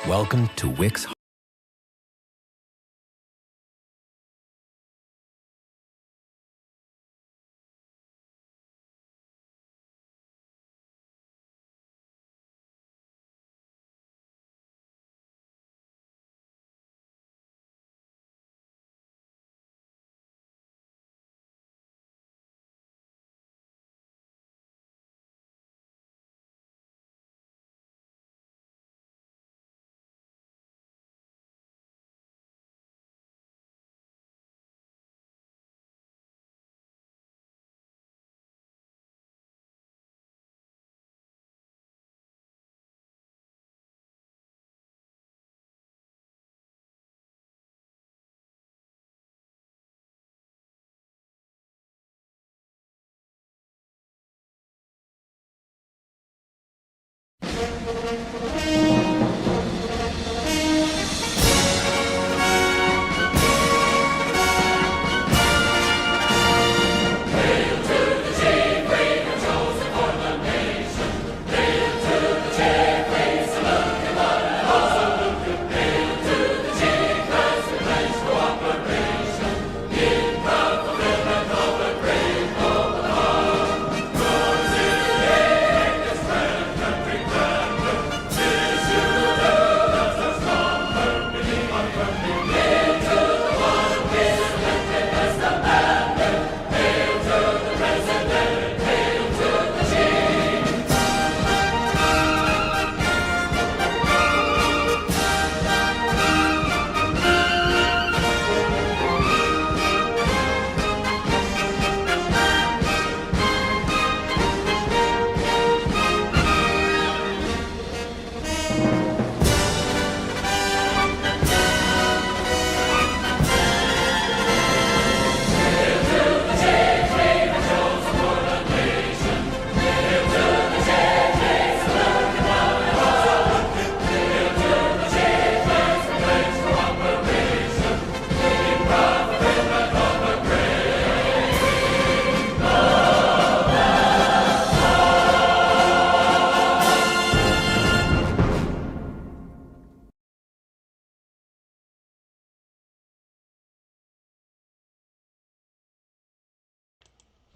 Welcome to Wix.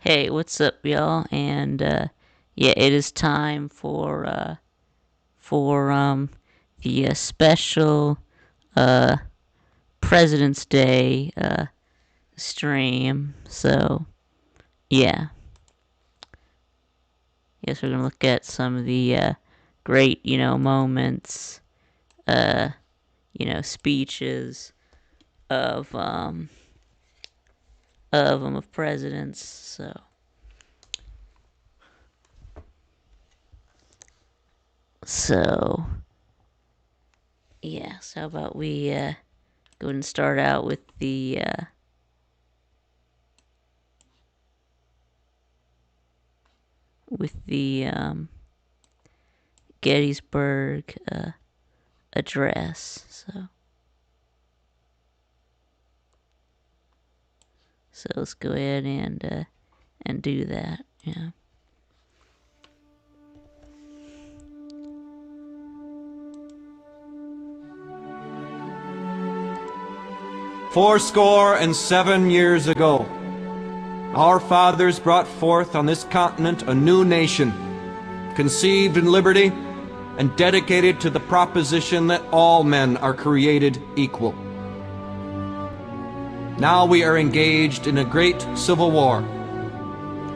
Hey, what's up, y'all? And yeah, it is time for the special President's Day stream. So yeah, yes, we're gonna look at some of the great moments, speeches of of presidents. So yeah, so how about we go ahead and start out with the Gettysburg address. So let's go ahead and do that. Yeah. Fourscore and 7 years ago, our fathers brought forth on this continent a new nation, conceived in liberty and dedicated to the proposition that all men are created equal. Now we are engaged in a great civil war,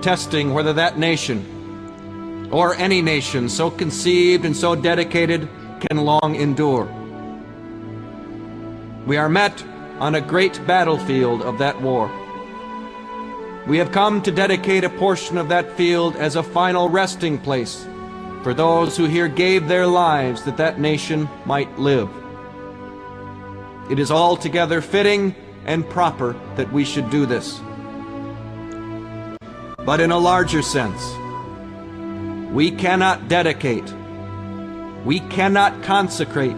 testing whether that nation, or any nation so conceived and so dedicated, can long endure. We are met on a great battlefield of that war. We have come to dedicate a portion of that field as a final resting place for those who here gave their lives that that nation might live. It is altogether fitting and proper that we should do this. But in a larger sense, we cannot dedicate, we cannot consecrate,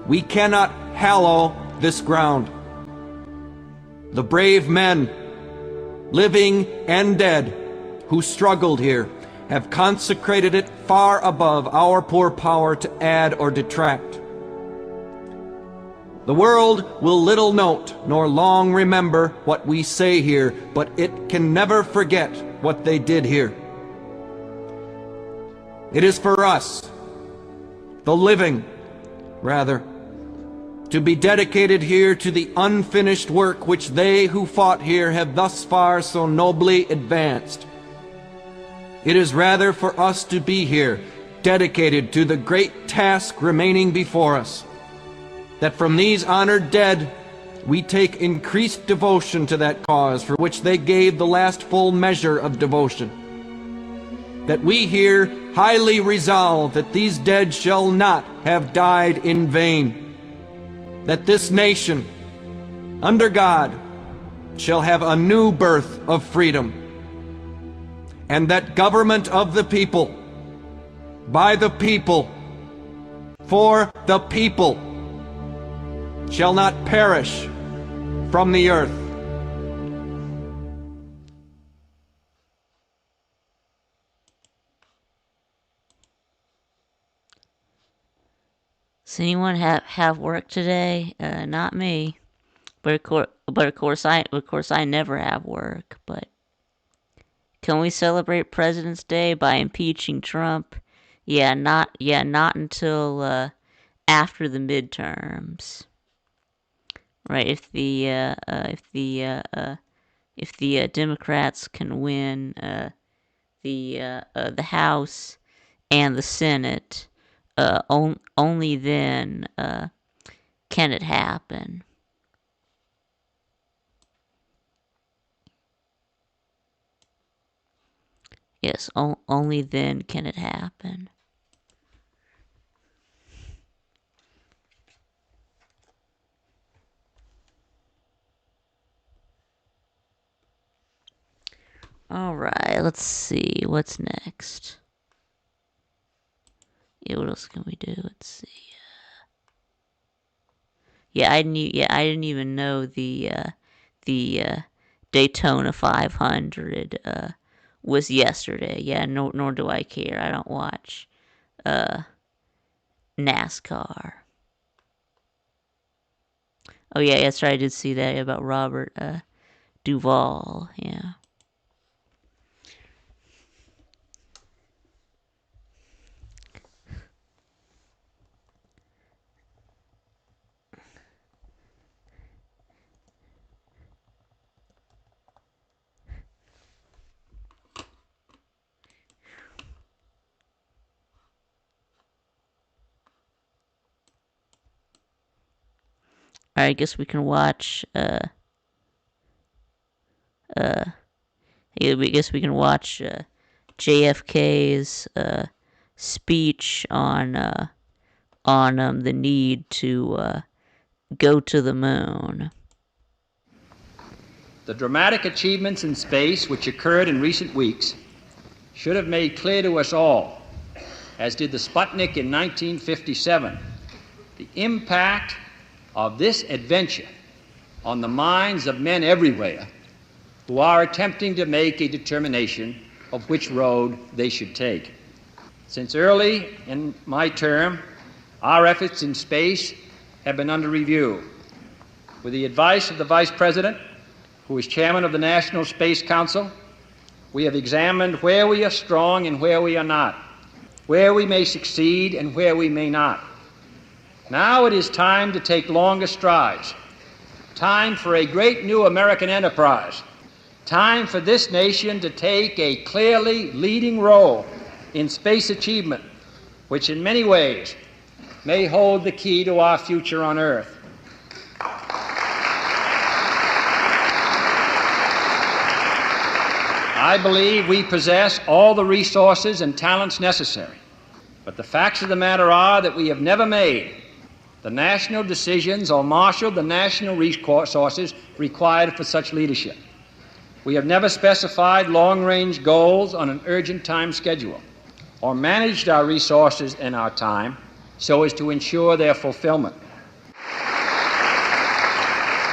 we cannot hallow this ground. The brave men, living and dead, who struggled here, have consecrated it far above our poor power to add or detract. The world will little note nor long remember what we say here, but it can never forget what they did here. It is for us, the living, rather, to be dedicated here to the unfinished work which they who fought here have thus far so nobly advanced. It is rather for us to be here, dedicated to the great task remaining before us, that from these honored dead we take increased devotion to that cause for which they gave the last full measure of devotion. That we here highly resolve that these dead shall not have died in vain. That this nation, under God, shall have a new birth of freedom. And that government of the people, by the people, for the people, shall not perish from the earth. Does anyone have work today? Not me. But of course I never have work. But can we celebrate President's Day by impeaching Trump? Yeah, not until after the midterms. Right? If the Democrats can win the House and the Senate, only then can it happen. Yes, only then can it happen. Alright, let's see. What's next? Yeah, what else can we do? Let's see. I didn't even know the Daytona 500 was yesterday. Yeah, nor do I care. I don't watch NASCAR. Oh yeah, that's right. I did see that about Robert Duvall. Yeah. Alright, I guess we can watch JFK's speech on the need to go to the moon. The dramatic achievements in space which occurred in recent weeks should have made clear to us all, as did the Sputnik in 1957, the impact of this adventure on the minds of men everywhere who are attempting to make a determination of which road they should take. Since early in my term, our efforts in space have been under review. With the advice of the Vice President, who is Chairman of the National Space Council, we have examined where we are strong and where we are not, where we may succeed and where we may not. Now it is time to take longer strides, Time for a great new American enterprise. Time for this nation to take a clearly leading role in space achievement, which in many ways may hold the key to our future on Earth. I believe we possess all the resources and talents necessary, but the facts of the matter are that we have never made the national decisions or marshaled the national resources required for such leadership. We have never specified long-range goals on an urgent time schedule or managed our resources and our time so as to ensure their fulfillment.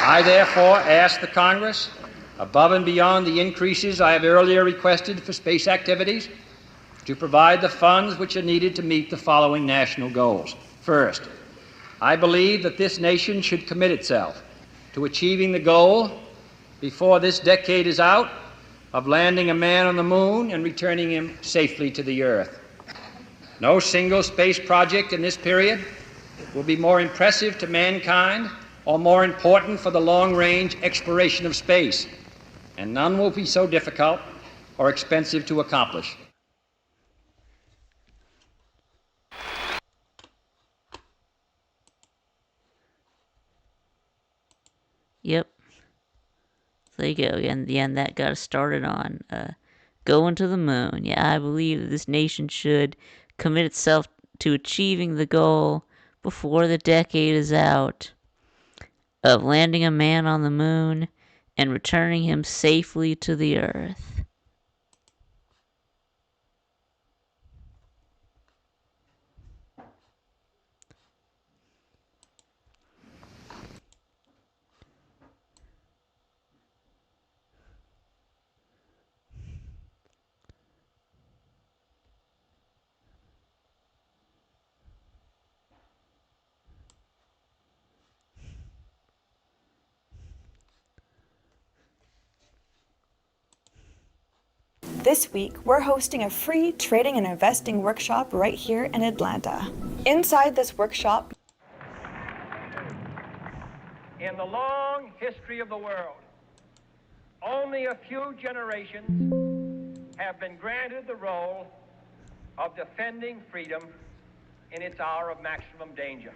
I therefore ask the Congress, above and beyond the increases I have earlier requested for space activities, to provide the funds which are needed to meet the following national goals. First, I believe that this nation should commit itself to achieving the goal, before this decade is out, of landing a man on the moon and returning him safely to the Earth. No single space project in this period will be more impressive to mankind or more important for the long-range exploration of space, and none will be so difficult or expensive to accomplish. Yep. There you go. And the end that got us started on going to the moon. Yeah, I believe that this nation should commit itself to achieving the goal before the decade is out of landing a man on the moon and returning him safely to the Earth. This week, we're hosting a free trading and investing workshop right here in Atlanta. Inside this workshop, In the long history of the world, only a few generations have been granted the role of defending freedom in its hour of maximum danger.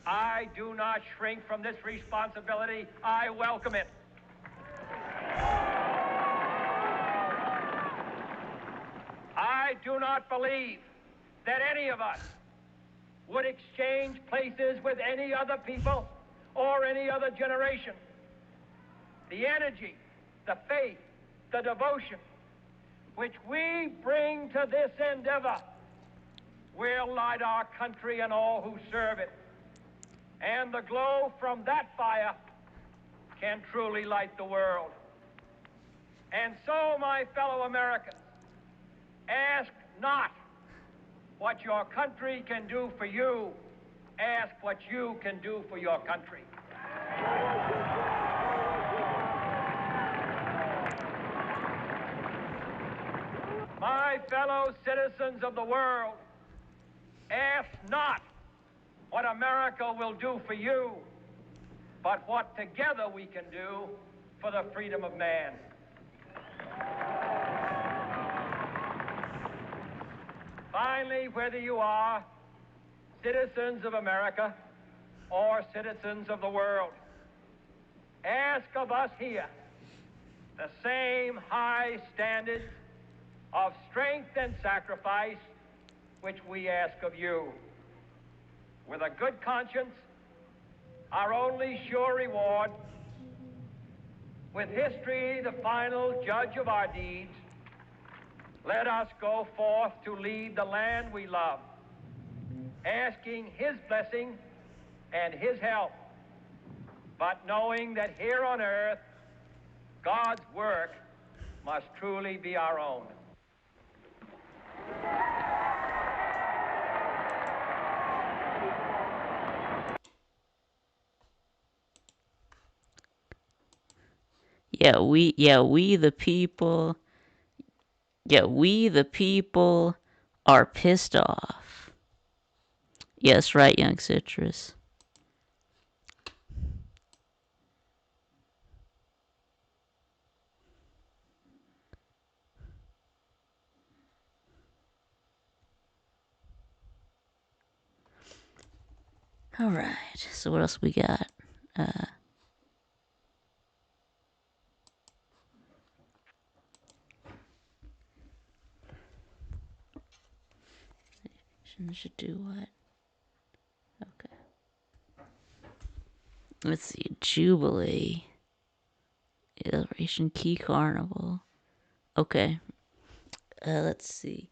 I do not shrink from this responsibility. I welcome it. I do not believe that any of us would exchange places with any other people or any other generation. The energy, the faith, the devotion which we bring to this endeavor will light our country and all who serve it. And the glow from that fire can truly light the world. And so, my fellow Americans, ask not what your country can do for you. Ask what you can do for your country. My fellow citizens of the world, ask not what America will do for you, but what together we can do for the freedom of man. Finally, whether you are citizens of America or citizens of the world, ask of us here the same high standards of strength and sacrifice which we ask of you. With a good conscience, our only sure reward, with history the final judge of our deeds, let us go forth to lead the land we love, asking his blessing and his help, but knowing that here on earth, God's work must truly be our own. We the people. Yeah, we the people are pissed off. Yes, right, young Citrus. All right. So what else we got? Should do what? Okay. Let's see. Jubilee. Celebration Key Carnival. Okay. Let's see.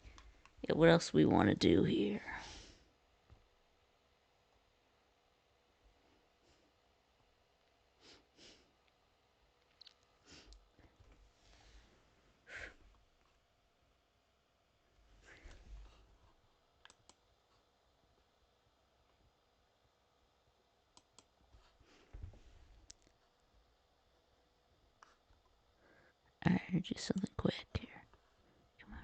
Yeah, what else we want to do here? Alright, do something quick here. Come on.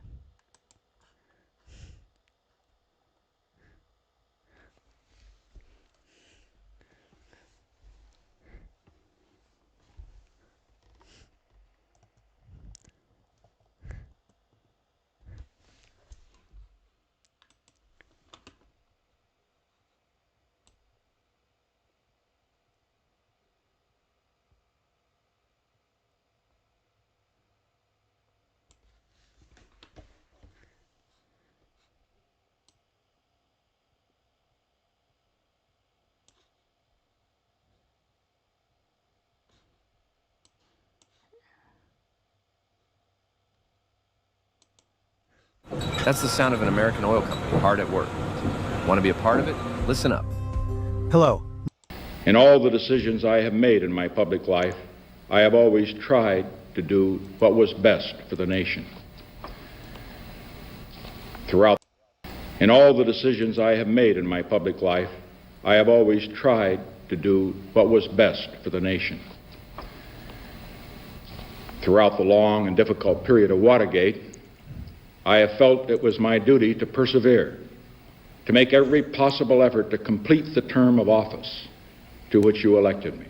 That's the sound of an American oil company hard at work. Want to be a part of it? Listen up. Hello. In all the decisions I have made in my public life, I have always tried to do what was best for the nation. In all the decisions I have made in my public life, I have always tried to do what was best for the nation. Throughout the long and difficult period of Watergate, I have felt it was my duty to persevere, to make every possible effort to complete the term of office to which you elected me.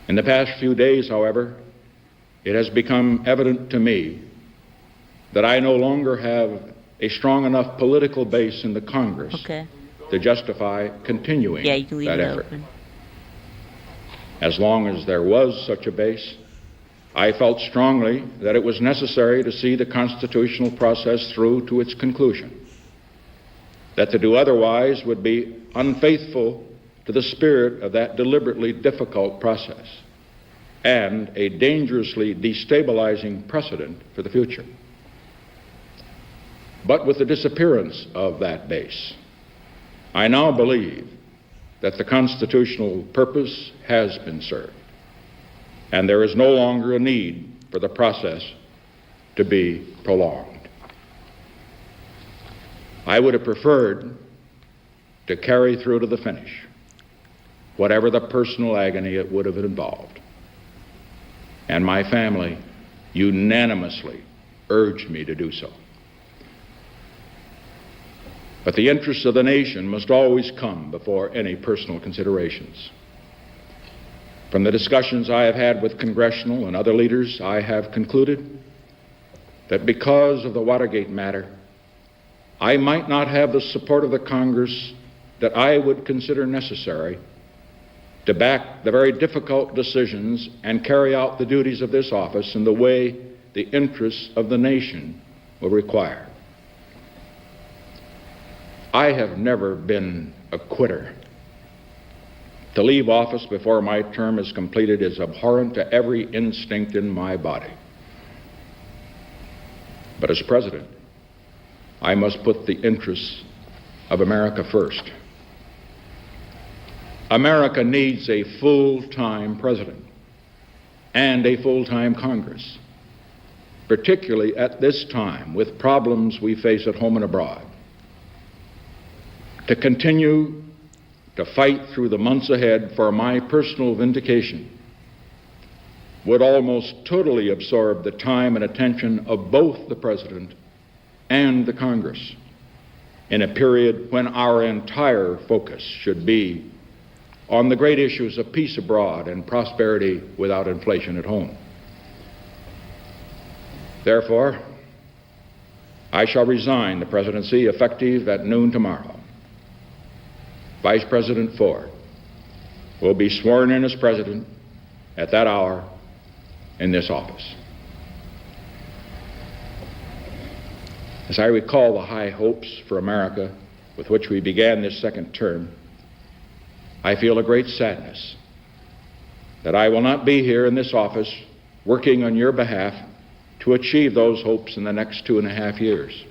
In the past few days, however, it has become evident to me that I no longer have a strong enough political base in the Congress to justify continuing you can leave that it effort. open. As long as there was such a base, I felt strongly that it was necessary to see the constitutional process through to its conclusion, that to do otherwise would be unfaithful to the spirit of that deliberately difficult process and a dangerously destabilizing precedent for the future. But with the disappearance of that base, I now believe that the constitutional purpose has been served, and there is no longer a need for the process to be prolonged. I would have preferred to carry through to the finish, whatever the personal agony it would have involved. And my family unanimously urged me to do so. But the interests of the nation must always come before any personal considerations. From the discussions I have had with congressional and other leaders, I have concluded that because of the Watergate matter, I might not have the support of the Congress that I would consider necessary to back the very difficult decisions and carry out the duties of this office in the way the interests of the nation will require. I have never been a quitter. To leave office before my term is completed is abhorrent to every instinct in my body. But as president, I must put the interests of America first. America needs a full-time president and a full-time Congress, particularly at this time with problems we face at home and abroad. To continue to fight through the months ahead for my personal vindication would almost totally absorb the time and attention of both the President and the Congress in a period when our entire focus should be on the great issues of peace abroad and prosperity without inflation at home. Therefore, I shall resign the presidency effective at noon tomorrow. Vice President Ford will be sworn in as president at that hour in this office. As I recall the high hopes for America with which we began this second term, I feel a great sadness that I will not be here in this office working on your behalf to achieve those hopes in the next 2.5 years.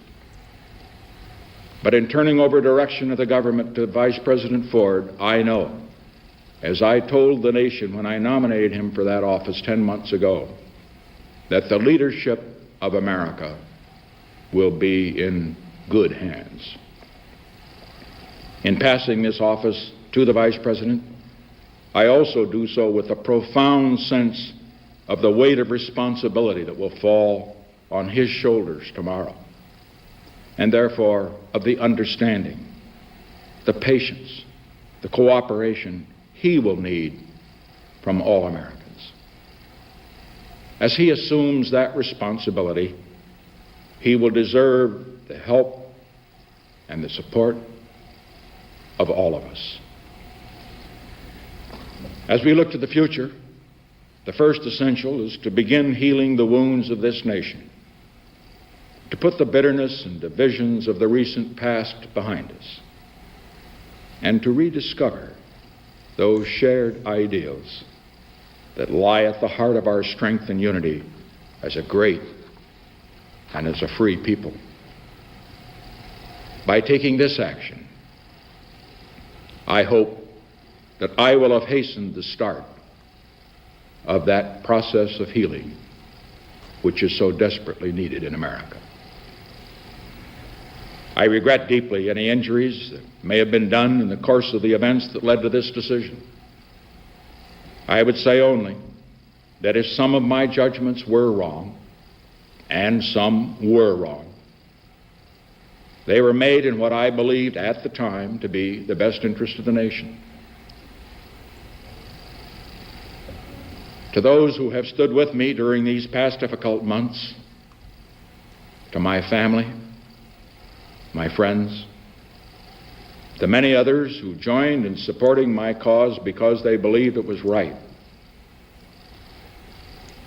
But in turning over direction of the government to Vice President Ford, I know, as I told the nation when I nominated him for that office 10 months ago, that the leadership of America will be in good hands. In passing this office to the Vice President, I also do so with a profound sense of the weight of responsibility that will fall on his shoulders tomorrow, and therefore of the understanding, the patience, the cooperation he will need from all Americans. As he assumes that responsibility, he will deserve the help and the support of all of us. As we look to the future, the first essential is to begin healing the wounds of this nation, to put the bitterness and divisions of the recent past behind us, and to rediscover those shared ideals that lie at the heart of our strength and unity as a great and as a free people. By taking this action, I hope that I will have hastened the start of that process of healing which is so desperately needed in America. I regret deeply any injuries that may have been done in the course of the events that led to this decision. I would say only that if some of my judgments were wrong, and some were wrong, they were made in what I believed at the time to be the best interest of the nation. To those who have stood with me during these past difficult months, to my family, my friends, the many others who joined in supporting my cause because they believed it was right,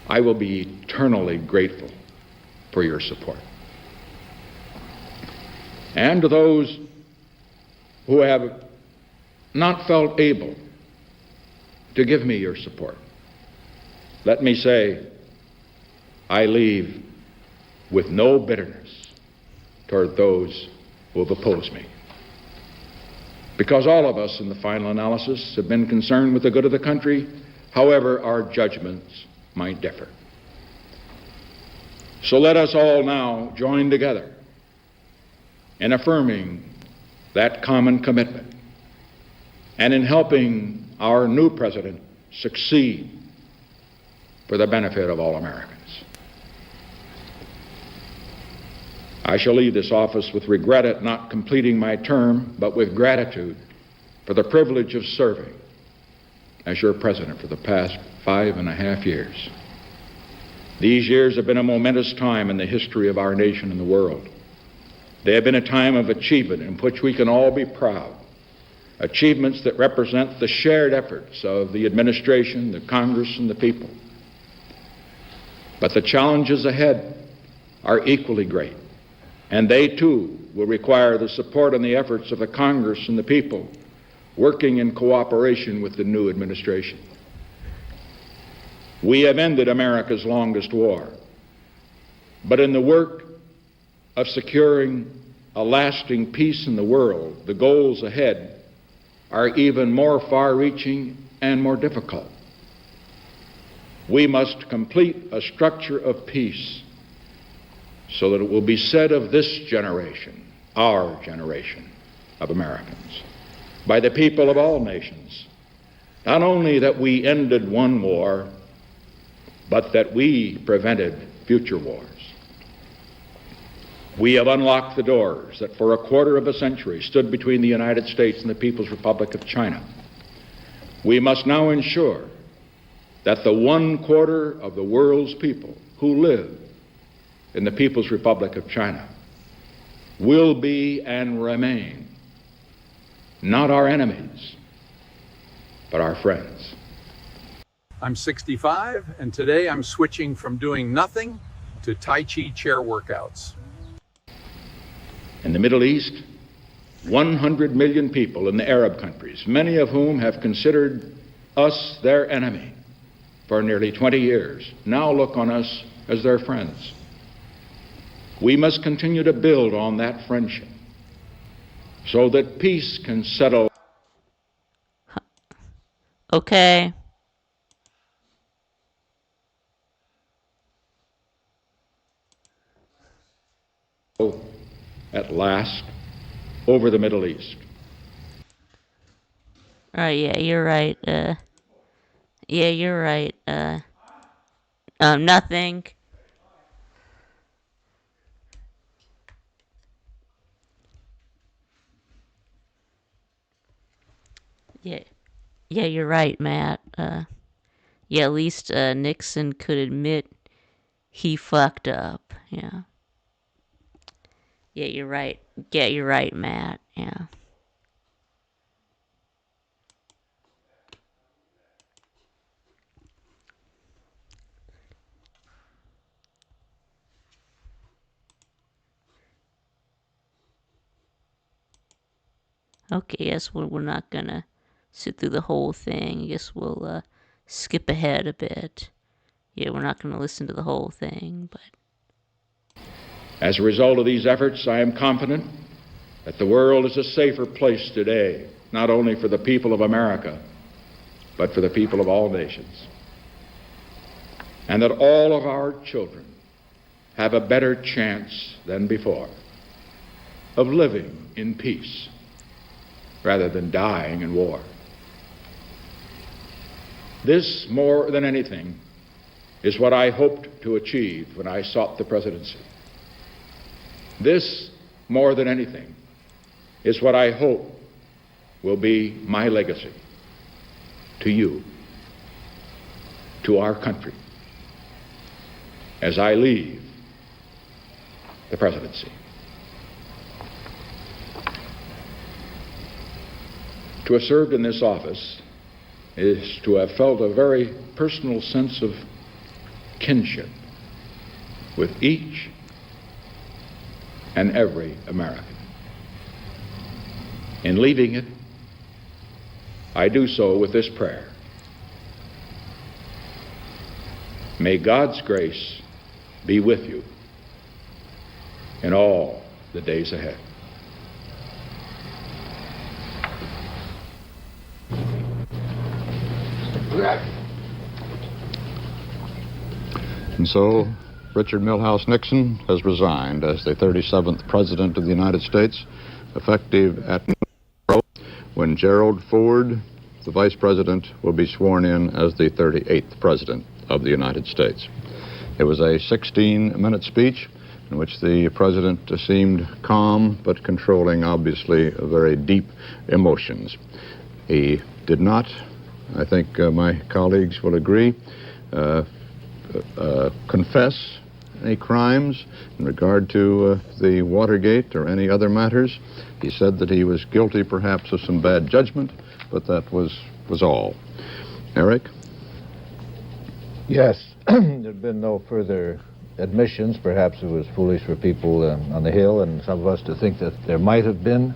I will be eternally grateful for your support. And to those who have not felt able to give me your support, let me say, I leave with no bitterness toward those who have opposed me. Because all of us in the final analysis have been concerned with the good of the country, however our judgments might differ. So let us all now join together in affirming that common commitment and in helping our new president succeed for the benefit of all Americans. I shall leave this office with regret at not completing my term, but with gratitude for the privilege of serving as your president for the past 5.5 years. These years have been a momentous time in the history of our nation and the world. They have been a time of achievement in which we can all be proud, achievements that represent the shared efforts of the administration, the Congress, and the people. But the challenges ahead are equally great, and they too will require the support and the efforts of the Congress and the people working in cooperation with the new administration. We have ended America's longest war, but in the work of securing a lasting peace in the world, the goals ahead are even more far-reaching and more difficult. We must complete a structure of peace so that it will be said of this generation, our generation of Americans, by the people of all nations, not only that we ended one war, but that we prevented future wars. We have unlocked the doors that for a quarter of a century stood between the United States and the People's Republic of China. We must now ensure that the 1/4 of the world's people who live in the People's Republic of China will be and remain not our enemies, but our friends. I'm 65, and today I'm switching from doing nothing to Tai Chi chair workouts. In the Middle East, 100 million people in the Arab countries, many of whom have considered us their enemy for nearly 20 years, now look on us as their friends. We must continue to build on that friendship so that peace can settle. Okay. At last, over the Middle East. Alright, yeah, you're right. Yeah, you're right. Nothing. Yeah. Yeah, you're right, Matt. Yeah, at least, Nixon could admit he fucked up. Yeah. Yeah, you're right. Yeah, you're right, Matt. Yeah. Okay, yes, we're not gonna sit through the whole thing. I guess we'll, skip ahead a bit. Yeah, we're not gonna listen to the whole thing, but... As a result of these efforts, I am confident that the world is a safer place today, not only for the people of America, but for the people of all nations. And that all of our children have a better chance than before of living in peace rather than dying in war. This, more than anything, is what I hoped to achieve when I sought the presidency. This, more than anything, is what I hope will be my legacy to you, to our country, as I leave the presidency. To have served in this office is to have felt a very personal sense of kinship with each and every American. In leaving it, I do so with this prayer. May God's grace be with you in all the days ahead. And so, Richard Milhous Nixon has resigned as the 37th President of the United States, effective at when Gerald Ford, the Vice President, will be sworn in as the 38th President of the United States. It was a 16-minute speech in which the President seemed calm but controlling, obviously, very deep emotions. He did not, I think my colleagues will agree, confess any crimes in regard to the Watergate or any other matters. He said that he was guilty perhaps of some bad judgment, but that was all. Eric? Yes, there had been no further admissions. Perhaps it was foolish for people on the Hill and some of us to think that there might have been.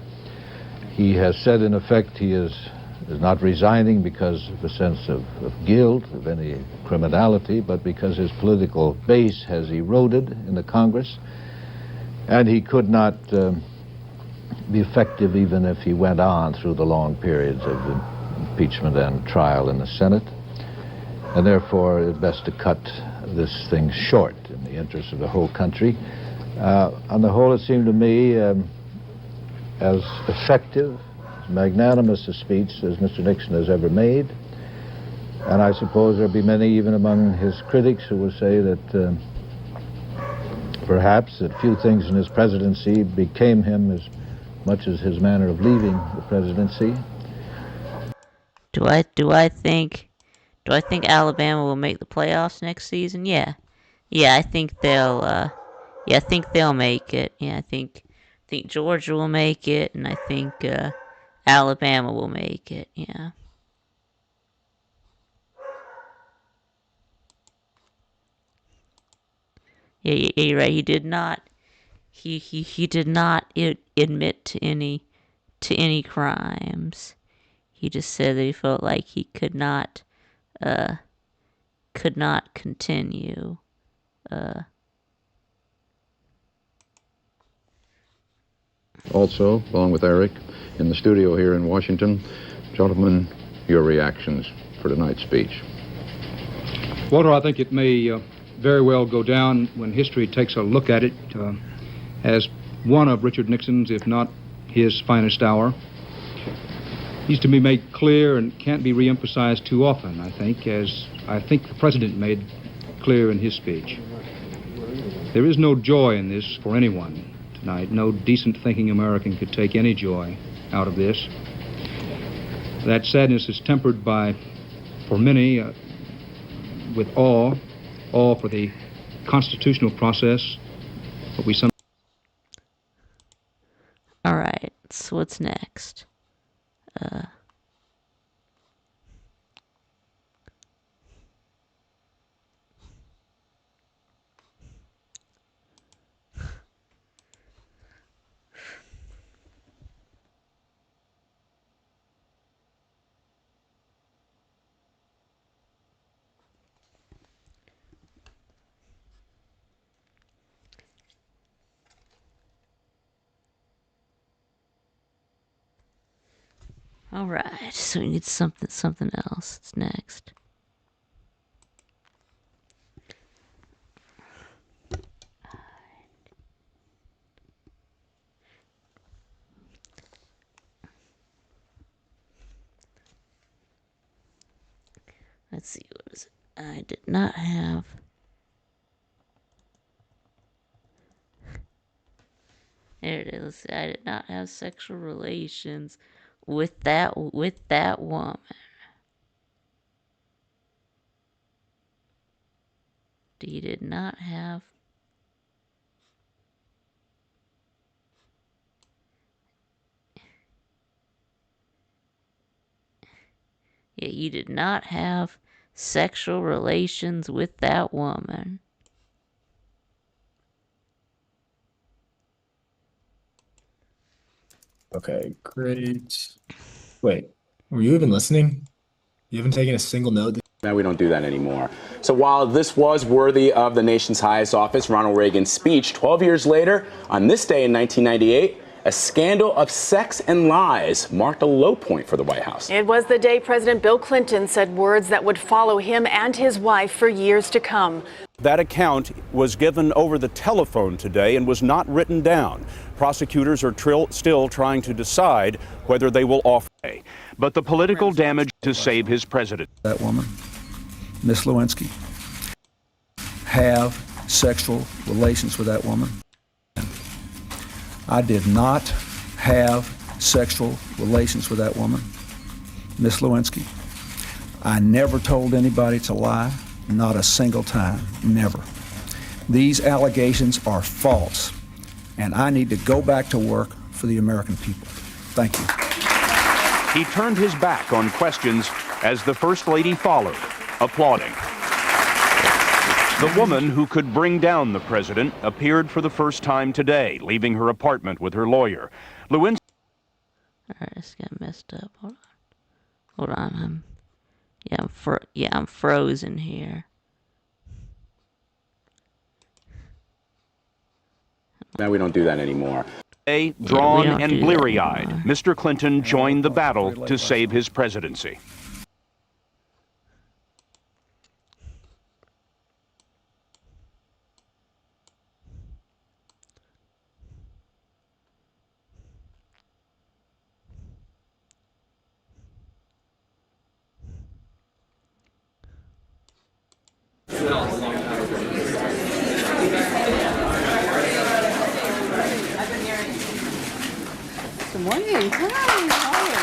He has said, in effect, he is not resigning because of a sense of guilt, of any criminality, but because his political base has eroded in the Congress, and he could not be effective even if he went on through the long periods of impeachment and trial in the Senate, and therefore it's best to cut this thing short in the interest of the whole country. On the whole, it seemed to me as effective, magnanimous a speech as Mr. Nixon has ever made. And I suppose there'll be many, even among his critics, who will say that perhaps that few things in his presidency became him as much as his manner of leaving the presidency. Do I think Alabama will make the playoffs next season? Yeah. Yeah, I think they'll make it. Yeah, I think Georgia will make it, and I think Alabama will make it, yeah. Yeah, you're right. He did not. He did not admit to any crimes. He just said that he felt like he could not continue. Also, along with Eric, in the studio here in Washington, gentlemen, your reactions for tonight's speech. Walter, I think it may very well go down when history takes a look at it as one of Richard Nixon's, if not his finest hour. Needs to be made clear and can't be reemphasized too often, I think, as I think the President made clear in his speech. There is no joy in this for anyone tonight. No decent thinking American could take any joy out of this. That sadness is tempered by, for many, with awe for the constitutional process, but we sometimes... All right, so what's next? All right, so we need something else. It's next. Let's see, what is it? I did not have. There it is. I did not have sexual relations with that woman. He did not have. Yeah, you did not have sexual relations with that woman. Okay, great. Wait, were you even listening? You haven't taken a single note? Now we don't do that anymore. So while this was worthy of the nation's highest office, Ronald Reagan's speech, 12 years later, on this day in 1998, a scandal of sex and lies marked a low point for the White House. It was the day President Bill Clinton said words that would follow him and his wife for years to come. That account was given over the telephone today and was not written down. Prosecutors are still trying to decide whether they will offer. But the political damage to save his president. That woman, Miss Lewinsky, have sexual relations with that woman. I did not have sexual relations with that woman, Miss Lewinsky. I never told anybody to lie, not a single time, never. These allegations are false, and I need to go back to work for the American people. Thank you. He turned his back on questions as the First Lady followed, applauding. The woman who could bring down the president appeared for the first time today, leaving her apartment with her lawyer. Lewinsky. All right, this got messed up. Hold on. I'm frozen here. Now we don't do that anymore. Drawn and bleary-eyed, Mr. Clinton joined the battle to save his presidency. Good morning. Hi. How are you?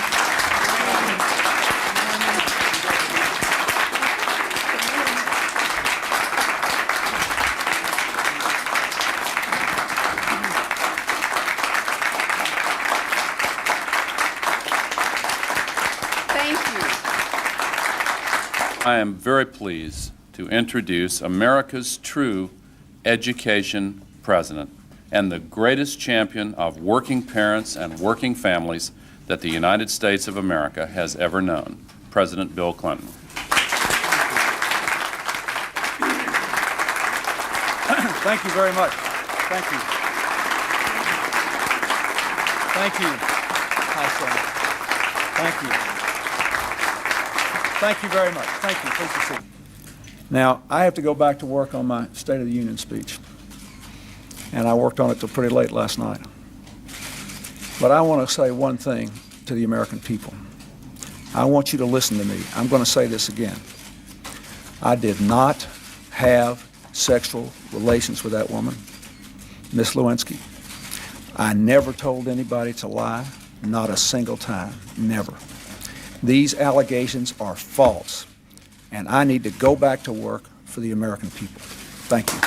I am very pleased to introduce America's true education president and the greatest champion of working parents and working families that the United States of America has ever known, President Bill Clinton. Thank you very much. Thank you. Thank you. Hi, son. Thank you. Thank you very much. Thank you. Please be seated. Now, I have to go back to work on my State of the Union speech. And I worked on it till pretty late last night. But I want to say one thing to the American people. I want you to listen to me. I'm going to say this again. I did not have sexual relations with that woman, Miss Lewinsky. I never told anybody to lie, not a single time, never. These allegations are false, and I need to go back to work for the American people. Thank you.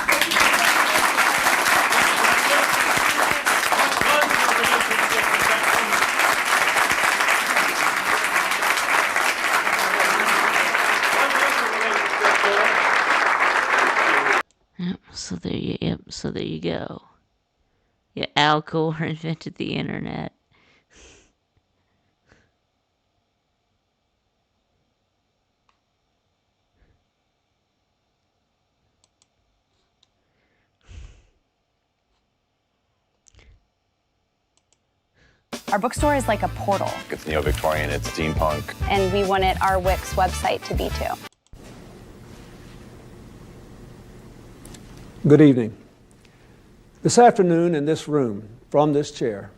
So there you go. Yeah, Al Gore invented the internet. Our bookstore is like a portal. It's neo-Victorian, it's steampunk. And we wanted our Wix website to be too. Good evening. This afternoon in this room, from this chair,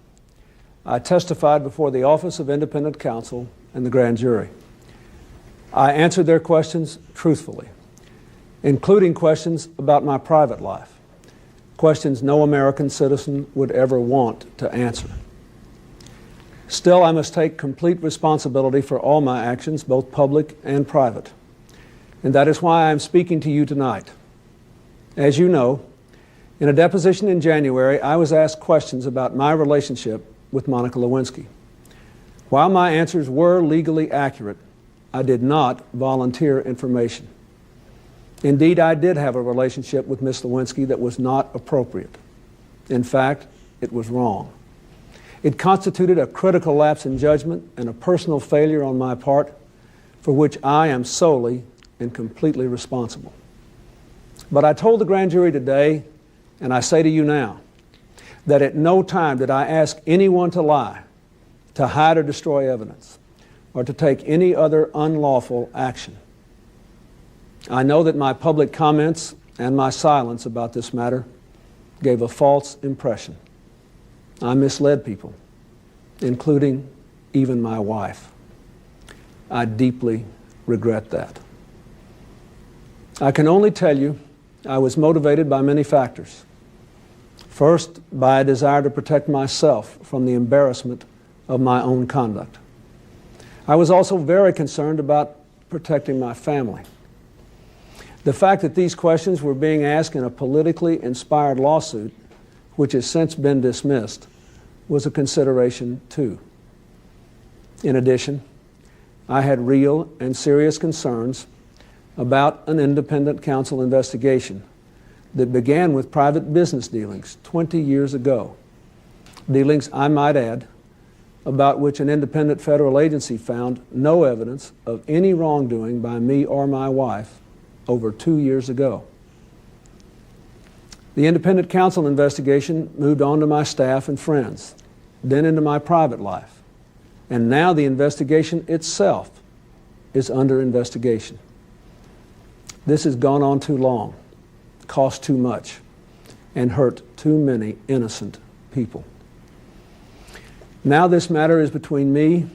I testified before the Office of Independent Counsel and the grand jury. I answered their questions truthfully, including questions about my private life, questions no American citizen would ever want to answer. Still, I must take complete responsibility for all my actions, both public and private. And that is why I am speaking to you tonight. As you know, in a deposition in January, I was asked questions about my relationship with Monica Lewinsky. While my answers were legally accurate, I did not volunteer information. Indeed, I did have a relationship with Miss Lewinsky that was not appropriate. In fact, it was wrong. It constituted a critical lapse in judgment and a personal failure on my part for which I am solely and completely responsible. But I told the grand jury today, and I say to you now, that at no time did I ask anyone to lie, to hide or destroy evidence, or to take any other unlawful action. I know that my public comments and my silence about this matter gave a false impression. I misled people, including even my wife. I deeply regret that. I can only tell you I was motivated by many factors. First, by a desire to protect myself from the embarrassment of my own conduct. I was also very concerned about protecting my family. The fact that these questions were being asked in a politically inspired lawsuit, which has since been dismissed, was a consideration too. In addition, I had real and serious concerns about an independent counsel investigation that began with private business dealings 20 years ago. Dealings, I might add, about which an independent federal agency found no evidence of any wrongdoing by me or my wife over 2 years ago. The independent counsel investigation moved on to my staff and friends, then into my private life. And now the investigation itself is under investigation. This has gone on too long, cost too much, and hurt too many innocent people. Now this matter is between me,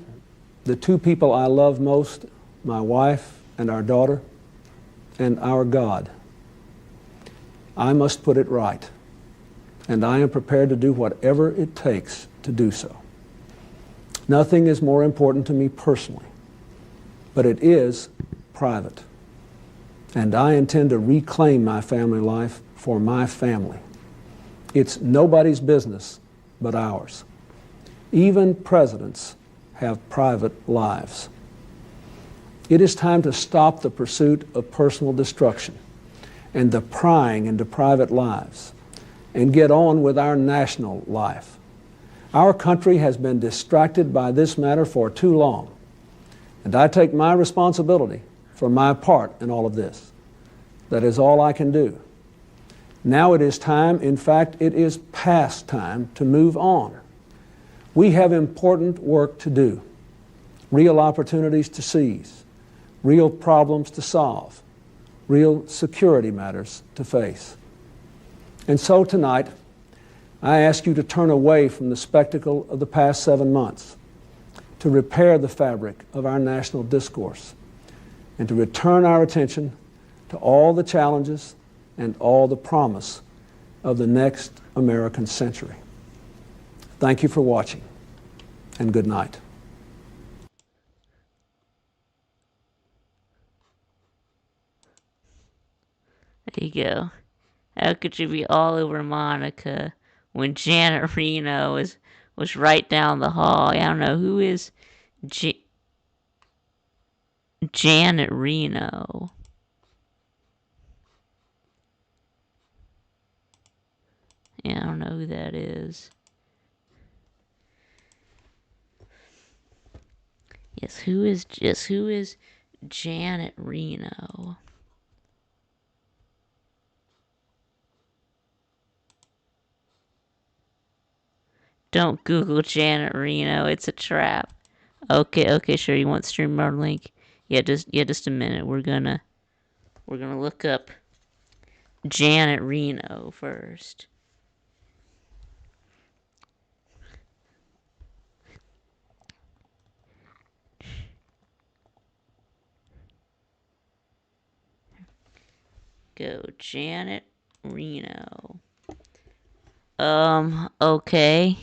the two people I love most, my wife and our daughter, and our God. I must put it right, and I am prepared to do whatever it takes to do so. Nothing is more important to me personally, but it is private, and I intend to reclaim my family life for my family. It's nobody's business but ours. Even presidents have private lives. It is time to stop the pursuit of personal destruction and the prying into private lives and get on with our national life. Our country has been distracted by this matter for too long, and I take my responsibility for my part in all of this. That is all I can do. Now it is time, in fact, it is past time to move on. We have important work to do, real opportunities to seize, real problems to solve, real security matters to face. And so tonight, I ask you to turn away from the spectacle of the past 7 months, to repair the fabric of our national discourse, and to return our attention to all the challenges and all the promise of the next American century. Thank you for watching, and good night. There you go. How could you be all over Monica when Janet Reno was right down the hall? I don't know, who is Janet Reno? Yeah, I don't know who that is. Who is Janet Reno? Don't Google Janet Reno. It's a trap. Okay, sure. You want StreamYard link? Yeah, just a minute. We're gonna look up Janet Reno first. Go Janet Reno. Okay.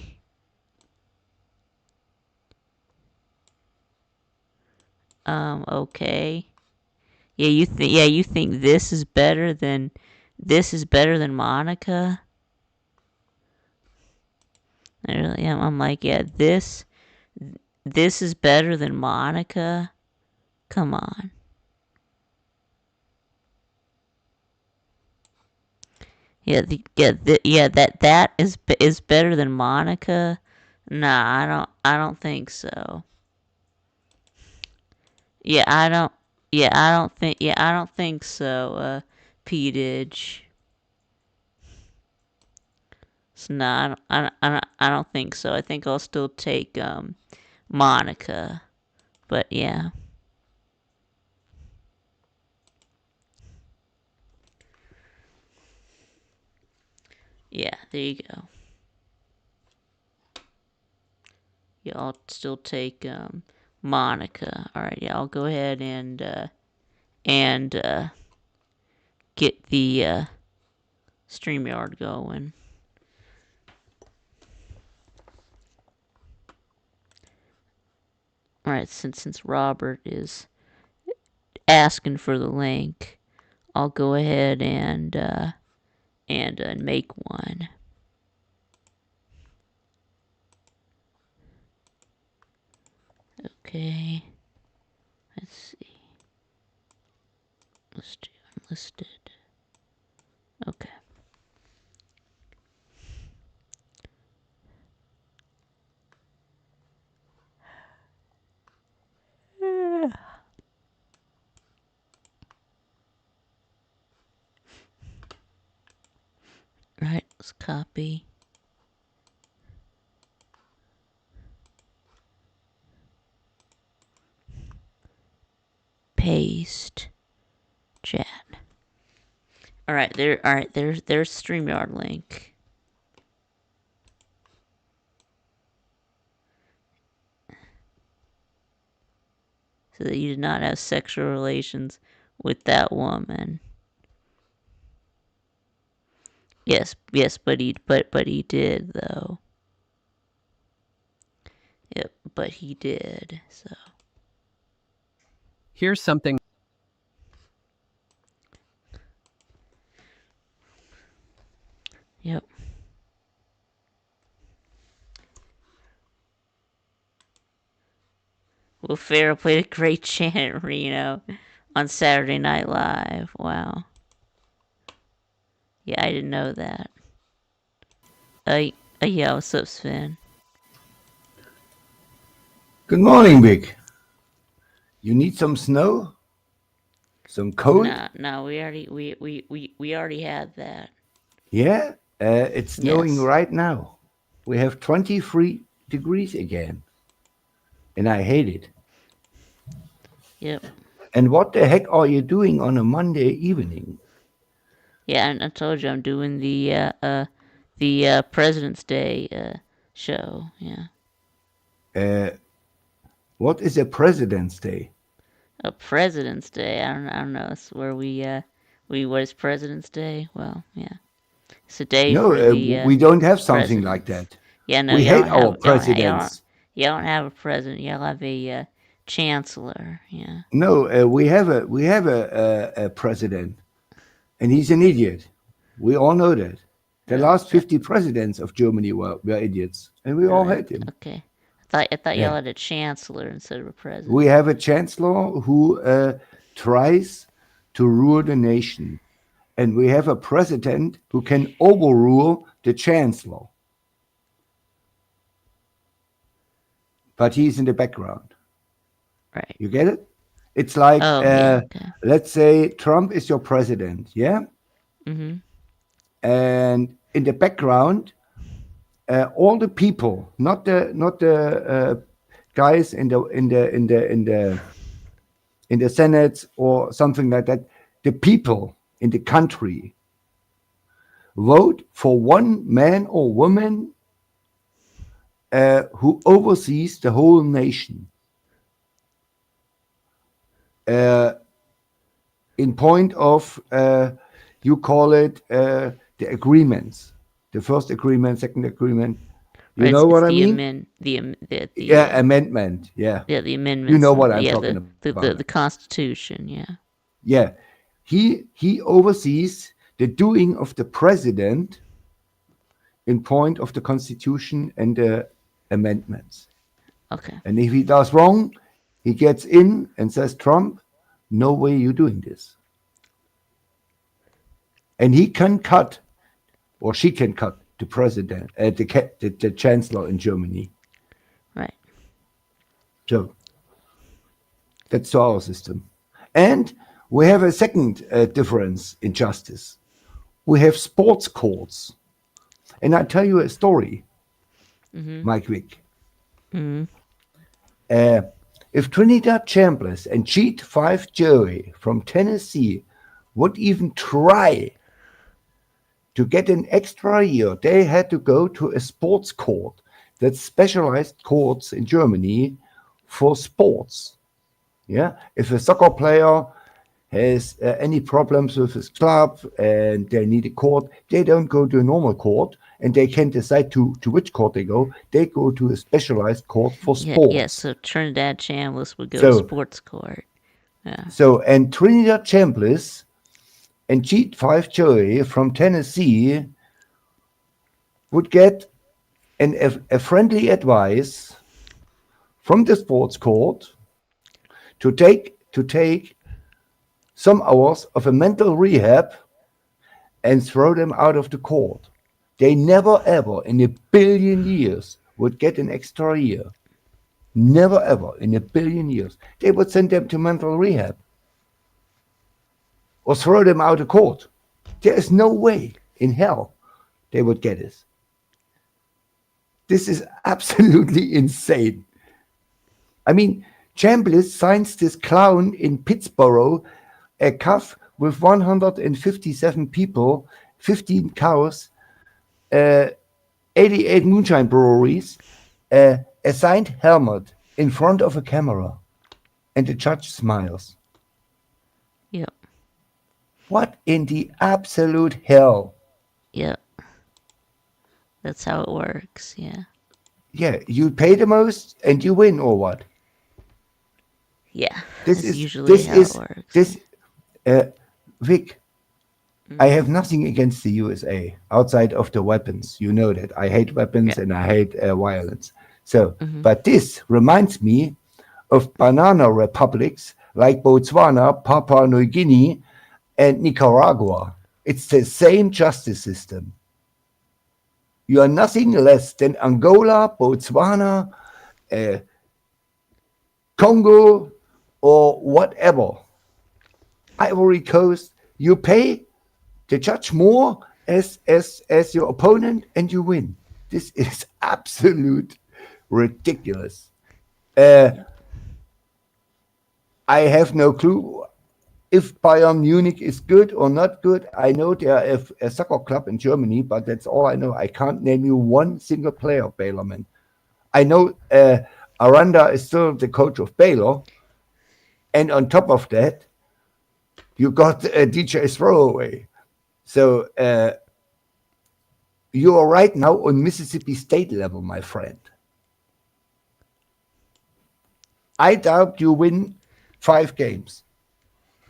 Okay. Yeah, you think this is better than Monica? I really am. I'm like, yeah, this is better than Monica? Come on. That is better than Monica? Nah, I don't think so. I don't think so, P. Didge. So, nah, I don't think so. I think I'll still take, Monica. But, yeah. Yeah, there you go. Yeah, I'll still take, Monica. Alright, yeah, I'll go ahead and get the, StreamYard going. Alright, since Robert is asking for the link, I'll go ahead and make one. Okay. Let's see. Let's do unlisted. Okay. Right, let's copy. Paste. Chat. Alright, there's StreamYard link. So that you did not have sexual relations with that woman. Yes, but he did though. Yep, but he did, so. Here's something. Yep. Will Ferrell played a great Janet Reno on Saturday Night Live. Wow. Yeah, I didn't know that. Yeah, what's up, Sven? Good morning, Vic. You need some snow? Some cold? No, we already had that. Yeah, it's snowing Yes. right now. We have 23 degrees again. And I hate it. Yep. And what the heck are you doing on a Monday evening? Yeah, and I told you I'm doing the President's Day show. Yeah. What is a President's Day? A President's Day. I don't know. It's where what is President's Day? Well, yeah. It's a day No, for the we don't have something presidents. like that. Yeah, no, We you hate don't our have, presidents. you don't have a president. You'll have a chancellor. Yeah. No, we have a president, and he's an idiot. We all know that. The last 50 presidents of Germany were idiots, and we all hate him. Okay. I thought Yeah. y'all had a chancellor instead of a president. We have a chancellor who tries to rule the nation, and we have a president who can overrule the chancellor. But he's in the background. Right. You get it? It's like, Oh, yeah, okay. let's say Trump is your president, yeah? Mhm. And in the background, all the people, not the guys in the Senate or something like that, the people in the country vote for one man or woman who oversees the whole nation. In point of, you call it the agreements, the first agreement, second agreement. You Right, know it's what I the mean? the Amendment. Yeah. Yeah, the amendments. You know what I'm yeah, talking about. The Constitution. Yeah. Yeah, he oversees the doing of the president in point of the Constitution and the amendments. Okay. And if he does wrong, he gets in and says, Trump, no way you're doing this. And he can cut, or she can cut the president, the chancellor in Germany. Right. So that's our system. And we have a second difference in justice. We have sports courts. And I tell you a story, Mike Wick. Mhm. If Trinidad Chambliss and Jeet 5 Jury from Tennessee would even try to get an extra year, they had to go to a sports court. That's specialized courts in Germany for sports. Yeah, if a soccer player has any problems with his club and they need a court, they don't go to a normal court and they can decide to which court they go. They go to a specialized court for sports. Yeah, so Trinidad Chambliss would go So- to sports court. Yeah. So, and Trinidad Chambliss and Jeet 5 Jury from Tennessee would get a friendly advice from the sports court to take some hours of a mental rehab and throw them out of the court. They never ever in a billion years would get an extra year. Never ever in a billion years. They would send them to mental rehab or throw them out of court. There is no way in hell they would get it. This is absolutely insane. I mean, Chambliss signs this clown in Pittsburgh a cuff with 157 people, 15 cows, 88 moonshine breweries, a signed helmet in front of a camera, and the judge smiles. Yep. What in the absolute hell? Yep. That's how it works. Yeah. Yeah, you pay the most and you win, or what? Yeah. This that's is usually this how is it works. this. Vic, I have nothing against the USA outside of the weapons. You know that I hate weapons and I hate violence. So, but this reminds me of banana republics like Botswana, Papua New Guinea, and Nicaragua. It's the same justice system. You are nothing less than Angola, Botswana, Congo, or whatever. Ivory Coast, you pay the judge more as your opponent and you win. This is absolute ridiculous. I have no clue if Bayern Munich is good or not good. I know they are a soccer club in Germany, but that's all I know. I can't name you one single player of Bayern. I know Aranda is still the coach of Baylor. And on top of that, you got DJ Throwaway. So you are right now on Mississippi State level, my friend. I doubt you win 5 games.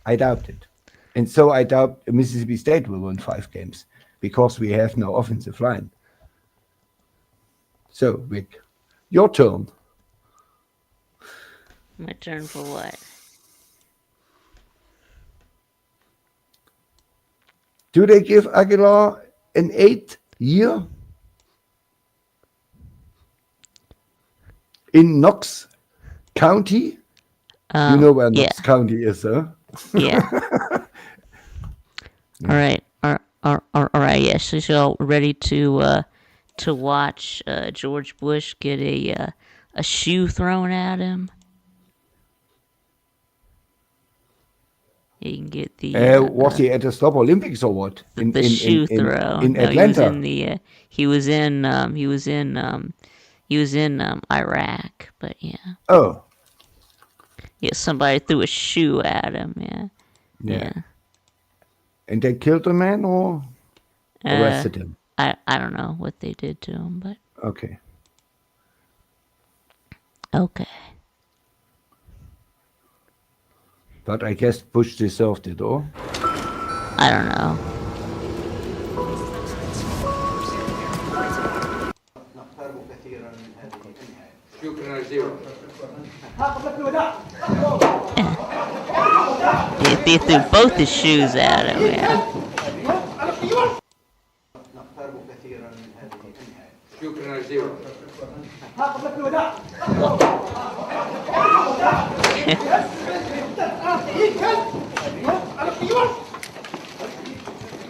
I doubt it. And so I doubt Mississippi State will win 5 games because we have no offensive line. So, Vic, your turn. My turn for what? Do they give Aguilar an 8th year? In Knox County? You know where Knox County is, huh? Yeah. All right. All right. Yes. So y'all ready to watch George Bush get a shoe thrown at him? He can get the. Was he at the Stop Olympics or what? The shoe throw. In Atlanta. He was in Iraq, but yeah. Oh. Yeah, somebody threw a shoe at him. Yeah. And they killed the man or arrested him? I don't know what they did to him, but okay. But I guess Bush deserved it, or? I don't know. They threw both his shoes at him, yeah.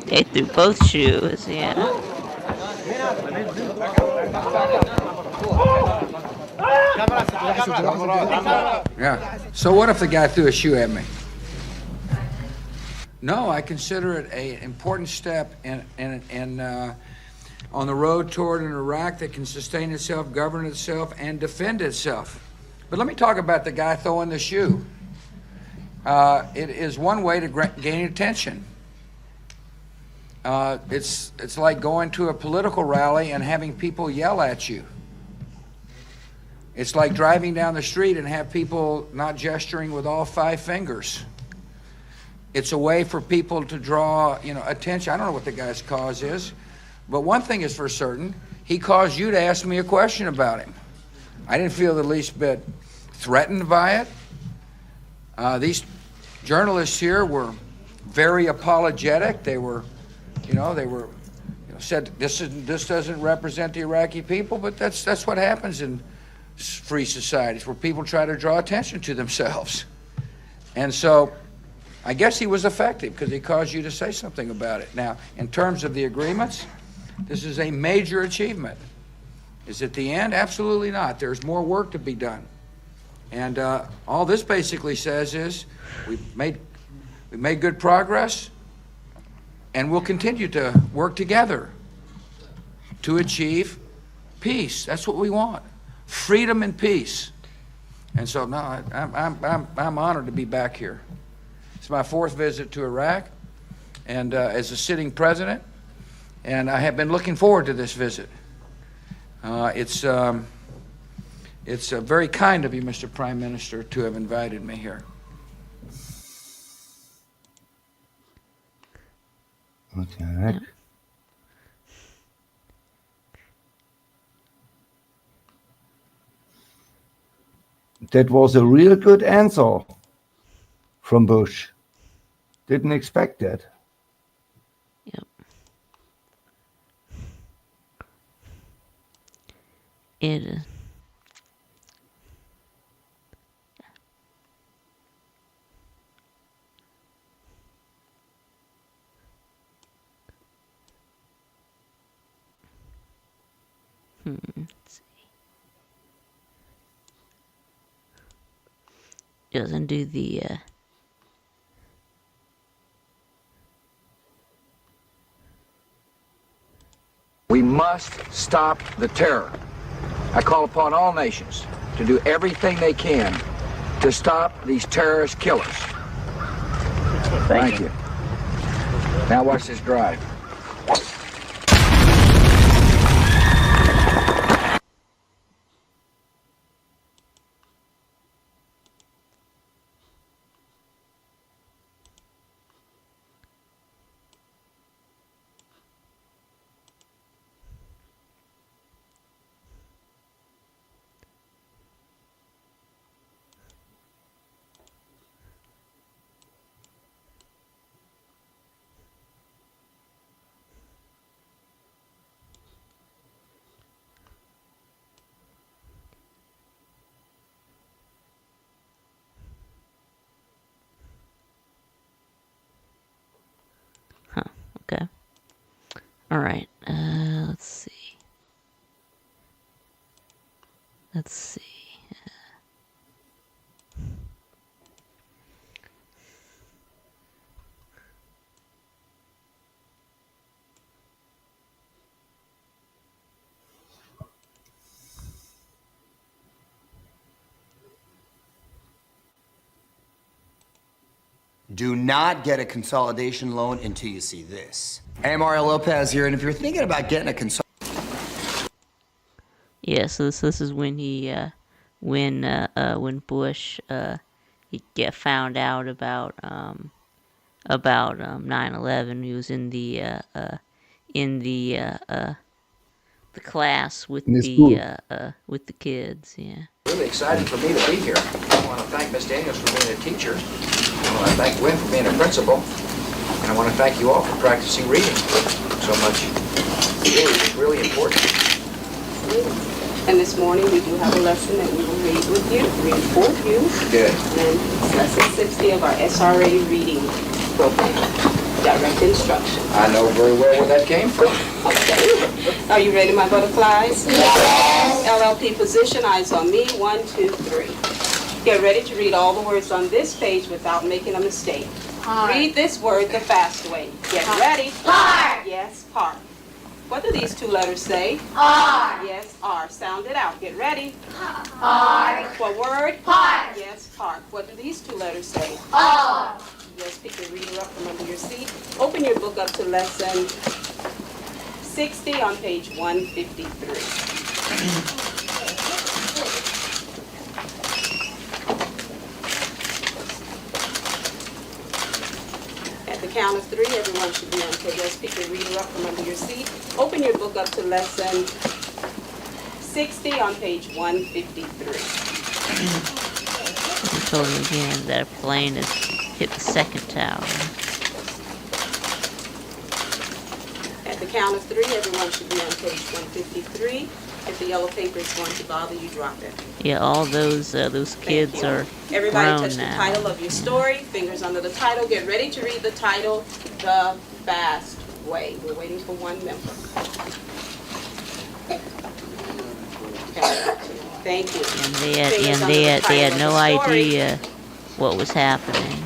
They threw both shoes, yeah. Yeah. So what if the guy threw a shoe at me? No, I consider it an important step on the road toward an Iraq that can sustain itself, govern itself, and defend itself. But let me talk about the guy throwing the shoe. It is one way to gain attention. It's like going to a political rally and having people yell at you. It's like driving down the street and have people not gesturing with all 5 fingers. It's a way for people to draw, attention. I don't know what the guy's cause is, but one thing is for certain: he caused you to ask me a question about him. I didn't feel the least bit threatened by it. These journalists here were very apologetic. They were said this doesn't represent the Iraqi people, but that's what happens in free societies where people try to draw attention to themselves. And so I guess he was effective because he caused you to say something about it. Now, in terms of the agreements, this is a major achievement. Is it the end? Absolutely not. There's more work to be done. And all this basically says is we made good progress, and we'll continue to work together to achieve peace. That's what we want. Freedom and peace. And so now I'm honored to be back here. It's my 4th visit to Iraq, and as a sitting president, and I have been looking forward to this visit. It's very kind of you, Mr. Prime Minister, to have invited me here. What the heck? That was a real good answer from Bush. Didn't expect that. Yep. It is. Let's see. Doesn't do the We must stop the terror. I call upon all nations to do everything they can to stop these terrorist killers. Thank you. Now watch this drive. okay. All right. Let's see. Let's see. Do not get a consolidation loan until you see this. Hey, Mario Lopez here, and if you're thinking about getting a Yeah, so this is when he when Bush he get found out about 9/11. He was in the class with the kids. Yeah. Really exciting for me to be here. I want to thank Ms. Daniels for being a teacher. I want to thank Gwen for being a principal. And I want to thank you all for practicing reading so much. It's really important. And this morning we do have a lesson that we will read with you, read for you. Good. And it's lesson 60 of our SRA reading program, direct instruction. I know very well where that came from. Okay. Are you ready, my butterflies? Yes. LLP position, eyes on me, 1, 2, 3. Get ready to read all the words on this page without making a mistake. Park. Read this word the fast way. Get ready. Park. Yes, park. What do these two letters say? R. Yes, R. Sound it out. Get ready. Park. What word? Park. Yes, park. What do these two letters say? R. Yes, pick your reader up from under your seat. Open your book up to lesson 60 on page 153. At the count of 3, everyone should be on page. Let's pick your reader up from under your seat. Open your book up to lesson 60 on page 153. I told him again that a plane has hit the second tower. At the count of 3, everyone should be on page 153. If the yellow paper is going to bother you, drop it. Yeah, all those kids are Everybody grown touch now. the title of your story. Fingers under the title. Get ready to read the title, The Fast Way. We're waiting for one member. Okay. Thank you. And Fingers under the they title had of no the story. idea what was happening.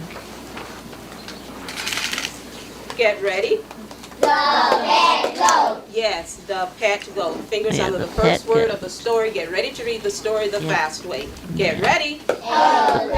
Get ready. The pet goat. Yes, the pet goat. Fingers Yeah, under the the first pet word goat. of the story. Get ready to read the story the Yeah. fast way. Get ready. The pet goat.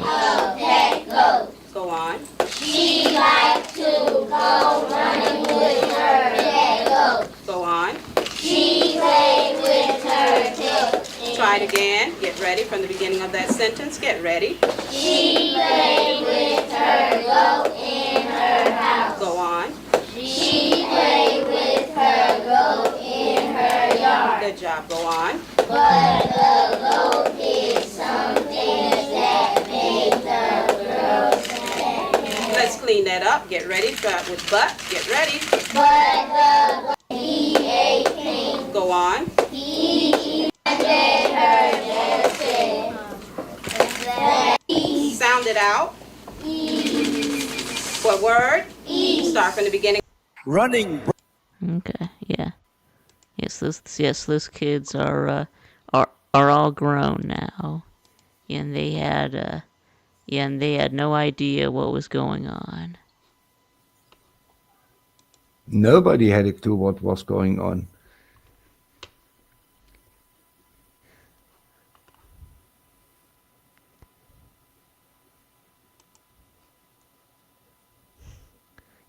The pet goat. Go on. She likes to go running with her pet goat. Go on. She played with her tail. Try it again. Get ready from the beginning of that sentence. Get ready. She played with her goat in her house. Go on. She played with her goat in her yard. Good job. Go on. But the goat is clean that up. Get ready with but. Get ready. But the B-18 Go on. he invented her medicine. Sound it out. What word? Start from the beginning. Running. Okay, yeah. Those kids are all grown now. And they had no idea what was going on. Nobody had a clue what was going on.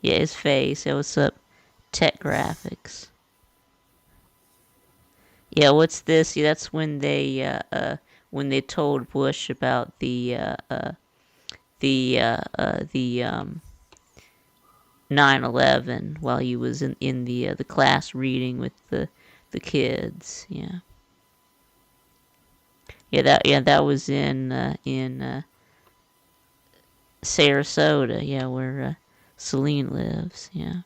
Yeah, his face. Hey, what's up? Tech graphics. Yeah, what's this? Yeah, that's when they told Bush about the 9/11 while he was in the class reading with the kids. Yeah. That was in Sarasota. Yeah, where Celine lives. Yeah.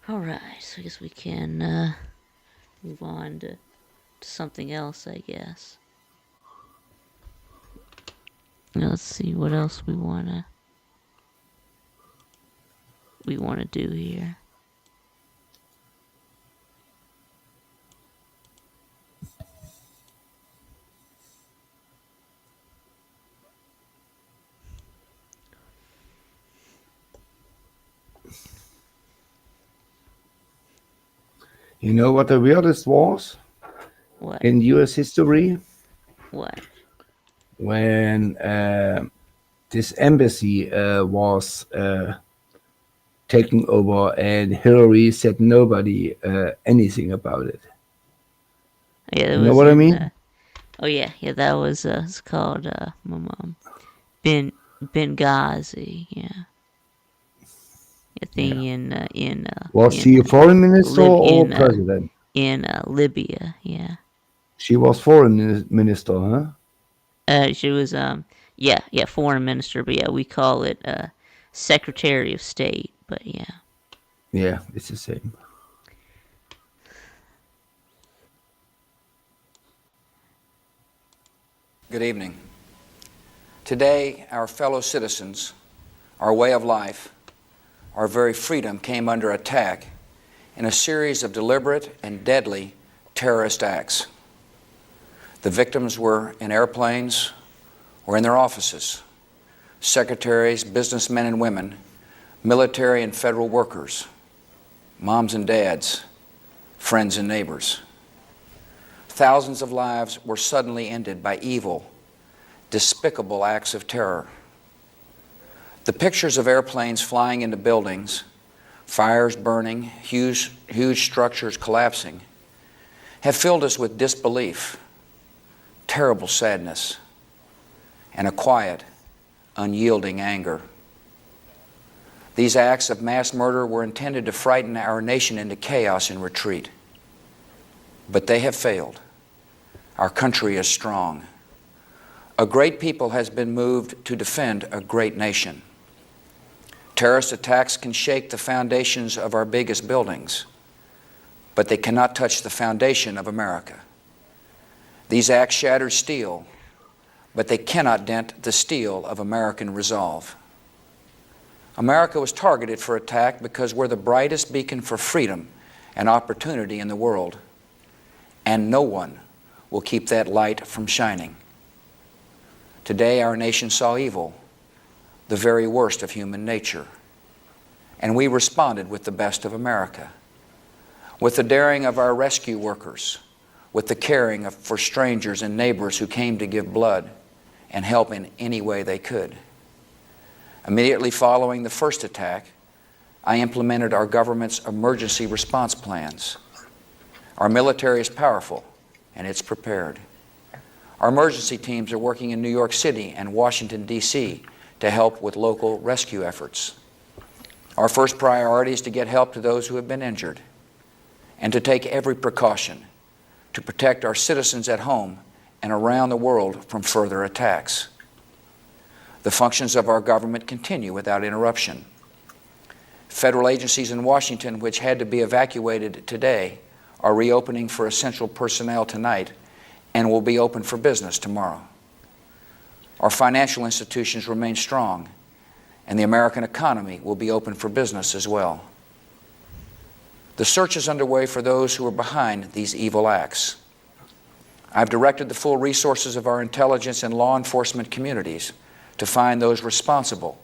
Alright, so I guess we can move on to something else, I guess. Now, let's see what else we wanna do here. You know what the weirdest was? What? In US history? What? When this embassy was taken over and Hillary said nobody anything about it. Yeah, you know what I mean? That was it's called Benghazi. Yeah. A thing in was she a foreign minister or president? In Libya, yeah. She was foreign minister, huh? She was foreign minister, but yeah, we call it Secretary of State, but yeah. Yeah, it's the same. Good evening. Today, our fellow citizens, our way of life, our very freedom came under attack in a series of deliberate and deadly terrorist acts. The victims were in airplanes or in their offices, secretaries, businessmen and women, military and federal workers, moms and dads, friends and neighbors. Thousands of lives were suddenly ended by evil, despicable acts of terror. The pictures of airplanes flying into buildings, fires burning, huge structures collapsing, have filled us with disbelief, terrible sadness, and a quiet, unyielding anger. These acts of mass murder were intended to frighten our nation into chaos and retreat. But they have failed. Our country is strong. A great people has been moved to defend a great nation. Terrorist attacks can shake the foundations of our biggest buildings, but they cannot touch the foundation of America. These acts shatter steel, but they cannot dent the steel of American resolve. America was targeted for attack because we're the brightest beacon for freedom and opportunity in the world, and no one will keep that light from shining. Today, our nation saw evil, the very worst of human nature, and we responded with the best of America, with the daring of our rescue workers, with the caring for strangers and neighbors who came to give blood and help in any way they could. Immediately following the first attack, I implemented our government's emergency response plans. Our military is powerful, and it's prepared. Our emergency teams are working in New York City and Washington, D.C. to help with local rescue efforts. Our first priority is to get help to those who have been injured and to take every precaution to protect our citizens at home and around the world from further attacks. The functions of our government continue without interruption. Federal agencies in Washington, which had to be evacuated today, are reopening for essential personnel tonight and will be open for business tomorrow. Our financial institutions remain strong, and the American economy will be open for business as well. The search is underway for those who are behind these evil acts. I've directed the full resources of our intelligence and law enforcement communities to find those responsible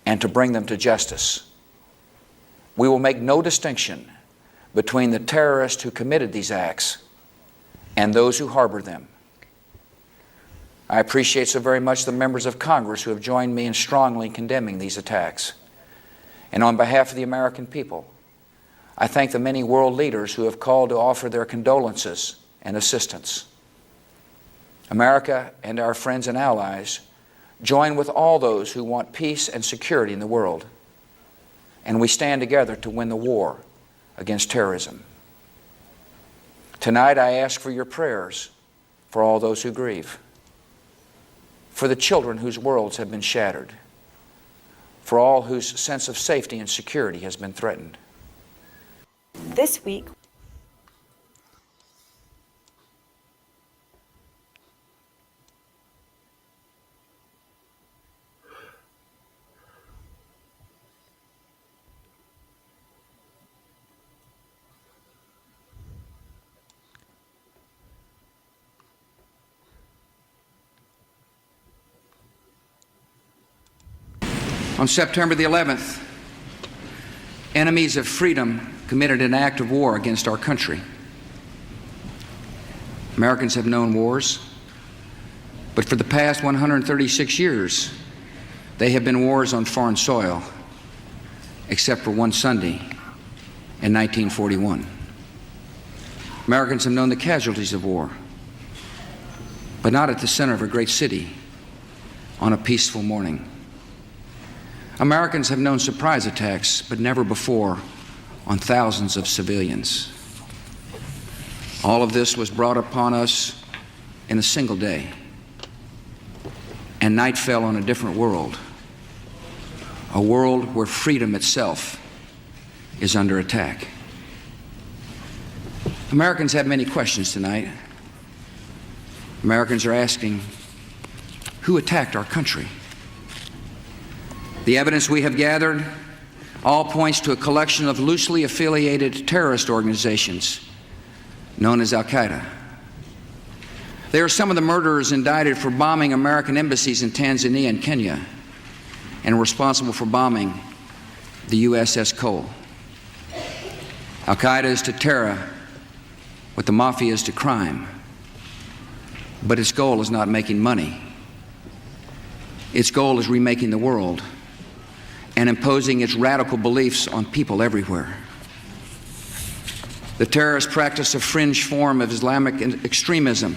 and to bring them to justice. We will make no distinction between the terrorists who committed these acts and those who harbor them. I appreciate so very much the members of Congress who have joined me in strongly condemning these attacks. And on behalf of the American people, I thank the many world leaders who have called to offer their condolences and assistance. America and our friends and allies join with all those who want peace and security in the world, and we stand together to win the war against terrorism. Tonight I ask for your prayers for all those who grieve, for the children whose worlds have been shattered, for all whose sense of safety and security has been threatened. This week, On September the 11th, enemies of freedom committed an act of war against our country. Americans have known wars, but for the past 136 years, they have been wars on foreign soil, except for one Sunday in 1941. Americans have known the casualties of war, but not at the center of a great city on a peaceful morning. Americans have known surprise attacks, but never before on thousands of civilians. All of this was brought upon us in a single day, and night fell on a different world, a world where freedom itself is under attack. Americans have many questions tonight. Americans are asking, who attacked our country? The evidence we have gathered all points to a collection of loosely affiliated terrorist organizations known as Al-Qaeda. They are some of the murderers indicted for bombing American embassies in Tanzania and Kenya and responsible for bombing the USS Cole. Al-Qaeda is to terror what the mafia is to crime, but its goal is not making money. Its goal is remaking the world and imposing its radical beliefs on people everywhere. The terrorists practice a fringe form of Islamic extremism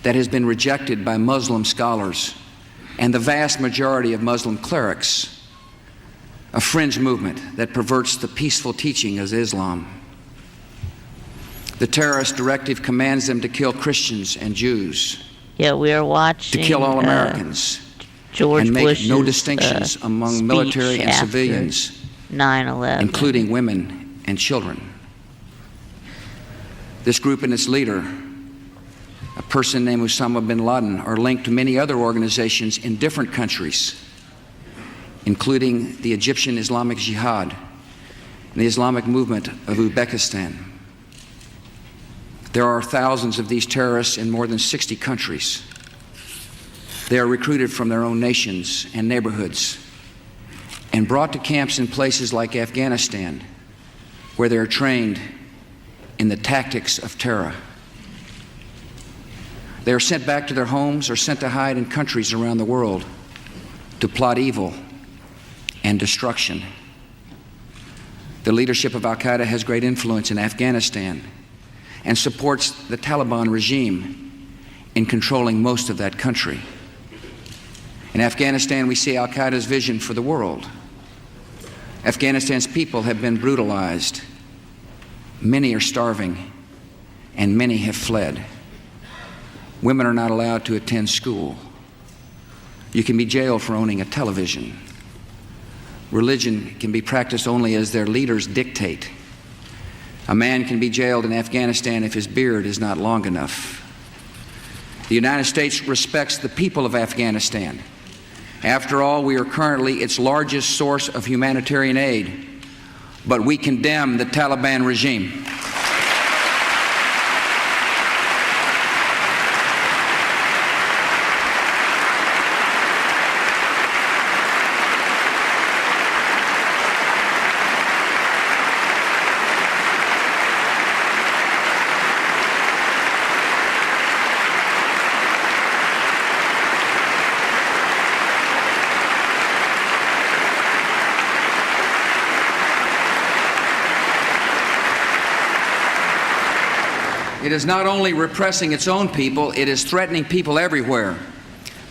that has been rejected by Muslim scholars and the vast majority of Muslim clerics, a fringe movement that perverts the peaceful teaching of Islam. The terrorist directive commands them to kill Christians and Jews, Yeah, we are watching to kill all Americans, George and make Bush's no distinctions among military and after civilians, 9/11. including women and children. This group and its leader, a person named Osama bin Laden, are linked to many other organizations in different countries, including the Egyptian Islamic Jihad and the Islamic movement of Uzbekistan. There are thousands of these terrorists in more than 60 countries. They are recruited from their own nations and neighborhoods and brought to camps in places like Afghanistan, where they are trained in the tactics of terror. They are sent back to their homes or sent to hide in countries around the world to plot evil and destruction. The leadership of al-Qaeda has great influence in Afghanistan and supports the Taliban regime in controlling most of that country. In Afghanistan, we see al-Qaeda's vision for the world. Afghanistan's people have been brutalized. Many are starving, and many have fled. Women are not allowed to attend school. You can be jailed for owning a television. Religion can be practiced only as their leaders dictate. A man can be jailed in Afghanistan if his beard is not long enough. The United States respects the people of Afghanistan. After all, we are currently its largest source of humanitarian aid, but we condemn the Taliban regime. It is not only repressing its own people, it is threatening people everywhere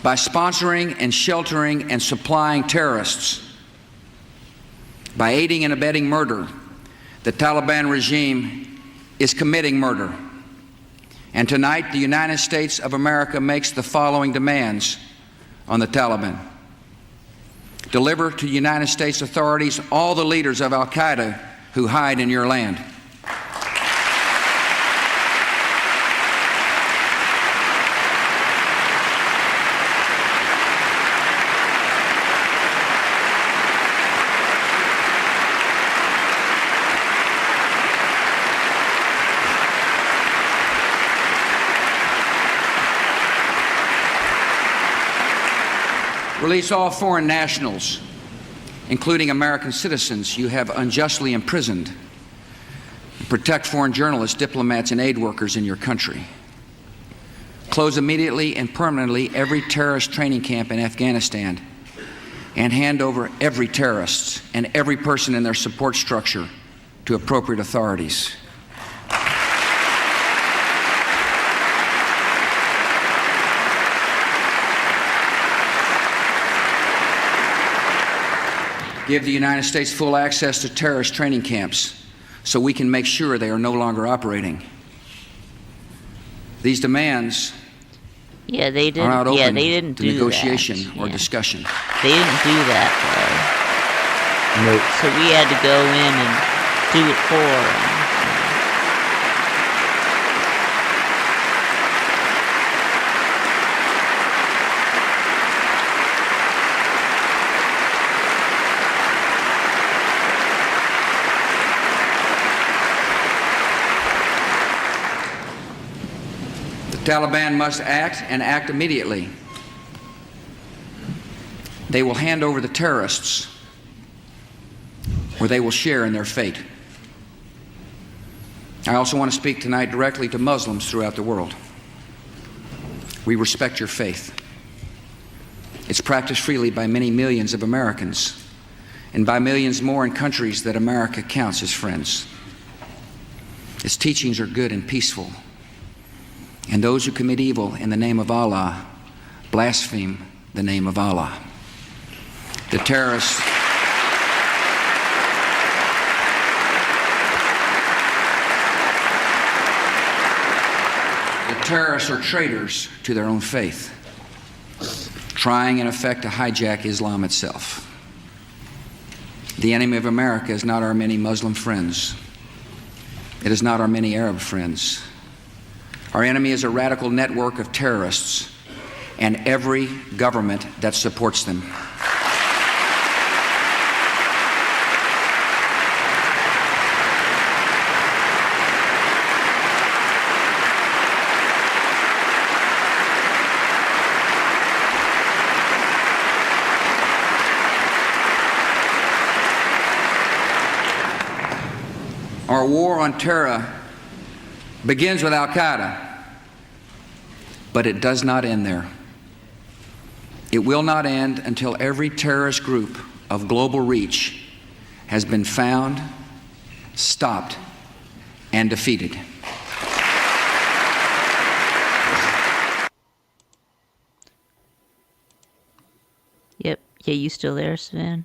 by sponsoring and sheltering and supplying terrorists. By aiding and abetting murder, the Taliban regime is committing murder. And tonight, the United States of America makes the following demands on the Taliban. Deliver to United States authorities all the leaders of al-Qaeda who hide in your land. Release all foreign nationals, including American citizens you have unjustly imprisoned. Protect foreign journalists, diplomats, and aid workers in your country. Close immediately and permanently every terrorist training camp in Afghanistan and hand over every terrorist and every person in their support structure to appropriate authorities. Give the United States full access to terrorist training camps so we can make sure they are no longer operating. These demands they didn't, are not open they didn't to do negotiation that. or discussion. They didn't do that, though. Nope. So we had to go in and do it for them. The Taliban must act and act immediately. They will hand over the terrorists, or they will share in their fate. I also want to speak tonight directly to Muslims throughout the world. We respect your faith. It's practiced freely by many millions of Americans and by millions more in countries that America counts as friends. Its teachings are good and peaceful. And those who commit evil in the name of Allah blaspheme the name of Allah. The terrorists are traitors to their own faith, trying in effect to hijack Islam itself. The enemy of America is not our many Muslim friends. It is not our many Arab friends. Our enemy is a radical network of terrorists and every government that supports them. Our war on terror begins with al-Qaeda, but it does not end there. It will not end until every terrorist group of global reach has been found stopped, and defeated. Yep. Yeah, you still there, Sven?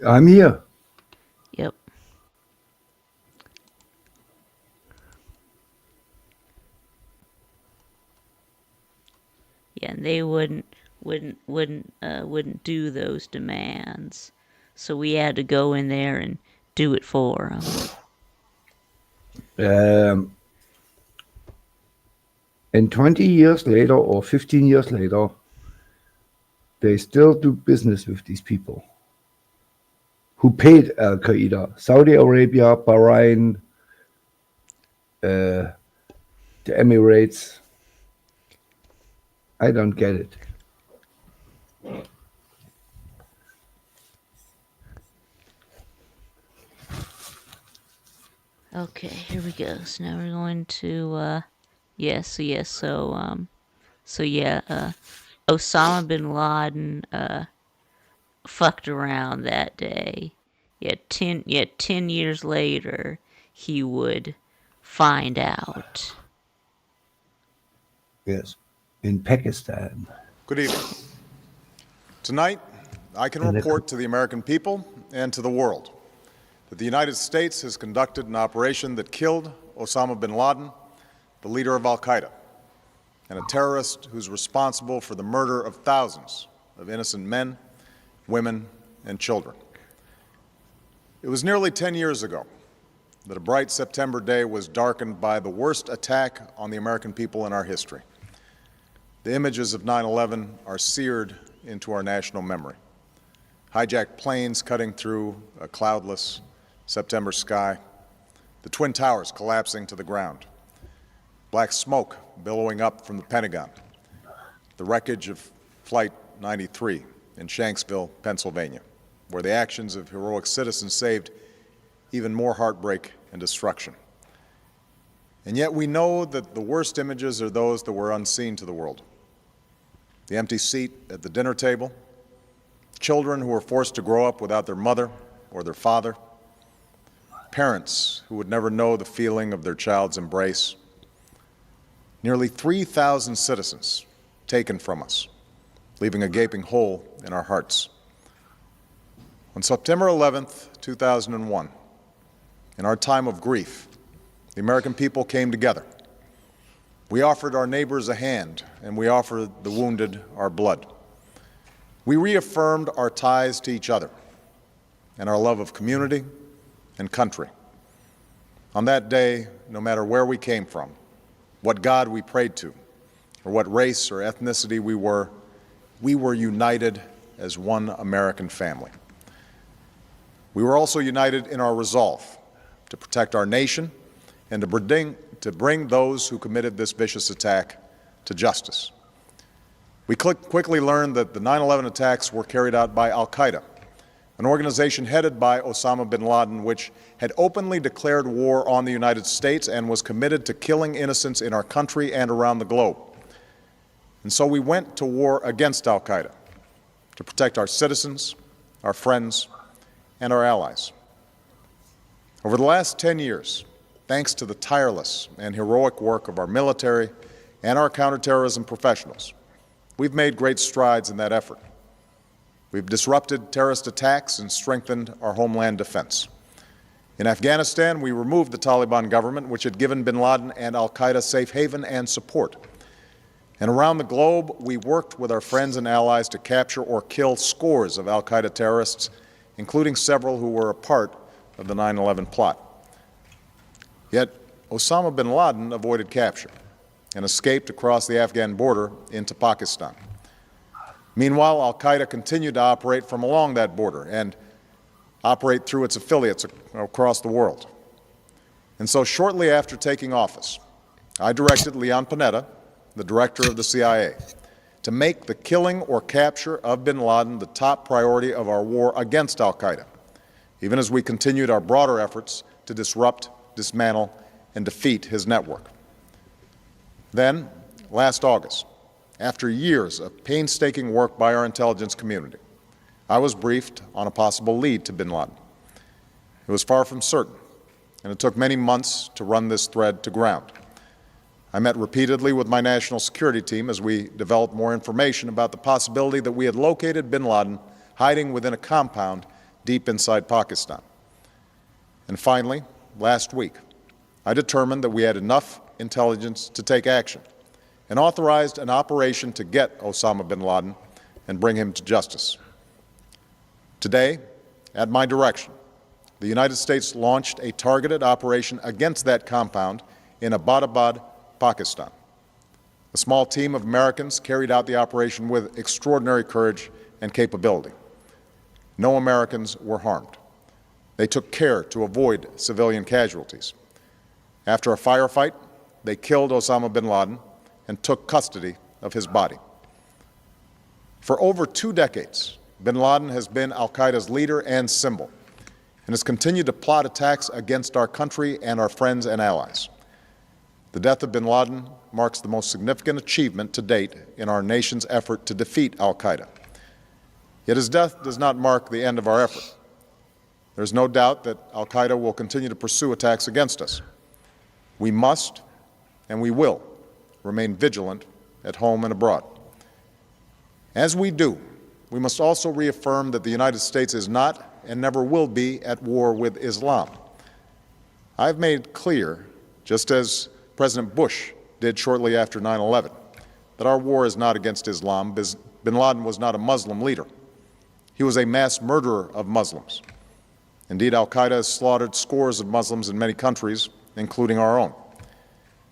I'm here. Yep. Yeah, and they wouldn't do those demands, so we had to go in there and do it for them. And 20 years later or 15 years later, they still do business with these people who paid Al Qaeda. Saudi Arabia, Bahrain, the Emirates. I don't get it. Okay, here we go. So now we're going to, Osama bin Laden, fucked around that day. Yet 10 years later, he would find out. Yes, in Pakistan. Good evening. Tonight, I can report to the American people and to the world that the United States has conducted an operation that killed Osama bin Laden, the leader of al-Qaeda, and a terrorist who's responsible for the murder of thousands of innocent men, women, and children. It was nearly 10 years ago that a bright September day was darkened by the worst attack on the American people in our history. The images of 9/11 are seared into our national memory. Hijacked planes cutting through a cloudless September sky, the Twin Towers collapsing to the ground, black smoke billowing up from the Pentagon, the wreckage of Flight 93 in Shanksville, Pennsylvania, where the actions of heroic citizens saved even more heartbreak and destruction. And yet we know that the worst images are those that were unseen to the world. The empty seat at the dinner table, children who were forced to grow up without their mother or their father, parents who would never know the feeling of their child's embrace, nearly 3,000 citizens taken from us, leaving a gaping hole in our hearts. On September 11th, 2001, in our time of grief, the American people came together. We offered our neighbors a hand, and we offered the wounded our blood. We reaffirmed our ties to each other and our love of community and country. On that day, no matter where we came from, what God we prayed to, or what race or ethnicity we were united as one American family. We were also united in our resolve to protect our nation and to bring those who committed this vicious attack to justice. We quickly learned that the 9/11 attacks were carried out by al-Qaeda, an organization headed by Osama bin Laden, which had openly declared war on the United States and was committed to killing innocents in our country and around the globe. And so we went to war against al-Qaeda to protect our citizens, our friends, and our allies. Over the last 10 years, thanks to the tireless and heroic work of our military and our counterterrorism professionals, we've made great strides in that effort. We've disrupted terrorist attacks and strengthened our homeland defense. In Afghanistan, we removed the Taliban government, which had given bin Laden and al-Qaeda safe haven and support. And around the globe, we worked with our friends and allies to capture or kill scores of al-Qaeda terrorists, including several who were a part of the 9/11 plot. Yet Osama bin Laden avoided capture and escaped across the Afghan border into Pakistan. Meanwhile, al-Qaeda continued to operate from along that border and operate through its affiliates across the world. And so shortly after taking office, I directed Leon Panetta, the director of the CIA, to make the killing or capture of bin Laden the top priority of our war against al-Qaeda, even as we continued our broader efforts to disrupt, dismantle, and defeat his network. Then, last August, after years of painstaking work by our intelligence community, I was briefed on a possible lead to bin Laden. It was far from certain, and it took many months to run this thread to ground. I met repeatedly with my national security team as we developed more information about the possibility that we had located bin Laden hiding within a compound deep inside Pakistan. And finally, last week, I determined that we had enough intelligence to take action and authorized an operation to get Osama bin Laden and bring him to justice. Today, at my direction, the United States launched a targeted operation against that compound in Abbottabad, Pakistan. A small team of Americans carried out the operation with extraordinary courage and capability. No Americans were harmed. They took care to avoid civilian casualties. After a firefight, they killed Osama bin Laden and took custody of his body. For over 2 decades, bin Laden has been al-Qaeda's leader and symbol, and has continued to plot attacks against our country and our friends and allies. The death of bin Laden marks the most significant achievement to date in our nation's effort to defeat al-Qaeda. Yet his death does not mark the end of our effort. There's no doubt that al-Qaeda will continue to pursue attacks against us. We must, and we will, remain vigilant at home and abroad. As we do, we must also reaffirm that the United States is not and never will be at war with Islam. I've made clear, just as President Bush did shortly after 9/11, that our war is not against Islam. Bin Laden was not a Muslim leader. He was a mass murderer of Muslims. Indeed, al-Qaeda has slaughtered scores of Muslims in many countries, including our own.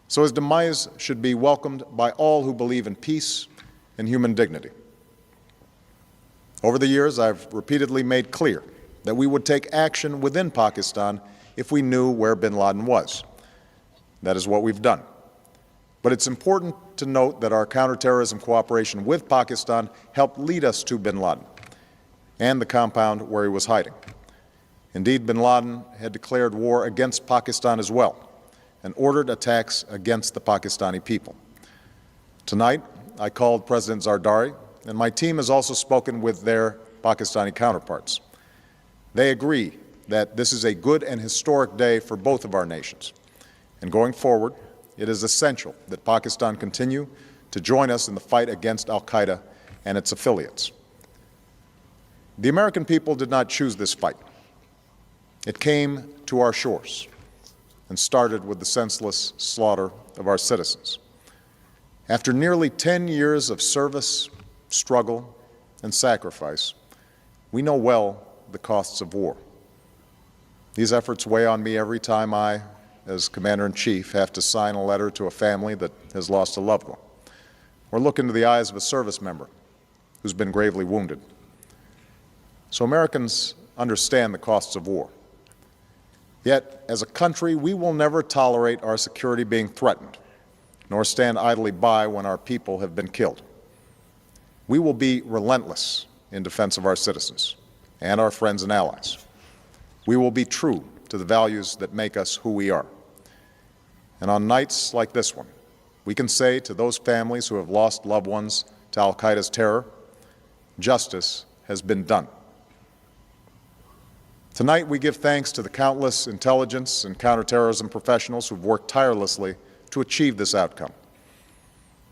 So his demise should be welcomed by all who believe in peace and human dignity. Over the years, I've repeatedly made clear that we would take action within Pakistan if we knew where bin Laden was. That is what we've done. But it's important to note that our counterterrorism cooperation with Pakistan helped lead us to bin Laden and the compound where he was hiding. Indeed, bin Laden had declared war against Pakistan as well and ordered attacks against the Pakistani people. Tonight, I called President Zardari, and my team has also spoken with their Pakistani counterparts. They agree that this is a good and historic day for both of our nations. And going forward, it is essential that Pakistan continue to join us in the fight against al-Qaeda and its affiliates. The American people did not choose this fight. It came to our shores and started with the senseless slaughter of our citizens. After nearly 10 years of service, struggle, and sacrifice, we know well the costs of war. These efforts weigh on me every time I, as Commander-in-Chief, have to sign a letter to a family that has lost a loved one, or look into the eyes of a service member who's been gravely wounded. So Americans understand the costs of war. Yet, as a country, we will never tolerate our security being threatened, nor stand idly by when our people have been killed. We will be relentless in defense of our citizens and our friends and allies. We will be true to the values that make us who we are. And on nights like this one, we can say to those families who have lost loved ones to al-Qaeda's terror, justice has been done. Tonight, we give thanks to the countless intelligence and counterterrorism professionals who've worked tirelessly to achieve this outcome.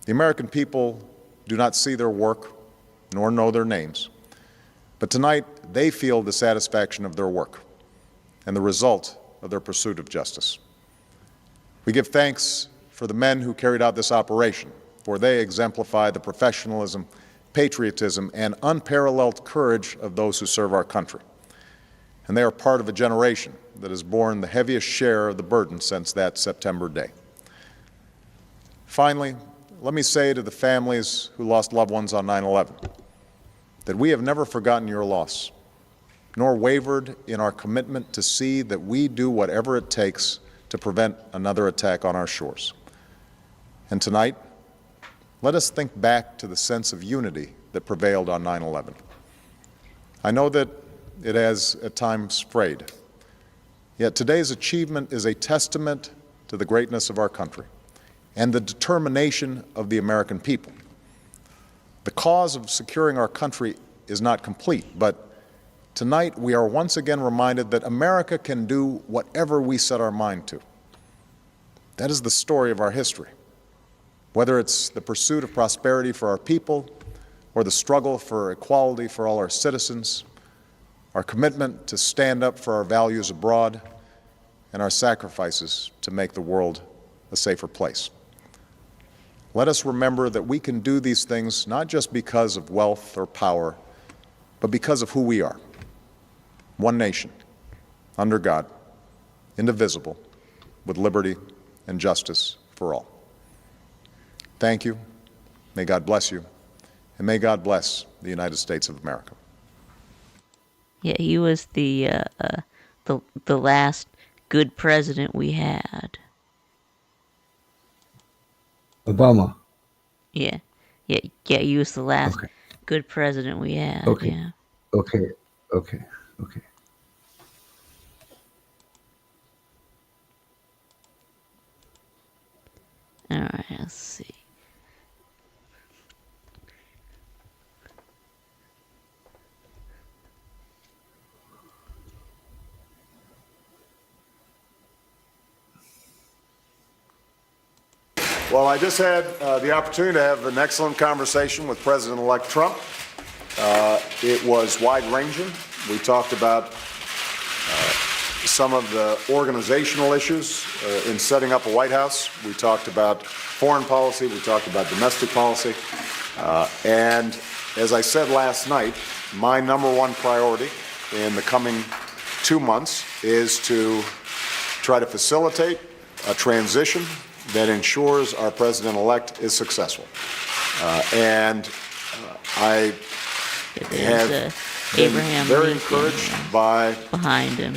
The American people do not see their work nor know their names, but tonight they feel the satisfaction of their work and the result of their pursuit of justice. We give thanks for the men who carried out this operation, for they exemplify the professionalism, patriotism, and unparalleled courage of those who serve our country. And they are part of a generation that has borne the heaviest share of the burden since that September day. Finally, let me say to the families who lost loved ones on 9/11 that we have never forgotten your loss, nor wavered in our commitment to see that we do whatever it takes to prevent another attack on our shores. And tonight, let us think back to the sense of unity that prevailed on 9/11. I know that it has at times frayed, yet today's achievement is a testament to the greatness of our country and the determination of the American people. The cause of securing our country is not complete, but tonight we are once again reminded that America can do whatever we set our mind to. That is the story of our history. Whether it's the pursuit of prosperity for our people or the struggle for equality for all our citizens, our commitment to stand up for our values abroad, and our sacrifices to make the world a safer place. Let us remember that we can do these things not just because of wealth or power, but because of who we are. One nation, under God, indivisible, with liberty and justice for all. Thank you. May God bless you. And may God bless the United States of America. Yeah, he was the last good president we had. Obama. Yeah, he was the last good president we had. Okay. Yeah. Okay. All right, let's see. Well, I just had the opportunity to have an excellent conversation with President-elect Trump. It was wide-ranging. We talked about some of the organizational issues in setting up a White House. We talked about foreign policy. We talked about domestic policy. And as I said last night, my number one priority in the coming 2 months is to try to facilitate a transition that ensures our president-elect is successful. I have been very encouraged by behind him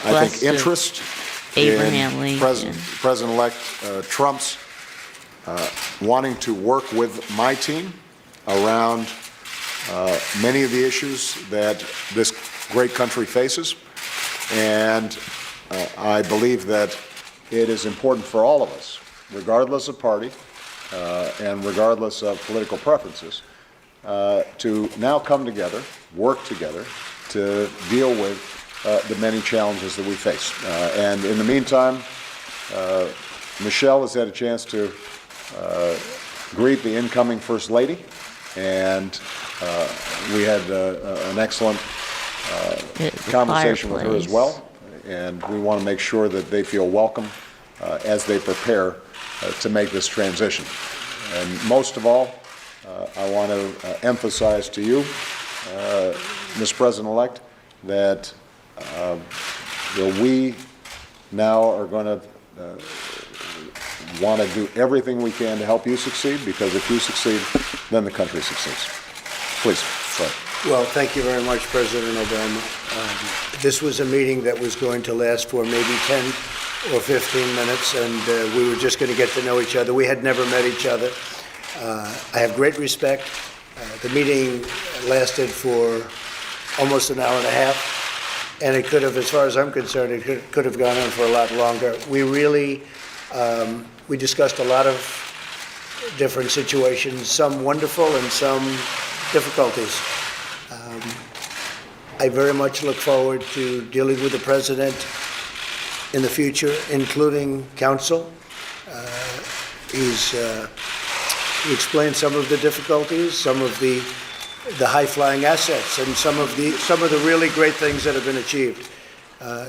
I think interest Abraham in Lincoln. President-elect Trump's wanting to work with my team around many of the issues that this great country faces. And I believe that it is important for all of us, regardless of party and regardless of political preferences, to now come together, work together to deal with the many challenges that we face. And in the meantime, Michelle has had a chance to greet the incoming First Lady, and we had an excellent conversation with her as well. And we want to make sure that they feel welcome as they prepare to make this transition. And most of all, I want to emphasize to you, Ms. President-elect, that we now are going to want to do everything we can to help you succeed, because if you succeed, then the country succeeds. Please, go ahead. Well, thank you very much, President Obama. This was a meeting that was going to last for maybe 10 or 15 minutes, and we were just going to get to know each other. We had never met each other. I have great respect. The meeting lasted for almost an hour and a half, and it could have, as far as I'm concerned, it could have gone on for a lot longer. We really, we discussed a lot of different situations, some wonderful and some difficulties. I very much look forward to dealing with the president in the future, including counsel. He explained some of the difficulties, some of the high-flying assets, and some of the really great things that have been achieved.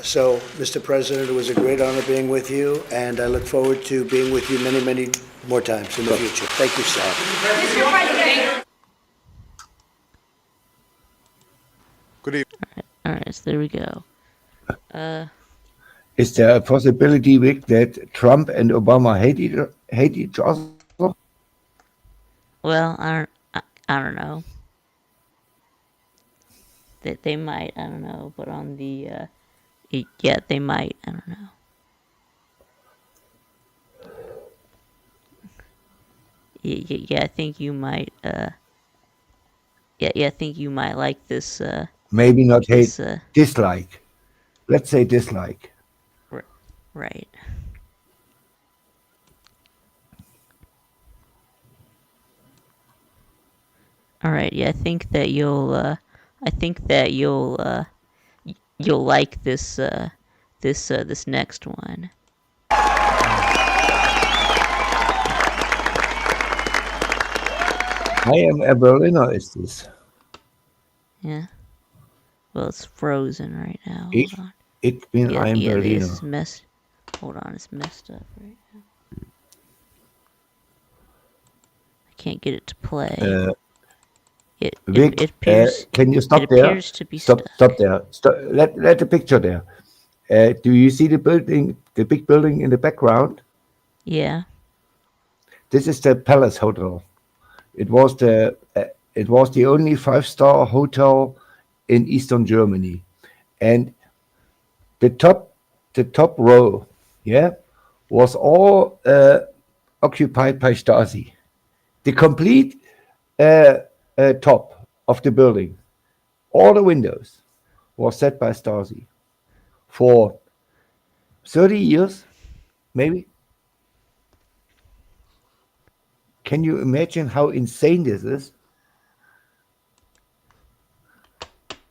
So, Mr. President, it was a great honor being with you, and I look forward to being with you many, many more times in the future. Thank you, sir. Mr. President. Good evening. All right, so there we go. Is there a possibility, Vic, that Trump and Obama hate each other? Well, I don't know. That they might, I don't know, but on the yeah, they might, I don't know. Yeah, I think you might I think you might like this Maybe not hate, this, dislike. Let's say dislike. right. All right. Yeah, I think that you'll you'll like this this next one. I am a Berliner, is this? Yeah. Well, it's frozen right now. Ich Hold on. bin Yeah, ein yeah, Berliner. it's messed. Hold on, it's messed up right now. I can't get it to play. Vic, It appears. can you stop it there? appears to be Stop stuck. there. Let the picture there. Do you see the building, the big building in the background? Yeah. This is the Palace Hotel. It was the only 5-star hotel in Eastern Germany, and the top row, yeah, was all occupied by Stasi. The complete top of the building, all the windows, was set by Stasi for 30 years, maybe. Can you imagine how insane this is?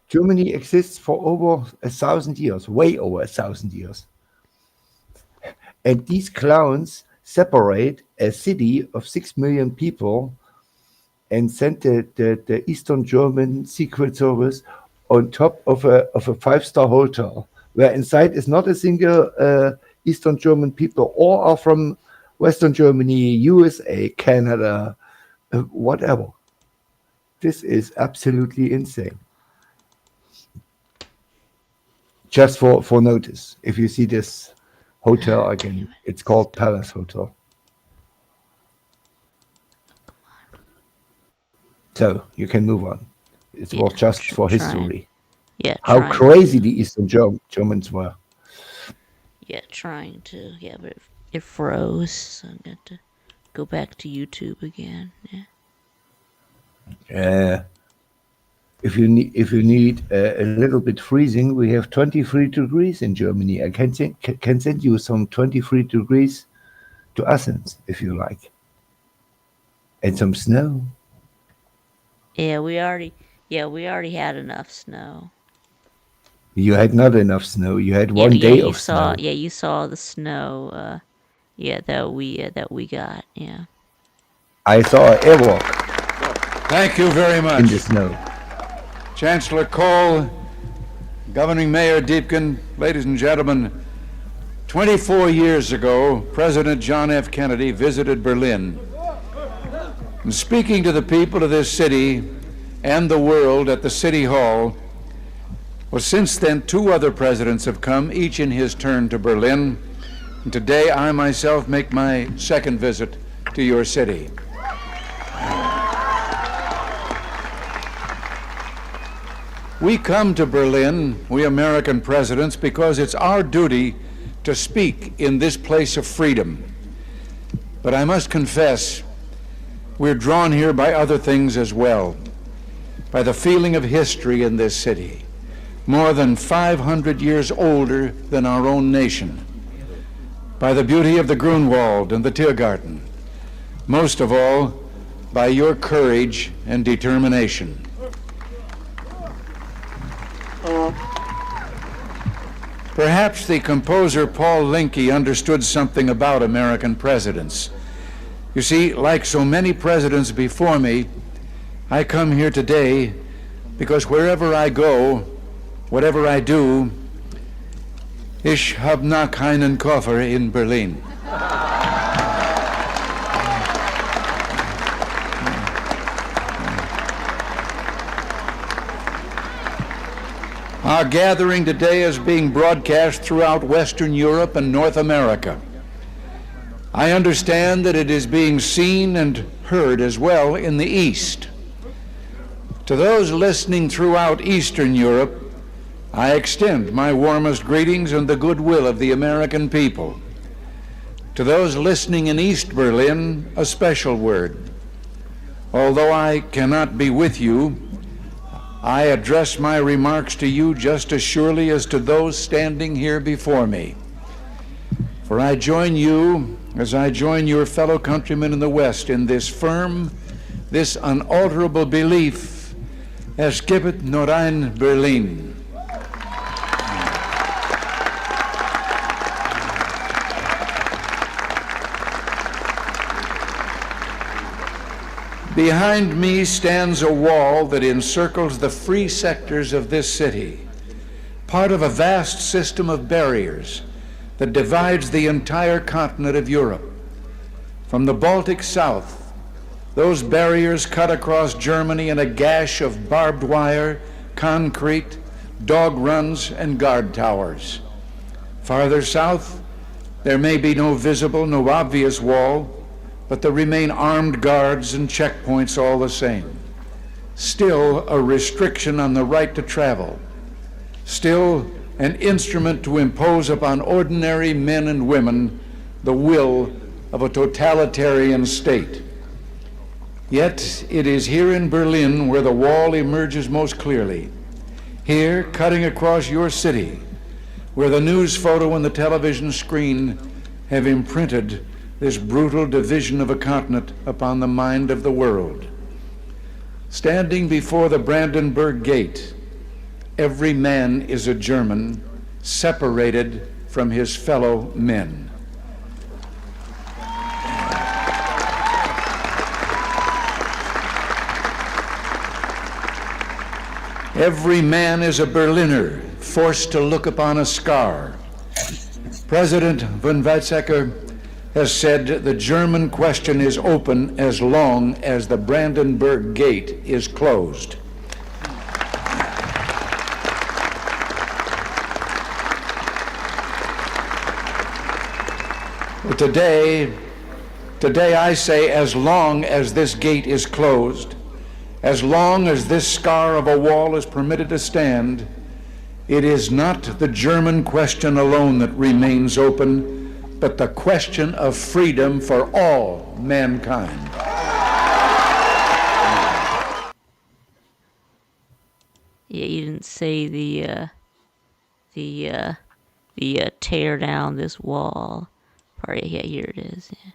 Germany exists for over 1,000 years, way over 1,000 years. And these clowns separate a city of 6 million people and send the Eastern German Secret Service on top of a 5-star hotel, where inside is not a single Eastern German people. All are from Western Germany, USA, Canada, whatever. This is absolutely insane. Just for notice, if you see this hotel again, it's called Palace Hotel. So you can move on. It was just for history. Yeah. How trying crazy to- the Eastern Germans were. Yeah, trying to. Yeah, but it froze. So I'm going to go back to YouTube again. Yeah. If you need a little bit freezing, we have 23 degrees in Germany. I can send you some 23 degrees to Athens if you like, and some snow. Yeah, we already had enough snow. You had not enough snow. You had one day you of saw, snow. Yeah, you saw the snow. That we got. Yeah. I saw an airwalk Thank you very much. in the snow. Chancellor Kohl, Governing Mayor Deepkin, ladies and gentlemen, 24 years ago, President John F. Kennedy visited Berlin. And speaking to the people of this city and the world at the City Hall, well, since then, 2 other presidents have come, each in his turn to Berlin. And today, I myself make my second visit to your city. We come to Berlin, we American presidents, because it's our duty to speak in this place of freedom. But I must confess, we're drawn here by other things as well, by the feeling of history in this city, more than 500 years older than our own nation, by the beauty of the Grunwald and the Tiergarten, most of all, by your courage and determination. Perhaps the composer Paul Linke understood something about American presidents. You see, like so many presidents before me, I come here today because wherever I go, whatever I do, ich hab noch keinen Koffer in Berlin. Our gathering today is being broadcast throughout Western Europe and North America. I understand that it is being seen and heard as well in the East. To those listening throughout Eastern Europe, I extend my warmest greetings and the goodwill of the American people. To those listening in East Berlin, a special word. Although I cannot be with you, I address my remarks to you just as surely as to those standing here before me. For I join you, as I join your fellow countrymen in the West, in this firm this unalterable belief, es gibt nur ein Berlin. Behind me stands a wall that encircles the free sectors of this city, part of a vast system of barriers that divides the entire continent of Europe. From the Baltic south, those barriers cut across Germany in a gash of barbed wire, concrete, dog runs, and guard towers. Farther south, there may be no visible, no obvious wall, but there remain armed guards and checkpoints all the same. Still a restriction on the right to travel. Still an instrument to impose upon ordinary men and women the will of a totalitarian state. Yet it is here in Berlin where the wall emerges most clearly. Here, cutting across your city, where the news photo and the television screen have imprinted this brutal division of a continent upon the mind of the world. Standing before the Brandenburg Gate, every man is a German, separated from his fellow men. Every man is a Berliner, forced to look upon a scar. President von Weizsäcker has said the German question is open as long as the Brandenburg Gate is closed. But today I say, as long as this gate is closed, as long as this scar of a wall is permitted to stand, it is not the German question alone that remains open, but the question of freedom for all mankind. Yeah, you didn't say the tear down this wall part. Yeah, here it is. Yeah.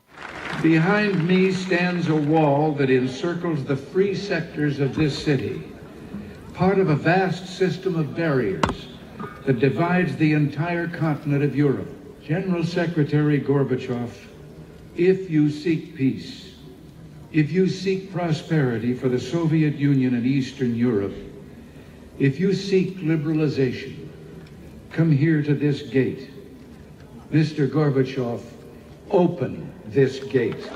Behind me stands a wall that encircles the free sectors of this city, part of a vast system of barriers that divides the entire continent of Europe. General Secretary Gorbachev, if you seek peace, if you seek prosperity for the Soviet Union and Eastern Europe, if you seek liberalization, come here to this gate. Mr. Gorbachev, open this gate.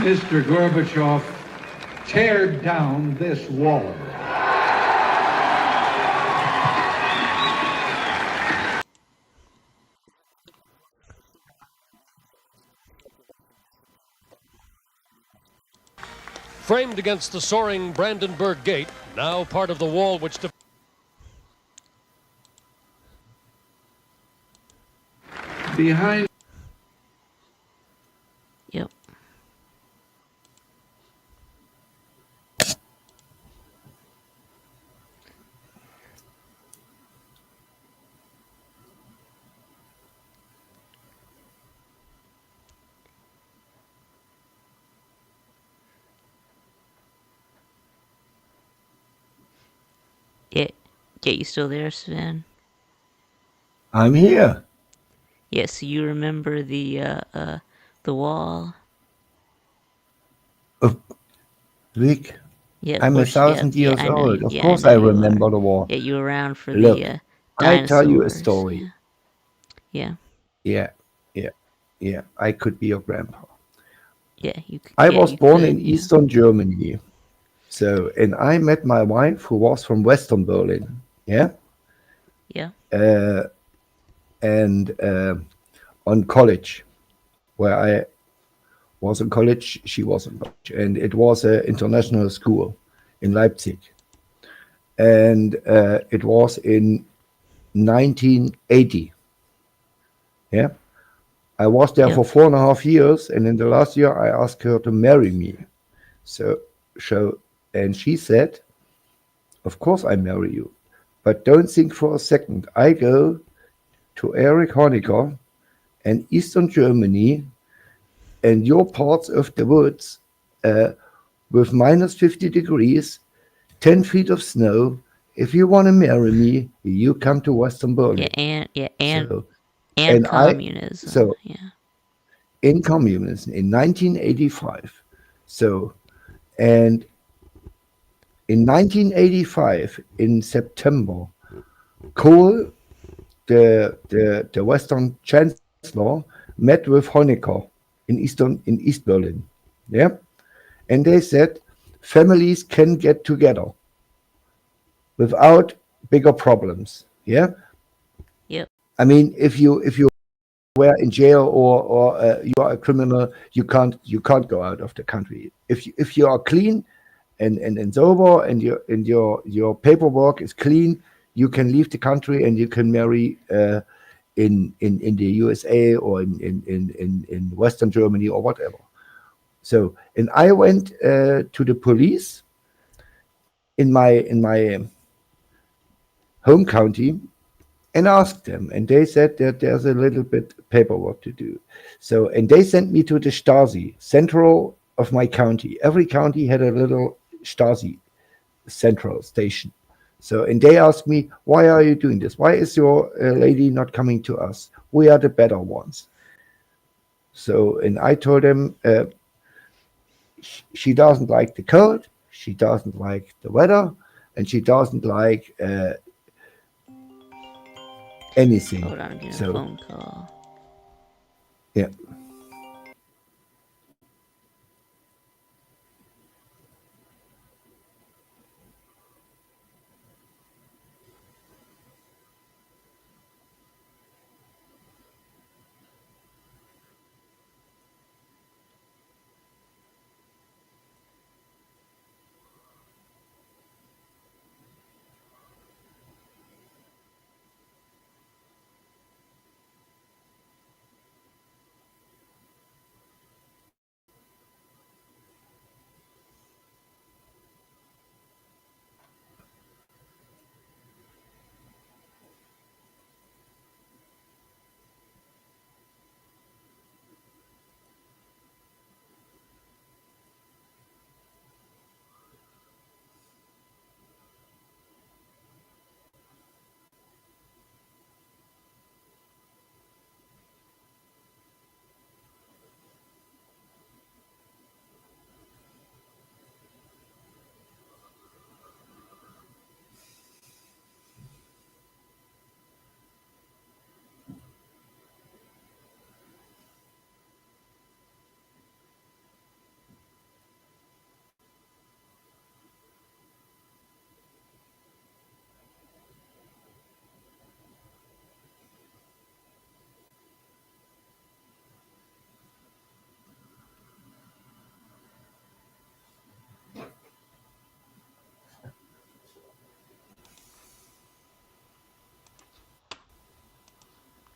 Mr. Gorbachev, tear down this wall. Framed against the soaring Brandenburg Gate, now part of the wall which behind. Yep. Yeah, you still there, Sven? I'm here. Yes, you remember the wall? Rick, Yeah, of I'm course, 1,000 years I know, old. Of yeah, course I I know you are. remember the war. Yeah, you were around for Look, the I tell you a dinosaurs. story. Yeah. Yeah. I could be your grandpa. Yeah, you could. I Yeah, was you born could. in Eastern Germany. So, and I met my wife who was from Western Berlin. Yeah. Yeah. And on college, where I was in college, she was in college. And it was an international school in Leipzig. And it was in 1980. Yeah. I was there for 4.5 years, and in the last year I asked her to marry me. And she said, of course I marry you, but don't think for a second. I go to Erich Honecker and Eastern Germany and your parts of the woods with minus 50 degrees, 10 feet of snow. If you want to marry me, you come to Western Berlin. And communism. In communism in 1985. And in 1985, in September, Kohl, the Western Chancellor, met with Honecker in East Berlin. Yeah, and they said families can get together without bigger problems. Yeah. Yep. I mean, if you were in jail or you are a criminal, you can't go out of the country. If you are clean and sober and your paperwork is clean, you can leave the country and you can marry in the USA or in Western Germany or whatever. So, and I went to the police in my home county and asked them, and they said that there's a little bit paperwork to do. So, and they sent me to the Stasi, central of my county. Every county had a little Stasi central station. So, and they asked me, why are you doing this? Why is your lady not coming to us? We are the better ones. So, and I told them, she doesn't like the cold, she doesn't like the weather, and she doesn't like anything. Hold on, I'm getting a phone call. Yeah.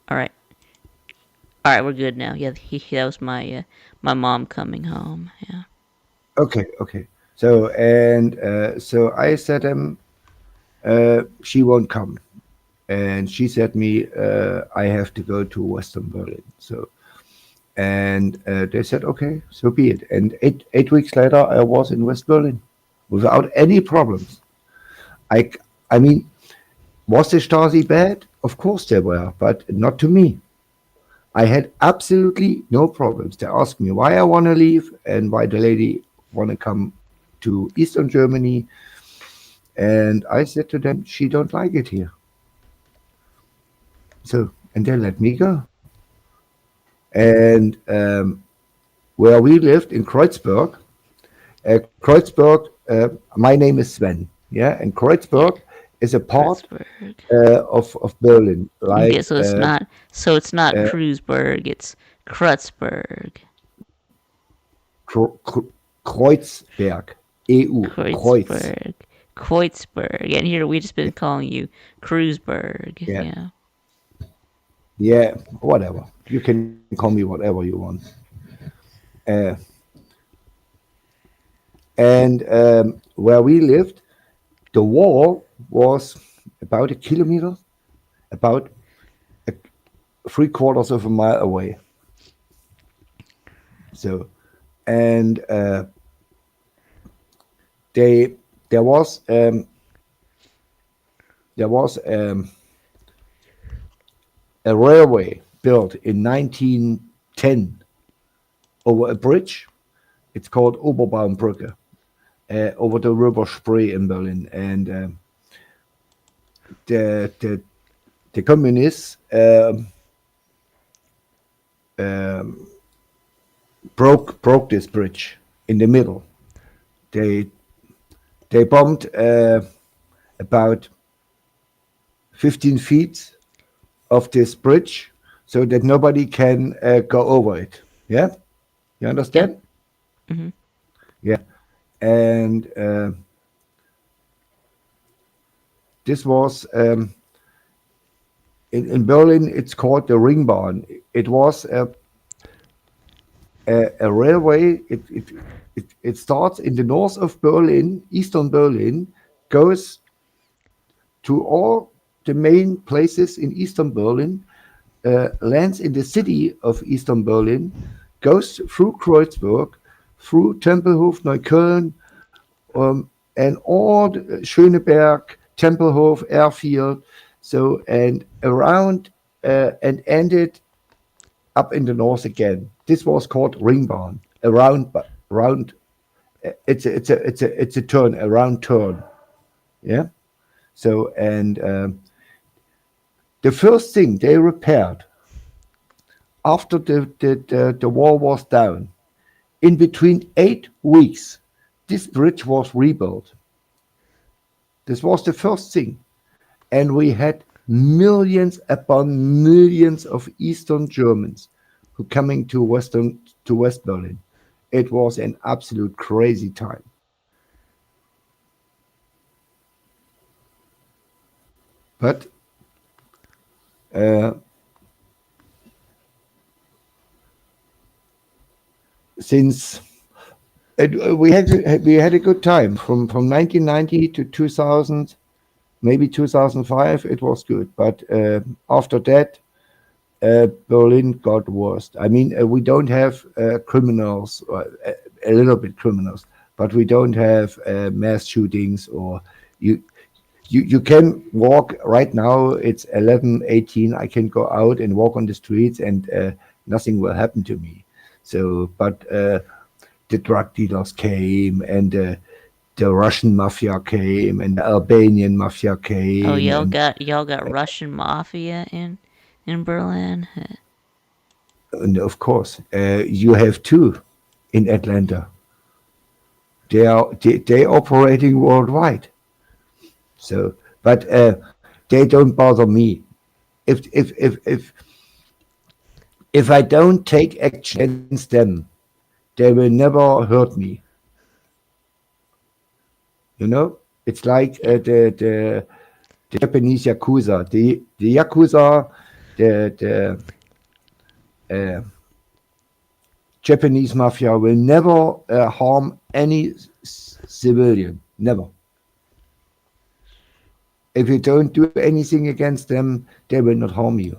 All right, we're good now. Yeah, that was my my mom coming home. Yeah. Okay. So, and so I said she won't come. And she said me, I have to go to Western Berlin. So, and they said, okay, so be it. And eight weeks later, I was in West Berlin without any problems. I mean, was the Stasi bad? Of course they were, but not to me. I had absolutely no problems. They asked me why I want to leave and why the lady want to come to Eastern Germany. And I said to them, she don't like it here. So, and they let me go. And where we lived in Kreuzberg, my name is Sven, yeah, and Kreuzberg is a part of Berlin. Like, okay, so it's not Kreuzberg, it's Kreuzberg. Kreuzberg, EU, Kreuzberg. Kreuzberg. And here we just been calling you Kreuzberg. Yeah. Yeah, whatever. You can call me whatever you want. And where we lived, the wall was about a kilometer, about 3/4 of a mile away. So, and there was a railway built in 1910 over a bridge. It's called Oberbaumbrücke, over the River Spree in Berlin. And the communists broke this bridge in the middle. They bombed about 15 feet of this bridge so that nobody can go over it. Yeah, you understand? Mm-hmm. Yeah, and this was in Berlin. It's called the Ringbahn. It was a railway. It starts in the north of Berlin, eastern Berlin, goes to all the main places in eastern Berlin, lands in the city of eastern Berlin, goes through Kreuzberg, through Tempelhof, Neukölln, and all Schöneberg, Tempelhof, Erfurt, so and around and ended up in the north again. This was called Ringbahn, round. It's a turn, a round turn, yeah. So and the first thing they repaired after the wall was down, in between 8 weeks, this bridge was rebuilt. This was the first thing, and we had millions upon millions of Eastern Germans who coming to West Berlin. It was an absolute crazy time. But since we had a good time from 1990 to 2000, maybe 2005, it was good. But after that, Berlin got worse. I mean, we don't have criminals, a little bit criminals, but we don't have mass shootings. Or you can walk right now. It's 11:18. I can go out and walk on the streets, and nothing will happen to me. So, but the drug dealers came, and the Russian mafia came, and the Albanian mafia came. Oh, y'all got Russian mafia in Berlin? And of course, you have two in Atlanta. They operating worldwide. So, but they don't bother me. If I don't take action against them, they will never hurt me. You know, it's like the Japanese Yakuza. The Yakuza, the Japanese mafia will never harm any civilian. Never. If you don't do anything against them, they will not harm you.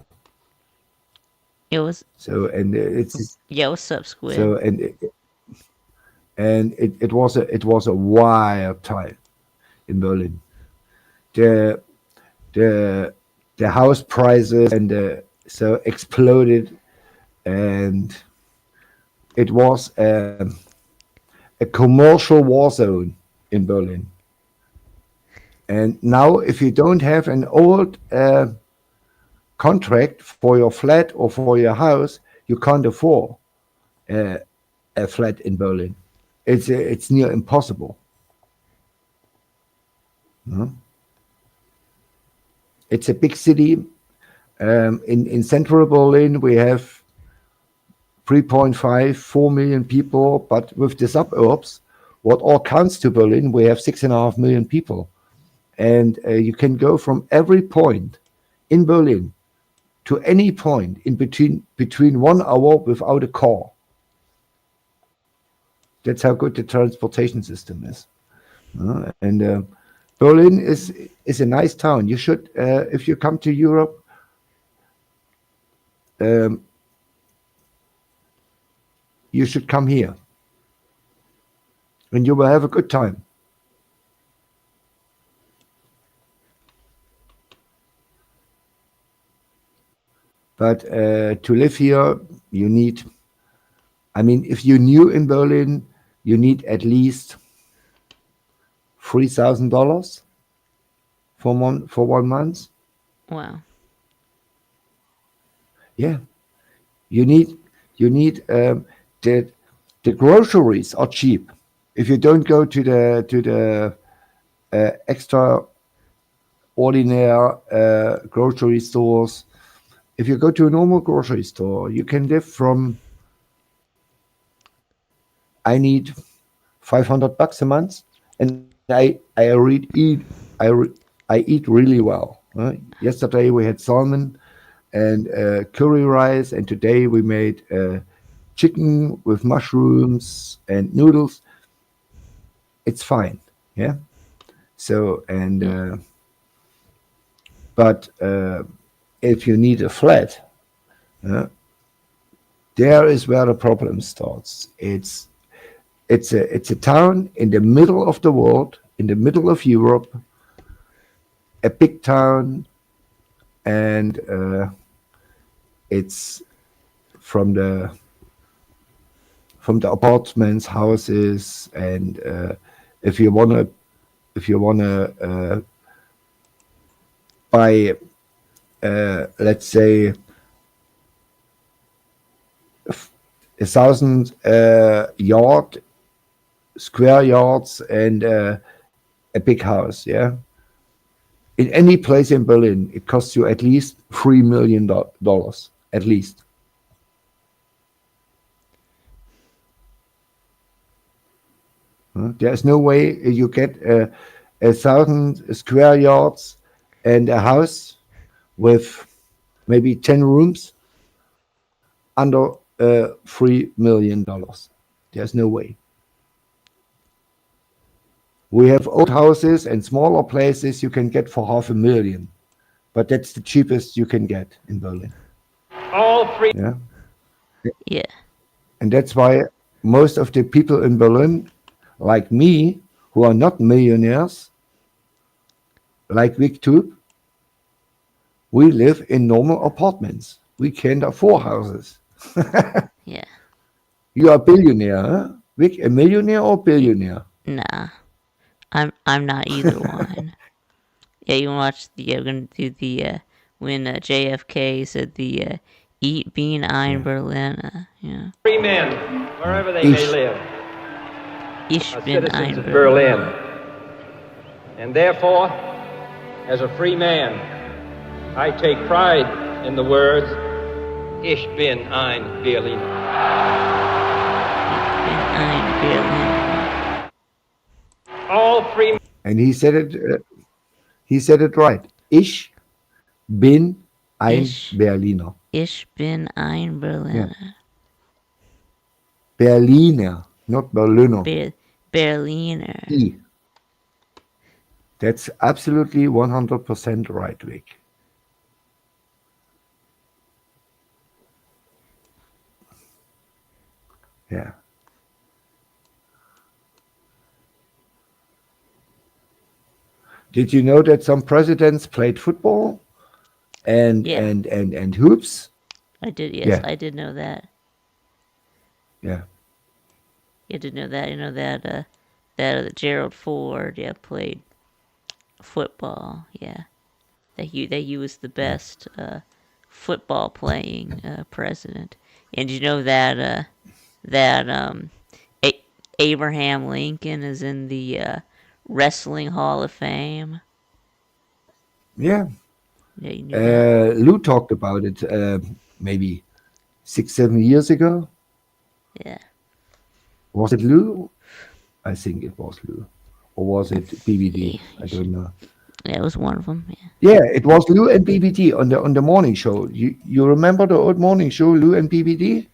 It was so, and it's yeah. What's up, Squid? So it was a wild time in Berlin. The house prices and so exploded, and it was a commercial war zone in Berlin. And now, if you don't have an old contract for your flat or for your house, you can't afford a flat in Berlin. It's near impossible. It's a big city. In central Berlin, we have 3.5, 4 million people, but with the suburbs, what all counts to Berlin, we have 6.5 million people. And you can go from every point in Berlin to any point in between 1 hour without a car. That's how good the transportation system is. And Berlin is a nice town. You should, if you come to Europe, you should come here. And you will have a good time. But to live here, you need, I mean, if you're new in Berlin, you need at least $3,000 for 1 month. Wow. Yeah. You need the groceries are cheap. If you don't go to the extraordinary grocery stores, if you go to a normal grocery store, you can live from, I need $500 a month, and I eat really well. Yesterday we had salmon and curry rice, and today we made chicken with mushrooms and noodles. It's fine, yeah. So and but if you need a flat, there is where the problem starts. It's a town in the middle of the world, in the middle of Europe, a big town, and it's from the apartments, houses, and if you wanna buy, let's say, 1,000 square yards and a big house, yeah. In any place in Berlin, it costs you at least $3 million, at least. There's no way you get 1,000 square yards and a house with maybe 10 rooms under $3 million. There's no way. We have old houses and smaller places you can get for $500,000, but that's the cheapest you can get in Berlin. All three. Yeah. Yeah. And that's why most of the people in Berlin, like me, who are not millionaires, like Vic too, we live in normal apartments. We can't afford houses. Yeah. You are a billionaire, huh? Vic, a millionaire or billionaire? Nah. I'm not either one. Yeah, you watch we're gonna do the when JFK said the "Ich bin ein Berliner." Yeah. Free men, wherever they may live, Ich are bin ein citizens of Berlin. Berliner. And therefore, as a free man, I take pride in the words, Ich bin ein Berliner. Ein Berliner. All three. And he said it right. Ich bin ein Berliner. Ich bin ein Berliner. Yeah. Berliner, not Berliner. Berliner. I. That's absolutely 100% right, Vic. Yeah. Did you know that some presidents played football and and hoops? I did. Yes, Yeah. I did know that. Yeah. You did know that. You know that Gerald Ford, played football. Yeah, that he was the best football playing president. And you know that Abraham Lincoln is in the Wrestling Hall of Fame. Yeah. Yeah, you knew that. Lou talked about it maybe 6-7 years ago. Yeah. Was it Lou? I think it was Lou. Or was it BBD? I don't know. Yeah, it was one of them. Yeah. Yeah, it was Lou and BBD on the morning show. You remember the old morning show, Lou and BBD?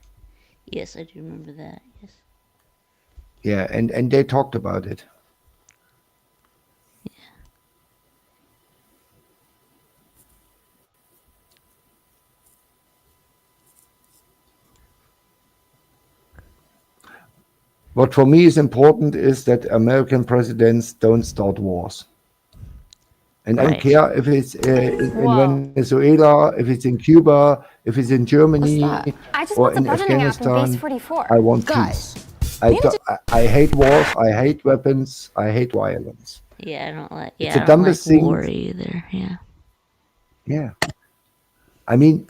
Yes, I do remember that. Yes. Yeah, and they talked about it. What for me is important is that American presidents don't start wars. And I don't care if it's in Venezuela, if it's in Cuba, if it's in Germany, or in Afghanistan. I want peace. I hate wars, I hate weapons, I hate violence. Yeah, I don't like. It's Yeah, the I don't like dumbest thing. war either. Yeah. Yeah. I mean,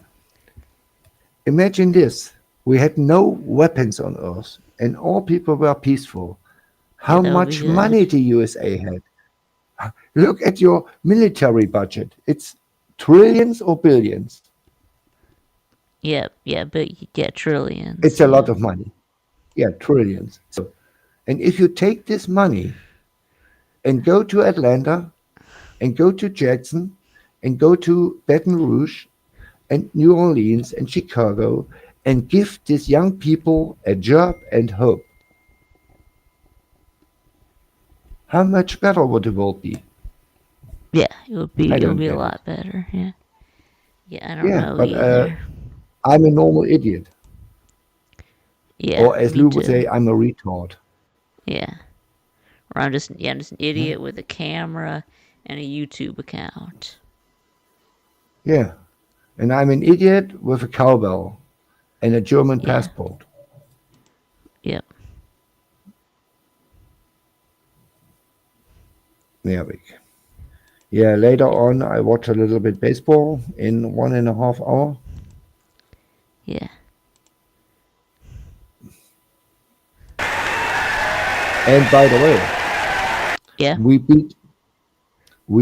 imagine this. We had no weapons on Earth, and all people were peaceful. How that would much be good. money the USA had. Look at your military budget. It's trillions or billions. Yeah, but you get trillions. It's a lot of money. Yeah, trillions. So, and if you take this money and go to Atlanta and go to Jackson and go to Baton Rouge and New Orleans and Chicago and give these young people a job and hope, how much better would the world be? Yeah, it would be. I It don't would be get a it. lot better. Yeah. Yeah, I don't Yeah, know but either. I'm a normal idiot. Yeah. Or as me Lou would too. say, I'm a retard. Yeah. Or I'm just an idiot with a camera and a YouTube account. Yeah. And I'm an idiot with a cowbell and a German passport. Yep. Yeah, yeah, later on I watch a little bit baseball in 1.5 hours. Yeah. And by the way, yeah, we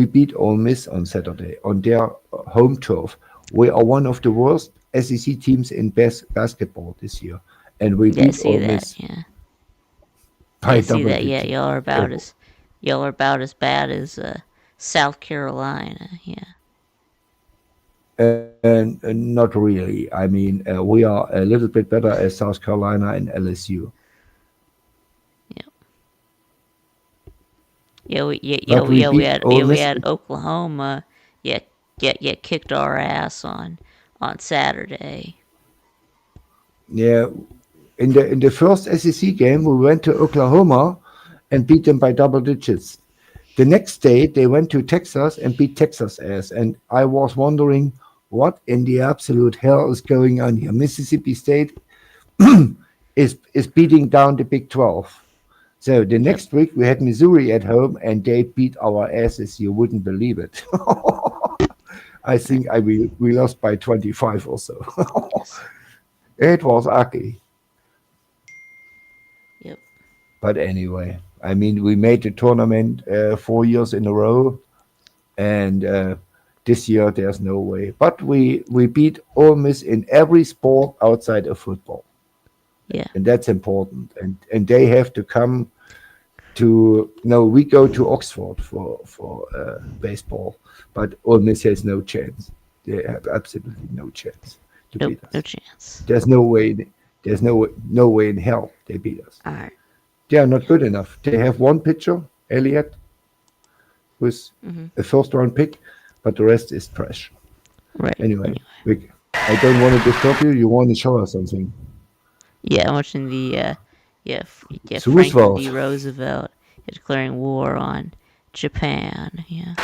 beat Ole Miss on Saturday on their home turf. We are one of the worst SEC teams in basketball this year, and we Yeah, I beat see Ole that. Miss. Yeah. By I see double that. Yeah, digits. y'all are about as bad as South Carolina. Yeah. And not really. I mean, we are a little bit better as South Carolina and LSU. Yeah, we But we beat Ole Miss. had Oklahoma. Yeah, kicked our ass on Saturday. Yeah, in the first SEC game, we went to Oklahoma and beat them by double digits. The next day, they went to Texas and beat Texas ass. And I was wondering, what in the absolute hell is going on here? Mississippi State is beating down the Big 12. So the next week, we had Missouri at home, and they beat our asses. You wouldn't believe it. I think we lost by 25 or so. It was ugly. Yep. But anyway, I mean, we made the tournament 4 years in a row, and this year there's no way. But we beat Ole Miss in every sport outside of football. Yeah. And that's important. And they have to come to. No, we go to Oxford for baseball, but Ole Miss has no chance. They have absolutely no chance to beat us. No chance. There's no way. There's no way in hell they beat us. All right. They are not good enough. They have one pitcher, Elliott, who's a first-round pick, but the rest is trash. Right. Anyway, I don't want to disturb you. You want to show us something? Yeah, I'm watching the It's Franklin Roosevelt. D. Roosevelt declaring war on Japan. Yeah.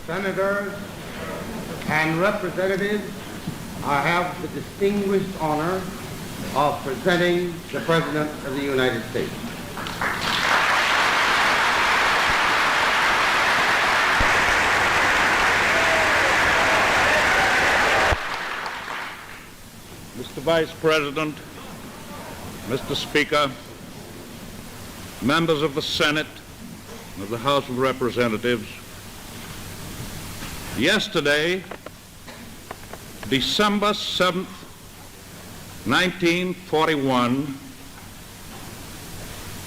Senators and representatives, I have the distinguished honor of presenting the President of the United States. Mr. Vice President, Mr. Speaker, members of the Senate, of the House of Representatives, yesterday, December 7th, 1941,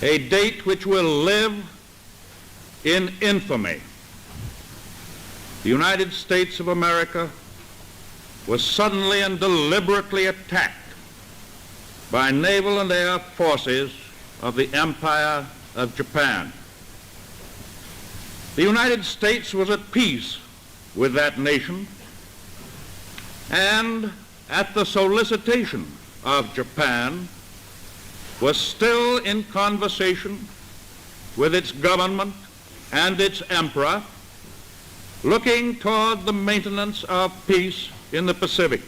a date which will live in infamy. The United States of America was suddenly and deliberately attacked by naval and air forces of the Empire of Japan. The United States was at peace with that nation, and at the solicitation of Japan was still in conversation with its government and its emperor, looking toward the maintenance of peace in the Pacific.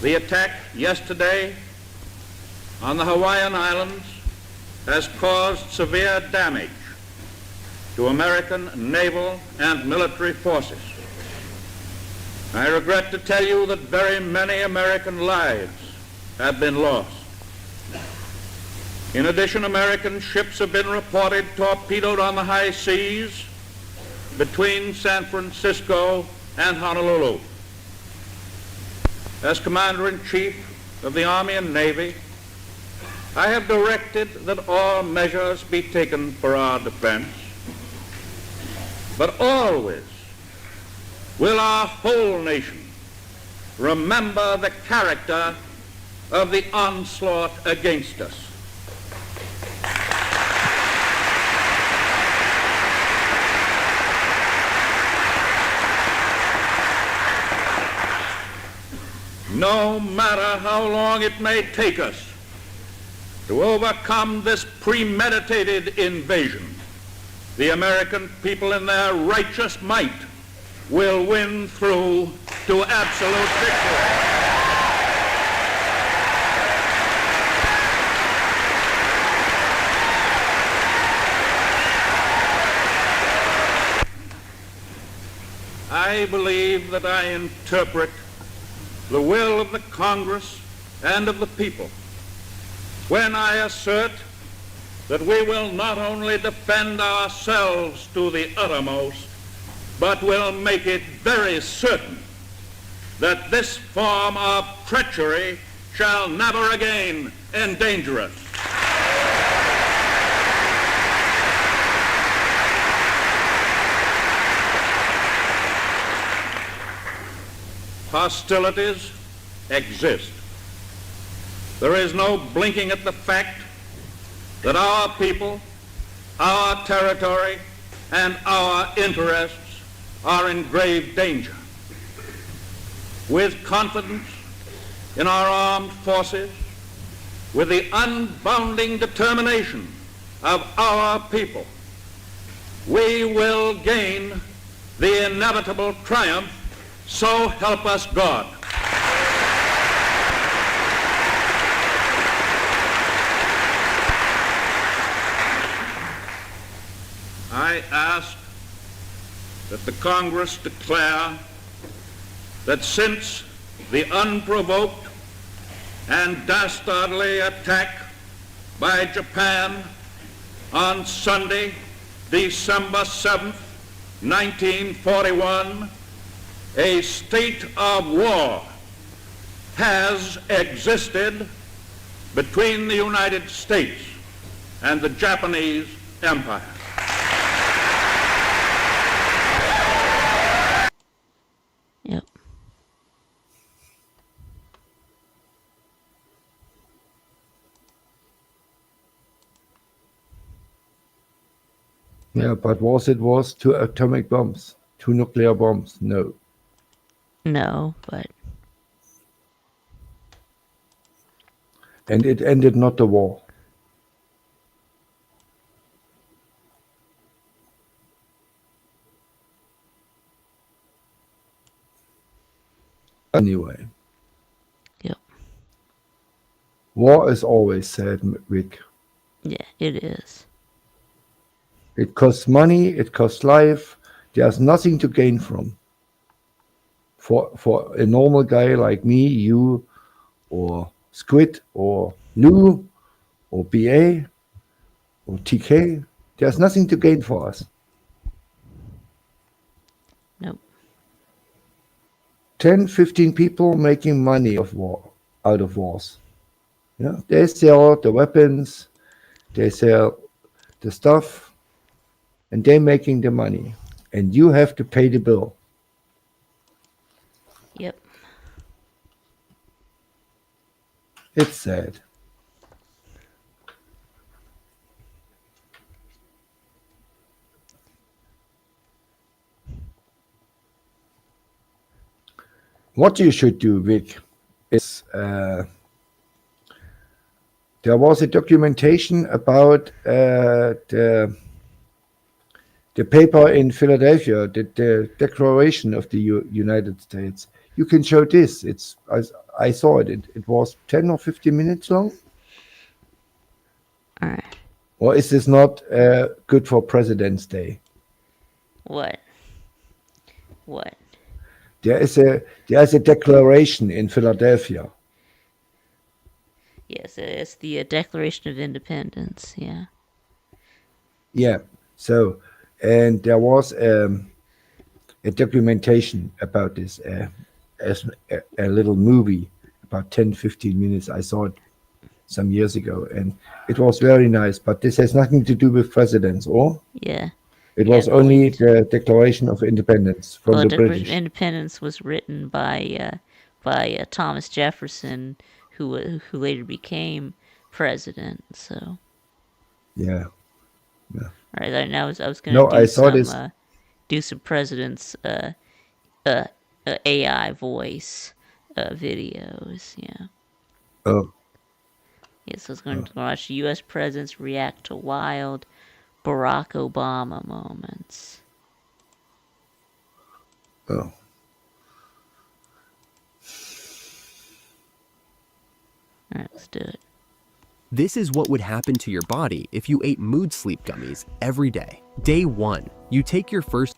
The attack yesterday on the Hawaiian Islands has caused severe damage to American naval and military forces. I regret to tell you that very many American lives have been lost. In addition, American ships have been reported torpedoed on the high seas between San Francisco and Honolulu. As Commander-in-Chief of the Army and Navy, I have directed that all measures be taken for our defense, but always will our whole nation remember the character of the onslaught against us. No matter how long it may take us to overcome this premeditated invasion, the American people in their righteous might will win through to absolute victory. I believe that I interpret the will of the Congress and of the people when I assert that we will not only defend ourselves to the uttermost, but will make it very certain that this form of treachery shall never again endanger us. Hostilities exist. There is no blinking at the fact that our people, our territory, and our interests are in grave danger. With confidence in our armed forces, with the unbounding determination of our people, we will gain the inevitable triumph. So help us God. I ask that the Congress declare that since the unprovoked and dastardly attack by Japan on Sunday, December 7th, 1941, a state of war has existed between the United States and the Japanese Empire. Yep. Yeah, but was 2 atomic bombs, 2 nuclear bombs? No. No, but And it ended not the war. Anyway. Yep. War is always sad, Vic. Yeah, it is. It costs money, it costs life. There's nothing to gain from. For a normal guy like me, you, or Squid, or Lou, or BA, or TK, there's nothing to gain for us. Nope. 10, 15 people making money of war. out of wars. Yeah, they sell the weapons, they sell the stuff, and they're making the money, and you have to pay the bill. Yep. It's sad. What you should do, Vic, is there was a documentation about the paper in Philadelphia, the Declaration of the United States. You can show this. I saw it. It was 10 or 15 minutes long. All right. Or is this not good for President's Day? What? What? There is a declaration in Philadelphia. Yes, it's the Declaration of Independence. Yeah. Yeah. So, and there was a documentation about this, as a little movie, about 10, 15 minutes. I saw it some years ago, and it was very nice. But this has nothing to do with presidents, or? Yeah. It was only the Declaration of Independence from the Declaration British. of Independence was written by Thomas Jefferson, who later became president. So. Yeah. Yeah. All right. I was going to No, I saw this. Do some presidents AI voice videos. Yeah. Oh. Yes, I was going to watch U.S. presidents react to wild Barack Obama moments. Oh. All right, let's do it. This is what would happen to your body if you ate mood sleep gummies every day. Day 1, you take your first...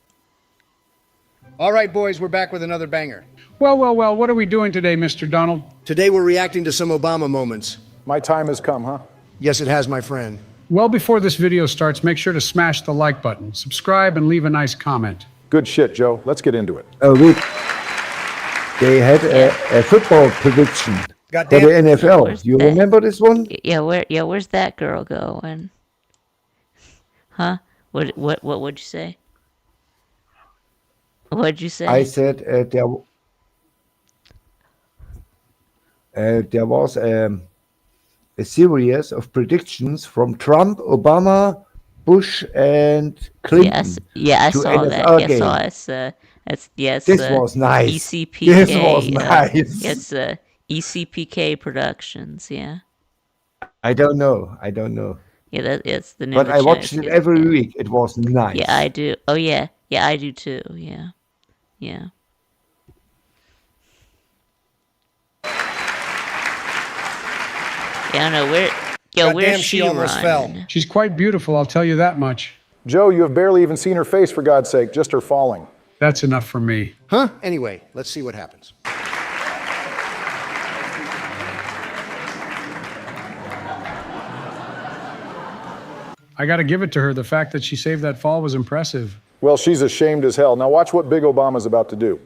All right, boys, we're back with another banger. Well, what are we doing today, Mr. Donald? Today we're reacting to some Obama moments. My time has come, huh? Yes, it has, my friend. Well, before this video starts, make sure to smash the like button, subscribe, and leave a nice comment. Good shit, Joe. Let's get into it. Oh, wait. They had a football prediction for the NFL. You remember this one? Yeah, where's that girl going? Huh? What would you say? What'd you say? I said there was a series of predictions from Trump, Obama, Bush, and Clinton. Yes, yeah, I to saw NFL that. games. This was nice. ECPK. This was nice. It's ECPK Productions. Yeah. I don't know. Yeah, it's the new. But I watched it every week. It was nice. Yeah, I do. Oh yeah, I do too. Yeah. Yeah. Yeah, I don't know where. Yo, where's she almost fell. She's quite beautiful, I'll tell you that much. Joe, you have barely even seen her face, for God's sake, just her falling. That's enough for me. Huh? Anyway, let's see what happens. I got to give it to her. The fact that she saved that fall was impressive. Well, she's ashamed as hell. Now watch what Big Obama's about to do.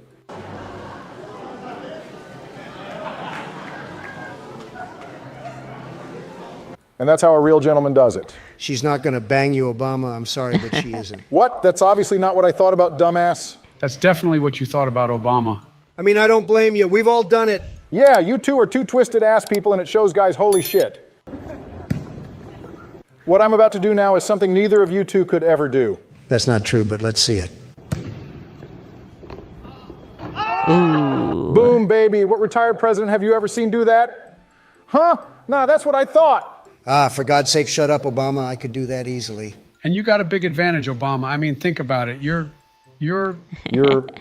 And that's how a real gentleman does it. She's not going to bang you, Obama. I'm sorry, but she isn't. What? That's obviously not what I thought about, dumbass. That's definitely what you thought about Obama. I mean, I don't blame you. We've all done it. Yeah, you two are two twisted ass people, and it shows guys holy shit. What I'm about to do now is something neither of you two could ever do. That's not true, but let's see it. Ooh. Boom, baby. What retired president have you ever seen do that? Huh? Nah, that's what I thought. For God's sake, shut up, Obama. I could do that easily. And you got a big advantage, Obama. I mean, think about it. You're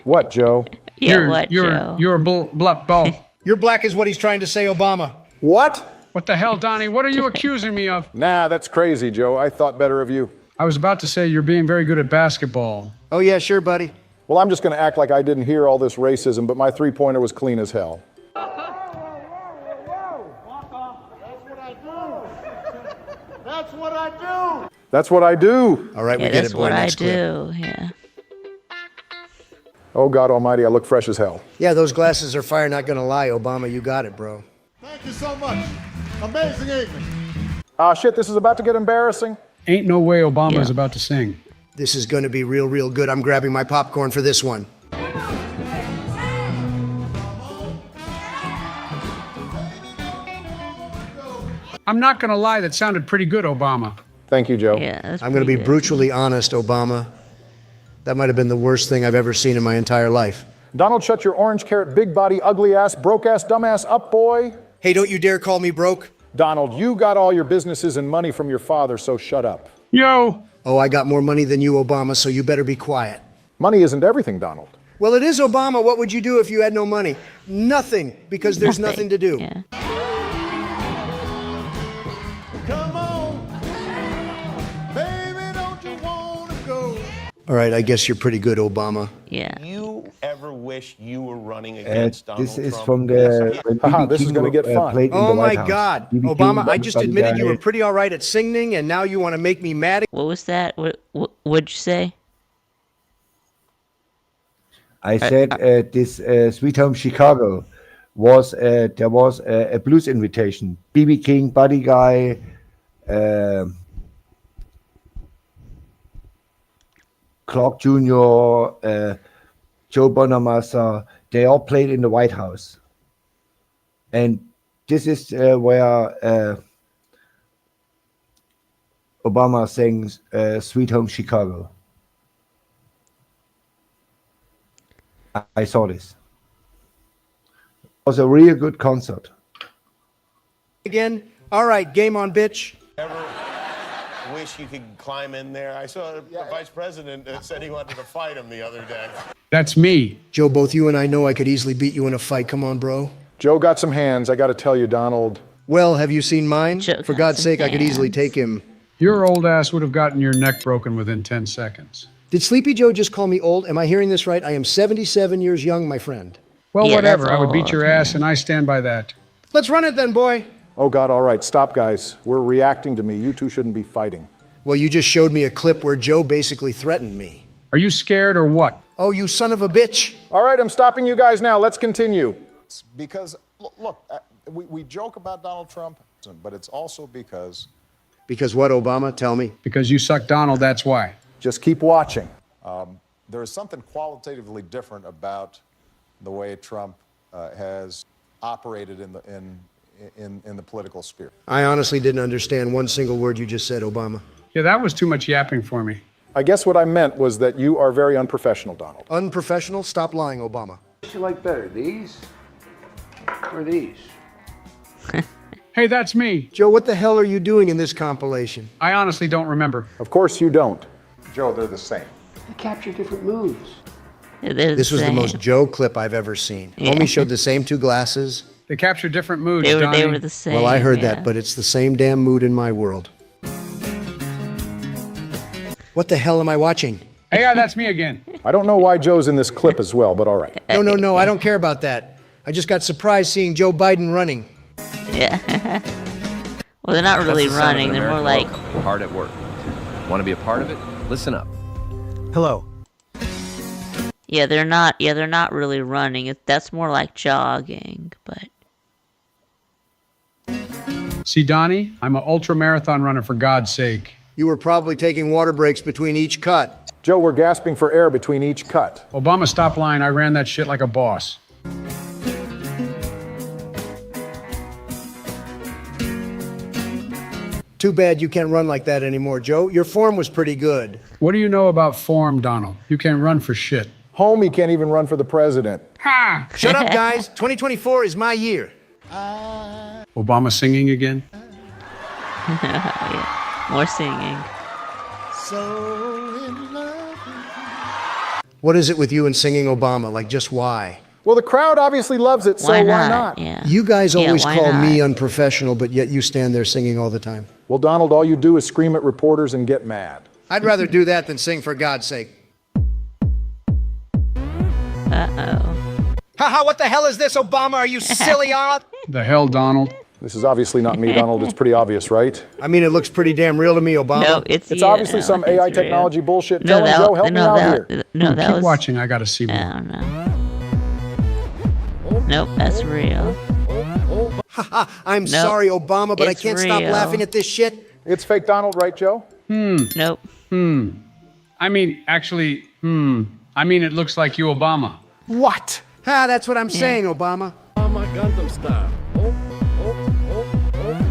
what, Joe? You're a ball. You're black is what he's trying to say, Obama. What? What the hell, Donnie? What are you accusing me of? Nah, that's crazy, Joe. I thought better of you. I was about to say you're being very good at basketball. Oh, yeah, sure, buddy. Well, I'm just going to act like I didn't hear all this racism, but my three-pointer was clean as hell. That's what I do. That's what I do. All right, Yeah, we get that's it, boy. what I Next clip. do. Yeah. Oh, God almighty, I look fresh as hell. Yeah, those glasses are fire, not gonna lie, Obama. You got it, bro. Thank you so much. Amazing evening. Shit, this is about to get embarrassing. Ain't no way Obama's about to sing. This is going to be real, real good. I'm grabbing my popcorn for this one. I'm not going to lie, that sounded pretty good, Obama. Thank you, Joe. Yeah, that's I'm going to be pretty good. brutally honest, Obama. That might have been the worst thing I've ever seen in my entire life. Donald, shut your orange carrot, big body, ugly ass, broke ass, dumbass up, boy. Hey, don't you dare call me broke. Donald, you got all your businesses and money from your father, so shut up. Yo! Oh, I got more money than you, Obama, so you better be quiet. Money isn't everything, Donald. Well, it is, Obama. What would you do if you had no money? Nothing, because there's nothing to do. Yeah. Come on, baby, don't you wanna go? All right, I guess you're pretty good, Obama. Yeah. You ever wish you were running against Donald This is Trump? from the when Haha, BB this is King, gonna get fun. played in Oh the my White House. God, BB King, Obama! I just buddy admitted you guy. were pretty all right at singing, and now you want to make me mad. What was that? What'd you say? I said this Sweet Home Chicago was there was a blues invitation. BB King, Buddy Guy, Clark Jr., Joe Bonamassa. They all played in the White House, and this is where Obama sings "Sweet Home Chicago." I saw this. It was a really good concert. Again? All right, game on, bitch. Ever wish you could climb in there? I saw the vice president said he wanted to fight him the other day. That's me. Joe, both you and I know I could easily beat you in a fight. Come on, bro. Joe got some hands, I gotta tell you, Donald. Well, have you seen mine? Joe For got God's some sake, I could easily hands. take him. Your old ass would have gotten your neck broken within 10 seconds. Did Sleepy Joe just call me old? Am I hearing this right? I am 77 years young, my friend. Well, Yeah, whatever. that's I would beat all, your yeah. ass, and I stand by that. Let's run it then, boy. Oh God, all right, stop guys. We're reacting to me. You two shouldn't be fighting. Well, you just showed me a clip where Joe basically threatened me. Are you scared or what? Oh, you son of a bitch. All right, I'm stopping you guys now. Let's continue. Because, look, we joke about Donald Trump, but it's also because... Because what, Obama? Tell me. Because you suck Donald, that's why. Just keep watching. There is something qualitatively different about the way Trump has operated in the political sphere. I honestly didn't understand one single word you just said, Obama. Yeah, that was too much yapping for me. I guess what I meant was that you are very unprofessional, Donald. Unprofessional? Stop lying, Obama. What you like better, these or these? Hey, that's me. Joe, what the hell are you doing in this compilation? I honestly don't remember. Of course you don't. Joe, they're the same. They capture different moods. Yeah, they're This was the same. most Joe clip I've ever seen. Yeah. Homie showed the same two glasses. They capture different moods, They Donnie. were the same. Well, I heard yeah. that, but it's the same damn mood in my world. What the hell am I watching? Hey, yeah, that's me again. I don't know why Joe's in this clip as well, but all right. No, I don't care about that. I just got surprised seeing Joe Biden running. Yeah. Well, they're not really That's the sound of running. an They're more American like. local, hard at work. Want to be a part of it? Listen up. Hello. Yeah, they're not. Yeah, they're not really running. That's more like jogging. But See, Donnie, I'm an ultra marathon runner, for God's sake. You were probably taking water breaks between each cut. Joe, we're gasping for air between each cut. Obama, stop lying. I ran that shit like a boss. Too bad you can't run like that anymore, Joe. Your form was pretty good. What do you know about form, Donald? You can't run for shit. Homie can't even run for the president. Ha! Shut up, guys. 2024 is my year. Obama singing again? yeah, more singing. So in love. What is it with you and singing Obama? Like, just why? Well, the crowd obviously loves it, so why not? Yeah. You guys Yeah, always why call me not? unprofessional, but yet you stand there singing all the time. Well, Donald, all you do is scream at reporters and get mad. I'd rather do that than sing for God's sake. Uh-oh. Haha, what the hell is this, Obama? Are you silly, Arnold? The hell, Donald? This is obviously not me, Donald. It's pretty obvious, right? I mean, it looks pretty damn real to me, Obama. No, it's It's you. obviously No, some it's AI real. technology bullshit. No, Tell him, Joe, help me out here. No, that Keep was. watching. I gotta see more. I don't know. Nope, that's real. I'm Nope. sorry, Obama, but I It's can't stop real. laughing at this shit. It's fake Donald, right, Joe? Nope. I mean, actually, I mean, it looks like you, Obama. What? Ah, that's what I'm saying, Obama. Obama Gundam style.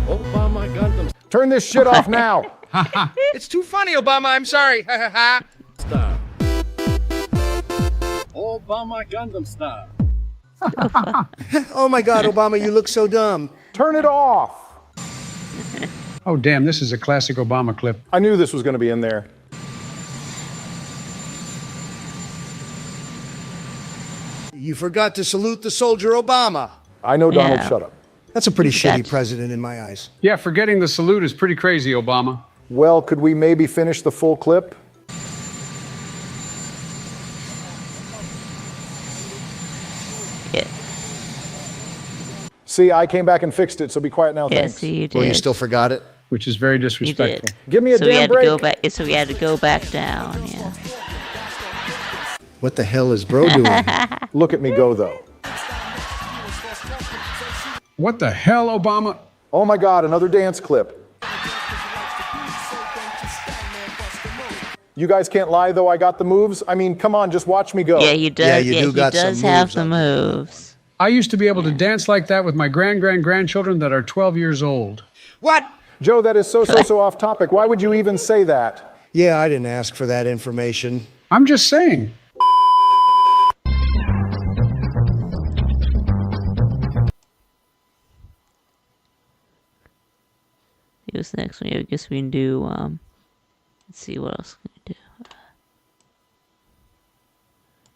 Obama Gundam Turn this shit off now. It's too funny, Obama. I'm sorry. style. Obama Gundam style. Oh my God, Obama, you look so dumb. Turn it off. Oh, damn, this is a classic Obama clip. I knew this was going to be in there. You forgot to salute the soldier, Obama. I know, Donald, Yeah. shut up. That's a pretty shitty That's- president in my eyes. Yeah, forgetting the salute is pretty crazy, Obama. Well, could we maybe finish the full clip? Yeah. See, I came back and fixed it, so be quiet now, Yes, thanks. you did. Well, you still forgot it? Which is very You disrespectful. did. Give me a so we damn had break. to go back. So we had to go back down. Yeah. What the hell is bro doing? Look at me go, though. What the hell, Obama? Oh my God, another dance clip. You guys can't lie, though. I got the moves. I mean, come on, just watch me go. Yeah, he does. Yeah, Yeah, you do he got some does have moves the up moves. I used to be able to dance like that with my grandchildren that are 12 years old. What? Joe, that is so off topic. Why would you even say that? Yeah, I didn't ask for that information. I'm just saying. Who's next one? I guess we can do. Let's see what else can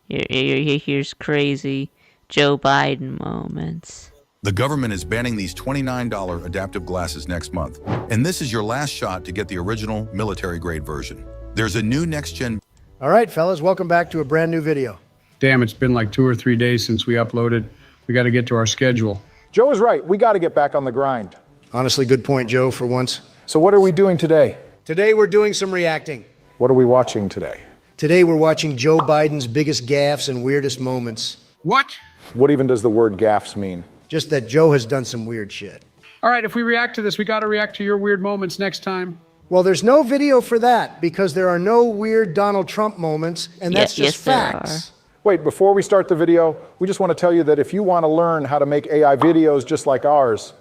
we do. Here's crazy Joe Biden moments. The government is banning these $29 adaptive glasses next month, and this is your last shot to get the original military-grade version. There's a new next-gen... All right, fellas, welcome back to a brand new video. Damn, it's been like 2 or 3 days since we uploaded. We got to get to our schedule. Joe is right. We got to get back on the grind. Honestly, good point, Joe, for once. So what are we doing today? Today, we're doing some reacting. What are we watching today? Today, we're watching Joe Biden's biggest gaffes and weirdest moments. What? What even does the word gaffes mean? Just that Joe has done some weird shit. All right, if we react to this, we got to react to your weird moments next time. Well, there's no video for that because there are no weird Donald Trump moments, and that's just facts. Wait, before we start the video, we just want to tell you that if you want to learn how to make AI videos just like ours,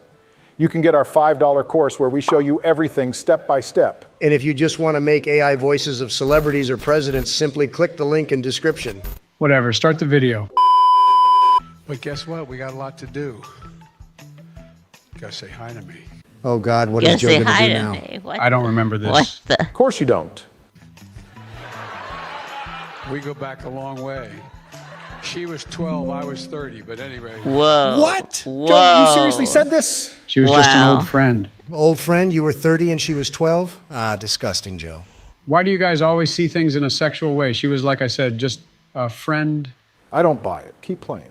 you can get our $5 course where we show you everything step by step. And if you just want to make AI voices of celebrities or presidents, simply click the link in description. Whatever, start the video. But guess what? We got a lot to do. You gotta say hi to me. Oh, God, what is Joe going to do now? What I don't remember this. What the? Of course you don't. We go back a long way. She was 12, I was 30, but anyway. Whoa. What? Whoa. Joe, you seriously said this? She was just an Wow. old friend. Old friend, you were 30 and she was 12? Ah, disgusting, Joe. Why do you guys always see things in a sexual way? She was, like I said, just a friend. I don't buy it. Keep playing.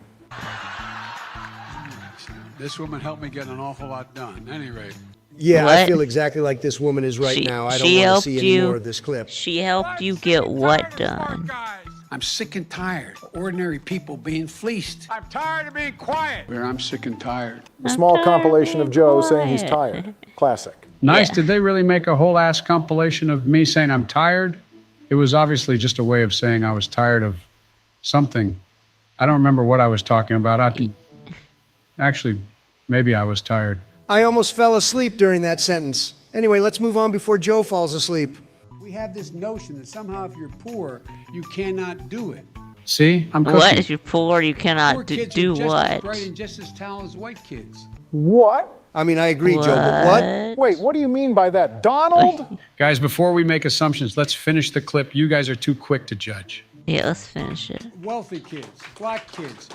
This woman helped me get an awful lot done. Anyway. Yeah, I What? feel exactly like this woman is right She- now. I she don't want to helped see any you. more of this clip. She helped you get what done? I'm sick and tired of ordinary people being fleeced. I'm tired of being quiet. Where I'm sick and tired. A small compilation of Joe saying he's tired. Classic. Nice. Yeah. Did they really make a whole ass compilation of me saying I'm tired? It was obviously just a way of saying I was tired of something. I don't remember what I was talking about. Actually, maybe I was tired. I almost fell asleep during that sentence. Anyway, let's move on before Joe falls asleep. We have this notion that somehow if you're poor, you cannot do it. See? I'm cooking. What? If you're poor, you Poor cannot kids do are just as what? bright and just as talented as white kids. What? I mean, I agree, Joe, but what? Wait, what do you mean by that? Donald? Guys, before we make assumptions, let's finish the clip. You guys are too quick to judge. Yeah, let's finish it. Wealthy kids, black kids,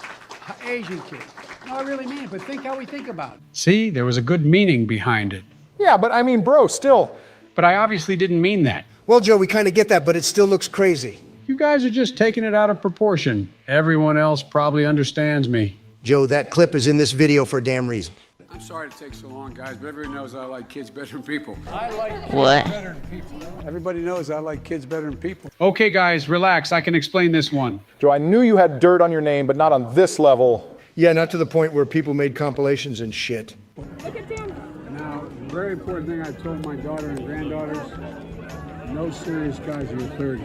Asian kids. No, I really mean it, but think how we think about it. See? There was a good meaning behind it. Yeah, but I mean, bro, still. But I obviously didn't mean that. Well, Joe, we kind of get that, but it still looks crazy. You guys are just taking it out of proportion. Everyone else probably understands me. Joe, that clip is in this video for a damn reason. I'm sorry to take so long, guys, but everyone knows I like kids better than people. I like kids What? better than people. Everybody knows I like kids better than people. Okay, guys, relax. I can explain this one. Joe, I knew you had dirt on your name, but not on this level. Yeah, not to the point where people made compilations and shit. Now, a very important thing I told my daughter and granddaughters, no serious guys who are 30.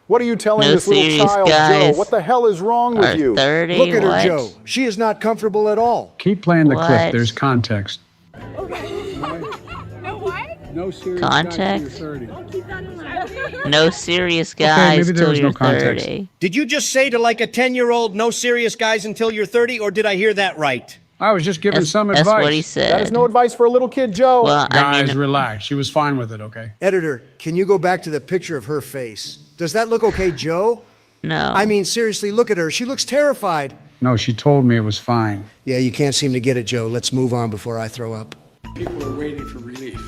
What are you telling No this little serious child, guys Joe? What the hell is wrong with are you? 30? Look at her, What? Joe. She is not comfortable at all. Keep playing the What? clip. There's context. No what? No serious Context? guys who are 30. No serious Okay, guys maybe there till was you're no context. 30. Did you just say to like a 10-year-old, no serious guys until you're 30, or did I hear that right? I was just giving some That's advice. what he said. That is no advice for a little kid, Joe. Well, I Guys, mean, relax. She was fine with it, okay? Editor, can you go back to the picture of her face? Does that look okay, Joe? no. I mean, seriously, look at her. She looks terrified. No, she told me it was fine. Yeah, you can't seem to get it, Joe. Let's move on before I throw up. People are waiting for relief.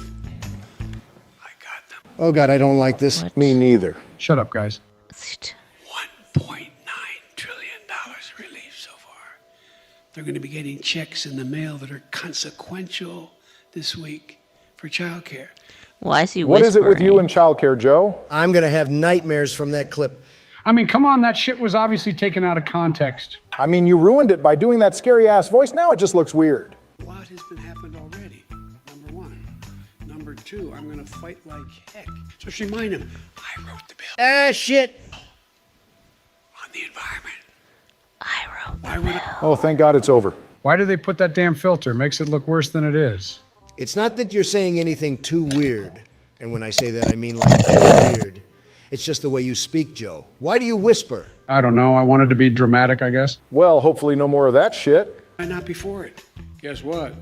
Oh, God, I don't like this. Me neither. Shut up, guys. $1.9 trillion relief so far. They're going to be getting checks in the mail that are consequential this week for childcare. Why is he What is it with you whispering? and childcare, Joe? I'm going to have nightmares from that clip. I mean, come on, that shit was obviously taken out of context. I mean, you ruined it by doing that scary-ass voice. Now it just looks weird. A lot has been happened already, number one. Number two, I'm going to fight like heck. Just remind him, I wrote the bill Ah, shit. on the environment. Why would it? Oh, thank God it's over. Why do they put that damn filter? Makes it look worse than it is. It's not that you're saying anything too weird. And when I say that, I mean like too weird. It's just the way you speak, Joe. Why do you whisper? I don't know. I wanted to be dramatic, I guess. Well, hopefully no more of that shit. Why not before it? Guess what?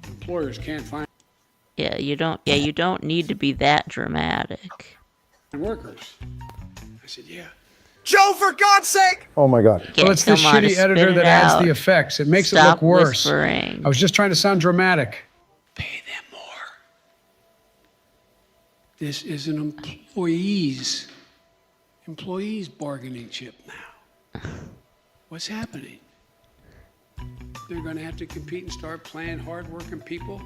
Employers can't find Yeah, you don't need to be that dramatic. workers. I said, yeah. Joe, for God's sake! Oh, my God. Well, it's the come on, shitty spit editor it that adds out. the effects. It makes Stop it look worse. whispering. I was just trying to sound dramatic. Pay them more. This is an employees bargaining chip now. What's happening? They're going to have to compete and start paying hard-working people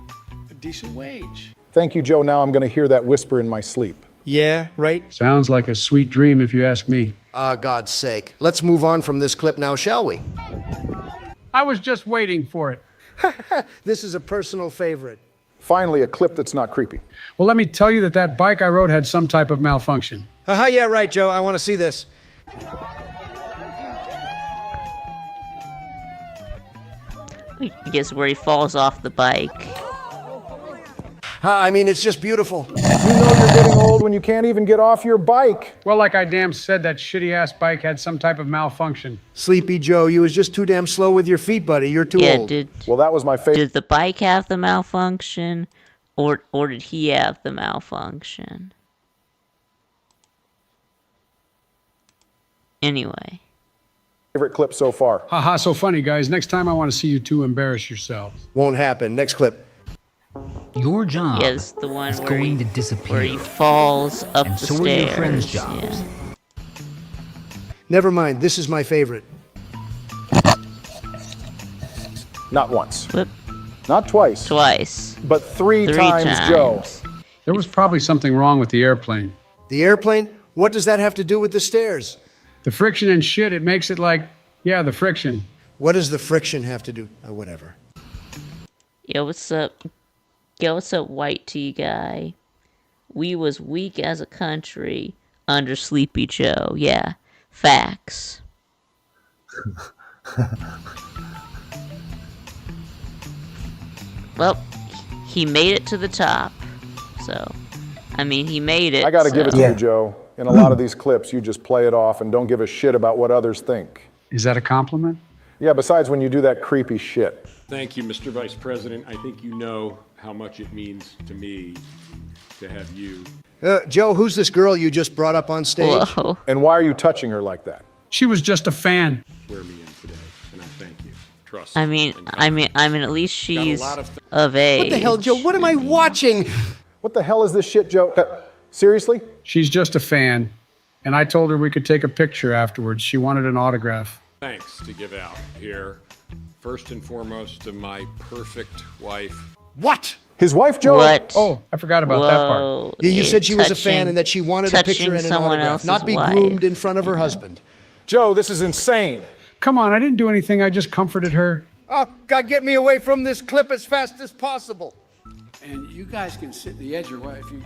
a decent wage. Thank you, Joe. Now I'm going to hear that whisper in my sleep. Yeah, right? Sounds like a sweet dream if you ask me. God's sake. Let's move on from this clip now, shall we? I was just waiting for it. This is a personal favorite. Finally, a clip that's not creepy. Well, let me tell you that bike I rode had some type of malfunction. Yeah, right, Joe. I want to see this. I guess where he falls off the bike. I mean, it's just beautiful. You know you're getting old when you can't even get off your bike. Well, like I damn said, that shitty-ass bike had some type of malfunction. Sleepy Joe, you was just too damn slow with your feet, buddy. You're too old. Well, that was my favorite. Did the bike have the malfunction, or did he have the malfunction? Anyway. Favorite clip so far. Haha, so funny, guys. Next time I want to see you two embarrass yourselves. Won't happen. Next clip. Your job Yes, the one is where going he, to disappear. where he falls up and the so stairs. are your friends' jobs. Yeah. Never mind. This is my favorite. Not once. Whoop. Not twice. Twice. But three times, Joe. There was probably something wrong with the airplane. The airplane? What does that have to do with the stairs? The friction and shit, it makes it like, yeah, the friction. What does the friction have to do? Whatever. Yo, what's up? Yo, what's up, white tea guy? We was weak as a country under Sleepy Joe. Yeah, facts. Well, he made it to the top. So, I mean, he made it. I got to give it to so- you, Joe. In a lot of these clips, you just play it off and don't give a shit about what others think. Is that a compliment? Yeah, besides when you do that creepy shit. Thank you, Mr. Vice President. I think you know how much it means to me to have you. Joe, who's this girl you just brought up on stage? Whoa. And why are you touching her like that? She was just a fan. Swear me in today, and I thank you. Trust. I mean, at least she's lot of of age. What the hell, Joe? What am I watching? What the hell is this shit, Joe? Seriously? She's just a fan. And I told her we could take a picture afterwards. She wanted an autograph. Thanks to give out here. First and foremost to my perfect wife. What? His wife, Joe? What? Oh, I forgot about that part. Whoa. Yeah, you said she was a Touching- fan and that she wanted a picture touching and an someone autograph, else's not be wife. groomed in front of her husband. Joe, this is insane. Come on, I didn't do anything. I just comforted her. Oh, God, get me away from this clip as fast as possible. And you guys can sit in the edge or what? If you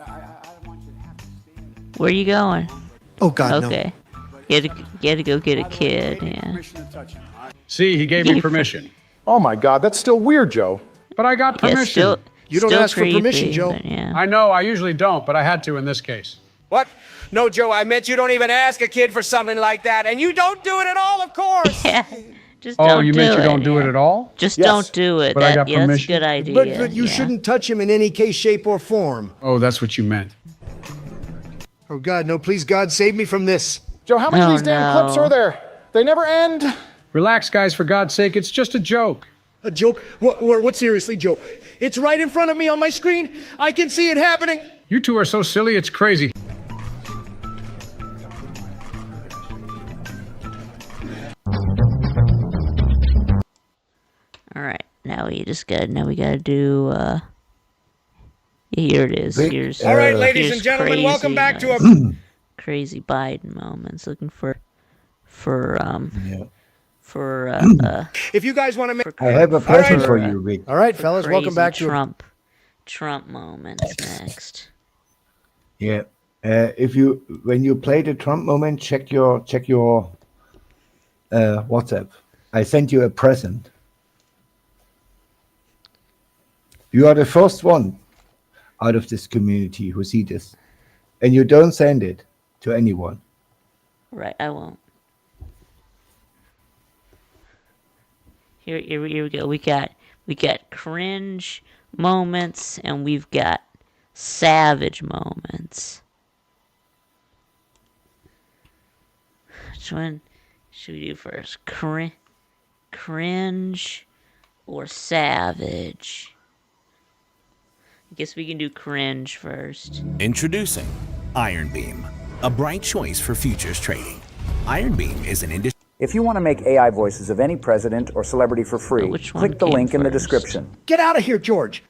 I don't want you to have to stand. Where are you going? Oh, God, okay. You had to go get a kid, yeah. See, he gave me permission. Oh my God, that's still weird, Joe. But I got Yeah, permission. You don't still ask for permission, creepy, Joe. but yeah. I know, I usually don't, but I had to in this case. What? No, Joe, I meant you don't even ask a kid for something like that. And you don't do it at all, of course. Yeah. Just Oh, don't you do meant you it. don't do it at all? Just Yes. don't do it. But I got Yeah, that's a permission. good idea. But you yeah. shouldn't touch him in any case, shape, or form. Oh, that's what you meant. Oh, God, no, please, God, save me from this. Joe, how many of Oh, these damn no. clips are there? They never end. Relax, guys, for God's sake. It's just a joke. A joke? What seriously, Joe? It's right in front of me on my screen. I can see it happening. You two are so silly, it's crazy. All right, now we gotta do. Here it is. Here's. All right, ladies here's and gentlemen, welcome back to a... crazy Biden moments. Looking for If you guys want to make... I have a present for right. you, Rick. All right, fellas, welcome crazy back to Trump moments next. Yeah. When you play the Trump moment, check your WhatsApp. I sent you a present. You are the first one out of this community who see this, and you don't send it to anyone. Right, I won't. Here we go. We got cringe moments and we've got savage moments. Which one should we do first? Cringe or savage? I guess we can do cringe first. Introducing Iron Beam, a bright choice for futures trading. Iron Beam is an industry. If you want to make AI voices of any president or celebrity for free, click the link in the description. Get out of here, George.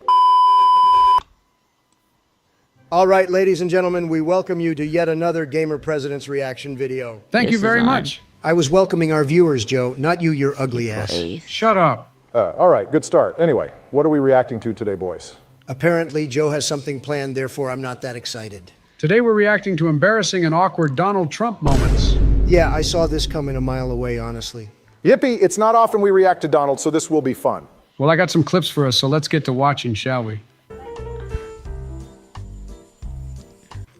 All right, ladies and gentlemen, we welcome you to yet another Gamer President's reaction video. Thank you very much. I was welcoming our viewers, Joe, not you, your ugly ass. Shut up. All right, good start. Anyway, what are we reacting to today, boys? Apparently, Joe has something planned, therefore I'm not that excited. Today we're reacting to embarrassing and awkward Donald Trump moments. Yeah, I saw this coming a mile away, honestly. Yippee, it's not often we react to Donald, so this will be fun. Well, I got some clips for us, so let's get to watching, shall we?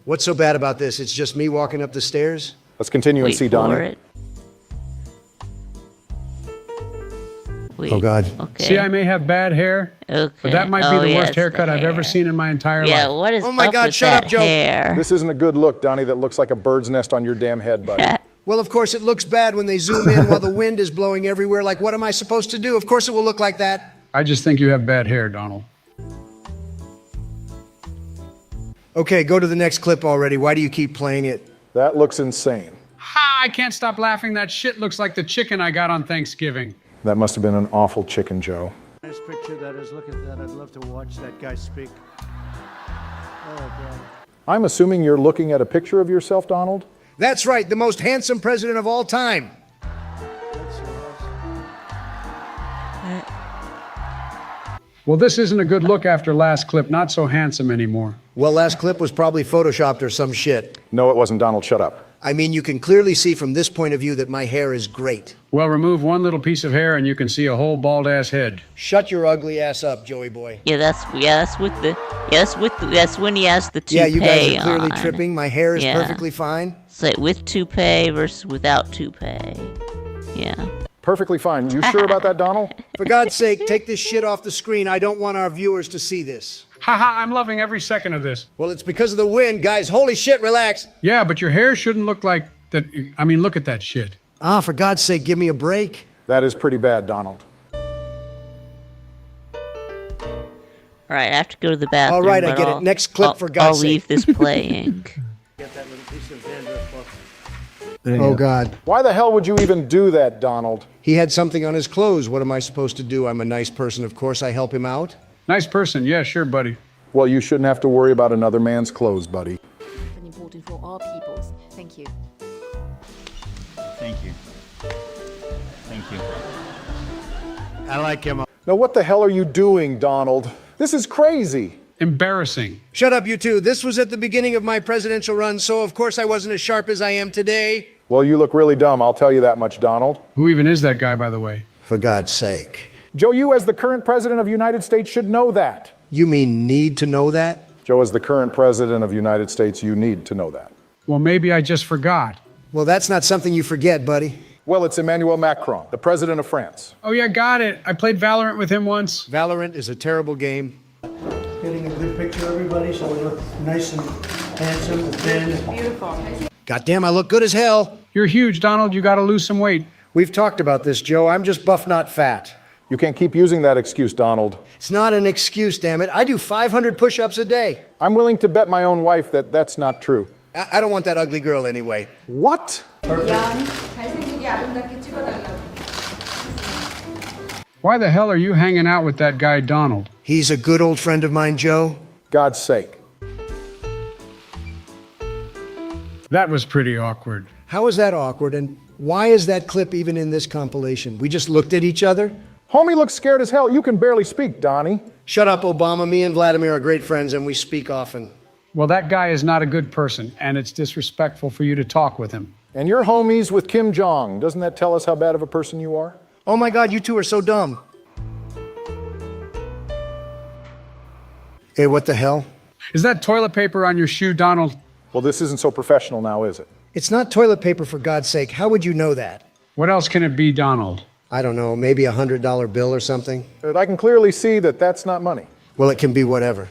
What's so bad about this? It's just me walking up the stairs? Let's continue and see Donnie. Wait, Oh, God. Okay. See, I may have bad hair, but that might be the worst haircut I've ever seen in my entire Yeah, life. what is Oh my up God, with shut that up, Joe. hair? This isn't a good look, Donnie. That looks like a bird's nest on your damn head, buddy. Well, of course, it looks bad when they zoom in while the wind is blowing everywhere. Like, what am I supposed to do? Of course it will look like that. I just think you have bad hair, Donald. Okay, go to the next clip already. Why do you keep playing it? That looks insane. Ha! I can't stop laughing. That shit looks like the chicken I got on Thanksgiving. That must have been an awful chicken, Joe. Nice picture that is. Look at that. I'd love to watch that guy speak. Oh, God. I'm assuming you're looking at a picture of yourself, Donald? That's right, the most handsome president of all time. Well, this isn't a good look after last clip. Not so handsome anymore. Well, last clip was probably photoshopped or some shit. No, it wasn't, Donald. Shut up. I mean, you can clearly see from this point of view that my hair is great. Well, remove one little piece of hair and you can see a whole bald-ass head. Shut your ugly ass up, Joey boy. That's when he has the toupee Yeah, you guys are clearly on. tripping. My hair is Yeah. perfectly fine. It's like with toupee versus without toupee. Yeah. Perfectly fine. You sure about that, Donald? For God's sake, take this shit off the screen. I don't want our viewers to see this. Haha, I'm loving every second of this. Well, it's because of the wind, guys. Holy shit, relax. Yeah, but your hair shouldn't look like that. I mean, look at that shit. Ah, for God's sake, give me a break. That is pretty bad, Donald. All right, I have to go to the bathroom. All right, I but get it. Next clip, for God's I'll leave sake. this playing. Get that little piece of dandruff off. Oh, God. Why the hell would you even do that, Donald? He had something on his clothes. What am I supposed to do? I'm a nice person. Of course, I help him out. Nice person. Yeah, sure, buddy. Well, you shouldn't have to worry about another man's clothes, buddy. Important for all peoples. Thank you. Thank you. Thank you. I like him. Now, what the hell are you doing, Donald? This is crazy. Embarrassing. Shut up, you two. This was at the beginning of my presidential run, so of course I wasn't as sharp as I am today. Well, you look really dumb, I'll tell you that much, Donald. Who even is that guy, by the way? For God's sake. Joe, you as the current president of the United States should know that. You mean need to know that? Joe, as the current president of the United States, you need to know that. Well, maybe I just forgot. Well, that's not something you forget, buddy. Well, it's Emmanuel Macron, the president of France. Oh, yeah, got it. I played Valorant with him once. Valorant is a terrible game. Getting a good picture of everybody so we look nice and handsome and thin. Beautiful. Goddamn, I look good as hell. You're huge, Donald. You got to lose some weight. We've talked about this, Joe. I'm just buff, not fat. You can't keep using that excuse, Donald. It's not an excuse, damn it. I do 500 push-ups a day. I'm willing to bet my own wife that that's not true. I don't want that ugly girl anyway. What? Why the hell are you hanging out with that guy, Donald? He's a good old friend of mine, Joe. God's sake. That was pretty awkward. How is that awkward, and why is that clip even in this compilation? We just looked at each other? Homie looks scared as hell. You can barely speak, Donnie. Shut up, Obama. Me and Vladimir are great friends, and we speak often. Well, that guy is not a good person, and it's disrespectful for you to talk with him. And you're homies with Kim Jong. Doesn't that tell us how bad of a person you are? Oh my God, you two are so dumb. Hey, what the hell? Is that toilet paper on your shoe, Donald? Well, this isn't so professional now, is it? It's not toilet paper, for God's sake. How would you know that? What else can it be, Donald? I don't know, maybe a $100 bill or something? But I can clearly see that that's not money. Well, it can be whatever.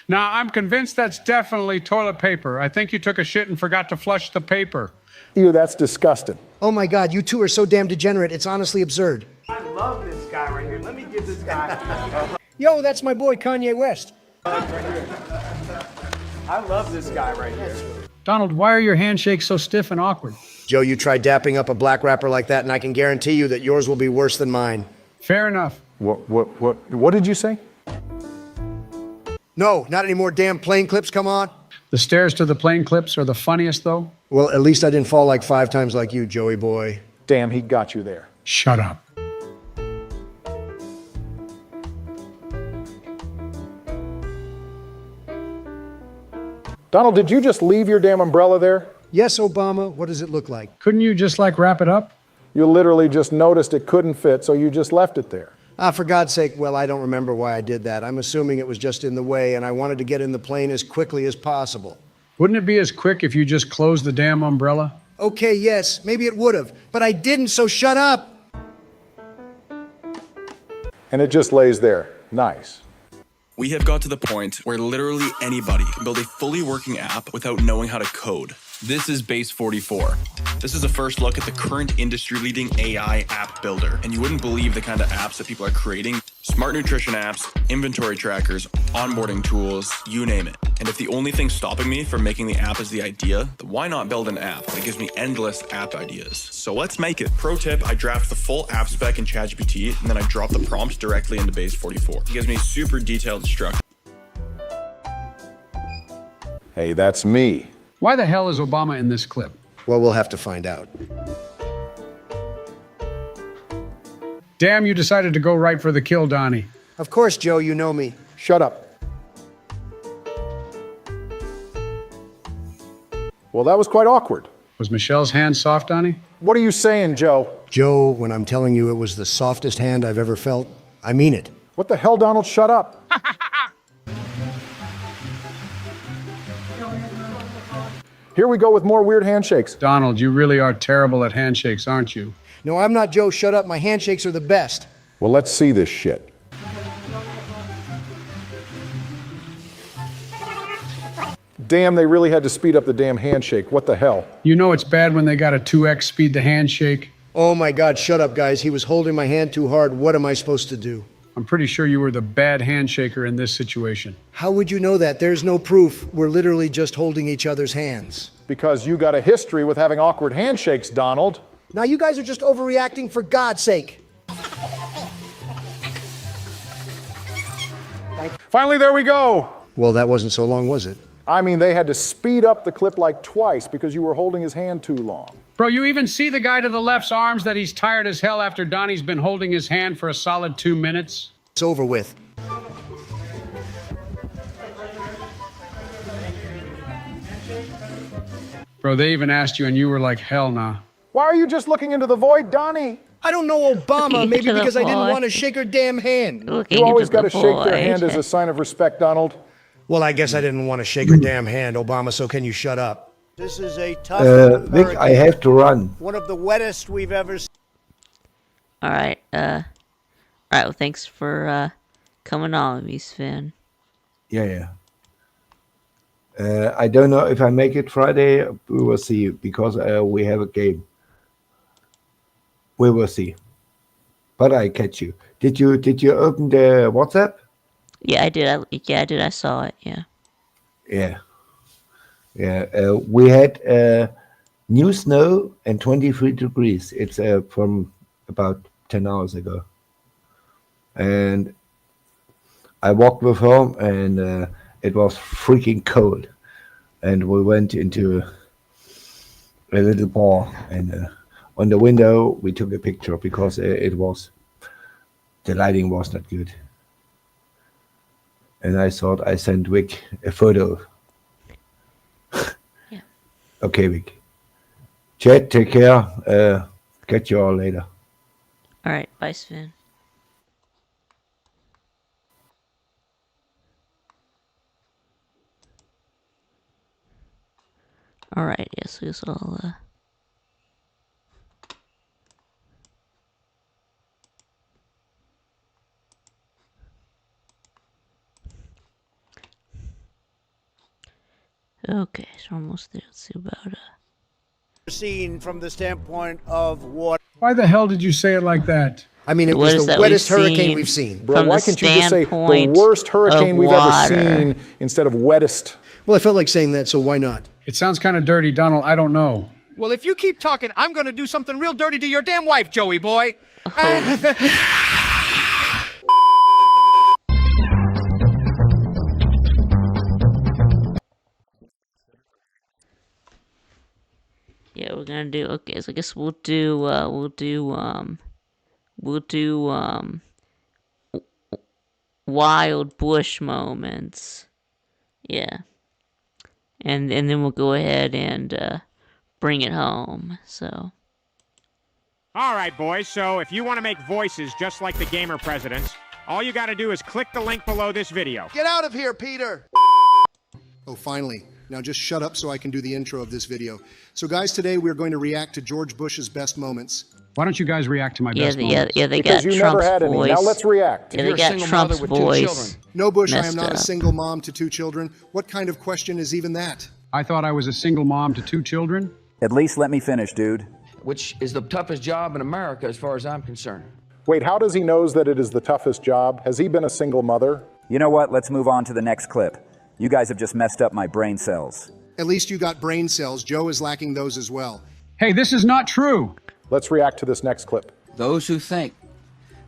Now, I'm convinced that's definitely toilet paper. I think you took a shit and forgot to flush the paper. Ew, that's disgusting. Oh my God, you two are so damn degenerate, it's honestly absurd. I love this guy right here. Let me give this guy. Yo, that's my boy Kanye West. I love this guy right here. Donald, why are your handshakes so stiff and awkward? Joe, you try dapping up a black rapper like that, and I can guarantee you that yours will be worse than mine. Fair enough. What did you say? No, not any more damn plane clips, come on. The stairs to the plane clips are the funniest, though. Well, at least I didn't fall like 5 times like you, Joey boy. Damn, he got you there. Shut up. Donald, did you just leave your damn umbrella there? Yes, Obama. What does it look like? Couldn't you just, wrap it up? You literally just noticed it couldn't fit, so you just left it there. For God's sake, well, I don't remember why I did that. I'm assuming it was just in the way, and I wanted to get in the plane as quickly as possible. Wouldn't it be as quick if you just closed the damn umbrella? Okay, yes, maybe it would have, but I didn't, so shut up. And it just lays there. Nice. We have got to the point where literally anybody can build a fully working app without knowing how to code. This is Base 44. This is a first look at the current industry-leading AI app builder, and you wouldn't believe the kind of apps that people are creating. Smart nutrition apps, inventory trackers, onboarding tools, you name it. And if the only thing stopping me from making the app is the idea, then why not build an app that gives me endless app ideas? So let's make it. Pro tip, I draft the full app spec in ChatGPT, and then I drop the prompts directly into Base 44. It gives me super detailed instructions. Hey, that's me. Why the hell is Obama in this clip? Well, we'll have to find out. Damn, you decided to go right for the kill, Donnie. Of course, Joe, you know me. Shut up. Well, that was quite awkward. Was Michelle's hand soft, Donnie? What are you saying, Joe? Joe, when I'm telling you it was the softest hand I've ever felt, I mean it. What the hell, Donald? Shut up. Here we go with more weird handshakes. Donald, you really are terrible at handshakes, aren't you? No, I'm not, Joe. Shut up. My handshakes are the best. Well, let's see this shit. Damn, they really had to speed up the damn handshake. What the hell? You know it's bad when they got a 2x speed the handshake. Oh my God, shut up, guys. He was holding my hand too hard. What am I supposed to do? I'm pretty sure you were the bad handshaker in this situation. How would you know that? There's no proof. We're literally just holding each other's hands. Because you got a history with having awkward handshakes, Donald. Now you guys are just overreacting, for God's sake. Finally, there we go. Well, that wasn't so long, was it? I mean, they had to speed up the clip like twice because you were holding his hand too long. Bro, you even see the guy to the left's arms that he's tired as hell after Donnie's been holding his hand for a solid 2 minutes? It's over with. Bro, they even asked you and you were like, hell nah. Why are you just looking into the void, Donnie? I don't know Obama, maybe because I didn't void. want to shake her damn hand. You always got to shake their hand as a sign of respect, Donald. Well, I guess I didn't want to shake her damn hand, Obama, so can you shut up? This is a tough Vic, I have to run. one of the wettest we've ever seen. Alright, well, thanks for, coming on with me, Sven. Yeah. I don't know if I make it Friday. We will see because we have a game. We will see. But I catch you. Did you open the WhatsApp? Yeah, I did. I did. I saw it. Yeah. Yeah. We had new snow and 23 degrees. It's from about 10 hours ago. And I walked with home and it was freaking cold. And we went into a little bar and on the window we took a picture because the lighting was not good. And I thought I sent Vic a photo. Yeah. Okay, Vic. Chad, take care. Catch you all later. Alright, bye, Sven. Alright, yes, we will, Okay, so we're almost there. Let's see about Seen from the standpoint of what. Why the hell did you say it like that? I mean, it What was is the that wettest we've hurricane seen we've seen. Bro, from why the can't you just say the standpoint worst hurricane of we've ever water. seen instead of wettest? Well, I felt like saying that, so why not? It sounds kind of dirty, Donald. I don't know. Well, if you keep talking, I'm going to do something real dirty to your damn wife, Joey boy. Yeah, we're gonna do. Okay, so I guess we'll do wild bush moments. Yeah, and then we'll go ahead and bring it home. So. All right, boys. So if you want to make voices just like the gamer presidents, all you got to do is click the link below this video. Get out of here, Peter! Oh, finally. Now just shut up so I can do the intro of this video. So guys, today we're going to react to George Bush's best moments. Why don't you guys react to my best moments? Yeah, they Because got you Trump's never had voice. any. Now let's react. Yeah, they got Trump's voice. No, Bush, I am messed not a up. single mom to 2 children. What kind of question is even that? I thought I was a single mom to 2 children. At least let me finish, dude. Which is the toughest job in America as far as I'm concerned. Wait, how does he knows that it is the toughest job? Has he been a single mother? You know what? Let's move on to the next clip. You guys have just messed up my brain cells. At least you got brain cells. Joe is lacking those as well. Hey, this is not true. Let's react to this next clip. Those who think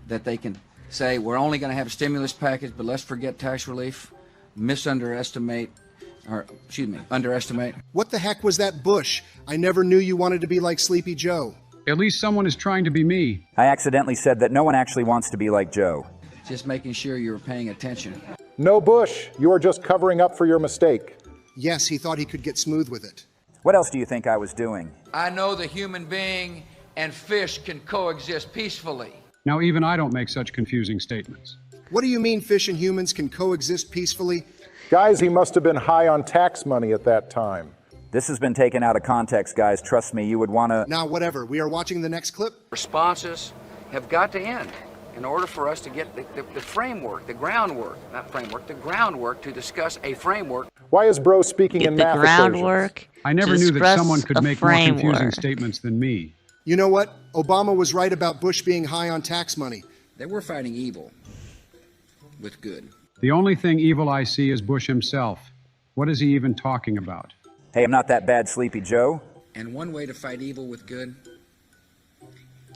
that they can say we're only going to have a stimulus package, but let's forget tax relief, underestimate. What the heck was that, Bush? I never knew you wanted to be like Sleepy Joe. At least someone is trying to be me. I accidentally said that no one actually wants to be like Joe. Just making sure you're paying attention. No, Bush, you are just covering up for your mistake. Yes, he thought he could get smooth with it. What else do you think I was doing? I know the human being and fish can coexist peacefully. Now, even I don't make such confusing statements. What do you mean fish and humans can coexist peacefully? Guys, he must have been high on tax money at that time. This has been taken out of context, guys. Trust me, you would want to... Now, whatever. We are watching the next clip. Responses have got to end in order for us to get the framework, the groundwork to discuss a framework. Why is Bro speaking in math groundwork? I never knew that someone could make more confusing statements than me. You know what? Obama was right about Bush being high on tax money. They were fighting evil with good. The only thing evil I see is Bush himself. What is he even talking about? Hey, I'm not that bad, Sleepy Joe. And one way to fight evil with good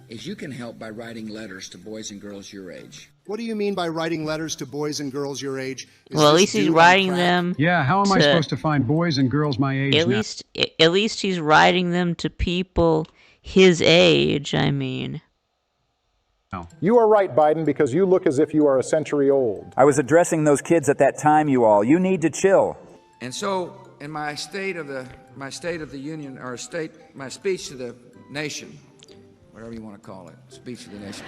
is you can help by writing letters to boys and girls your age. What do you mean by writing letters to boys and girls your age? Well, at least he's writing them. Yeah, how am I supposed to find boys and girls my age At now? least he's writing them to people his age, I mean. You are right, Biden, because you look as if you are a century old. I was addressing those kids at that time, you all. You need to chill. And so, in my State of the Union, or my speech to the nation, whatever you want to call it, speech to the nation.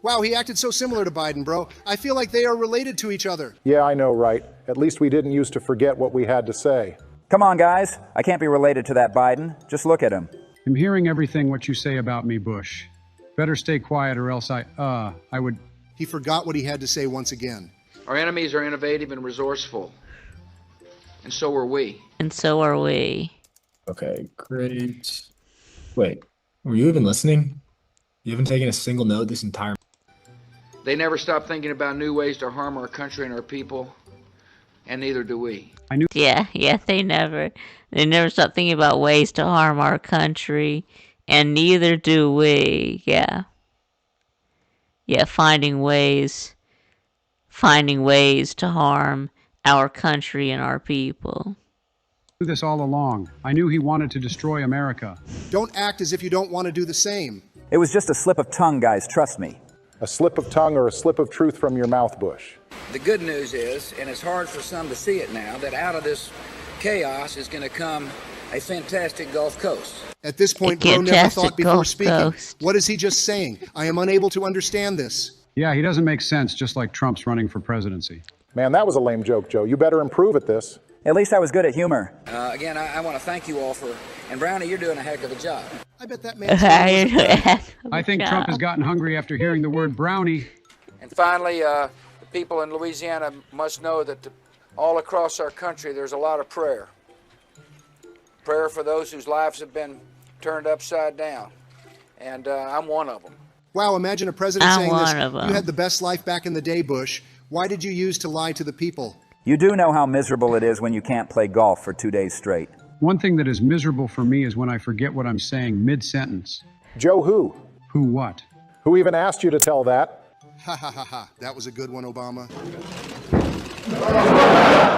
Wow, he acted so similar to Biden, bro. I feel like they are related to each other. Yeah, I know, right? At least we didn't used to forget what we had to say. Come on, guys. I can't be related to that Biden. Just look at him. I'm hearing everything what you say about me, Bush. Better stay quiet or else I would... He forgot what he had to say once again. Our enemies are innovative and resourceful. And so are we. And so are we. Okay, great. Wait, were you even listening? You haven't taken a single note this entire... They never stop thinking about new ways to harm our country and our people. And neither do we. Yeah, they never stop thinking about ways to harm our country. And neither do we. Yeah, finding ways to harm our country and our people. I knew this all along. I knew he wanted to destroy America. Don't act as if you don't want to do the same. It was just a slip of tongue, guys. Trust me. A slip of tongue or a slip of truth from your mouth, Bush. The good news is, and it's hard for some to see it now, that out of this chaos is going to come a fantastic Gulf Coast. At this point, bro never thought before speaking. What is he just saying? I am unable to understand this. Yeah, he doesn't make sense, just like Trump's running for presidency. Man, that was a lame joke, Joe. You better improve at this. At least I was good at humor. Again, I want to thank you all for... And Brownie, you're doing a heck of a job. I bet that man... I think Trump has gotten hungry after hearing the word brownie. And finally, the people in Louisiana must know that all across our country there's a lot of prayer. Prayer for those whose lives have been turned upside down. And I'm one of them. Wow, imagine a president saying this. You had the best life back in the day, Bush. Why did you use to lie to the people? You do know how miserable it is when you can't play golf for 2 days straight. One thing that is miserable for me is when I forget what I'm saying mid-sentence. Joe who? Who what? Who even asked you to tell that? Ha ha ha ha. That was a good one, Obama.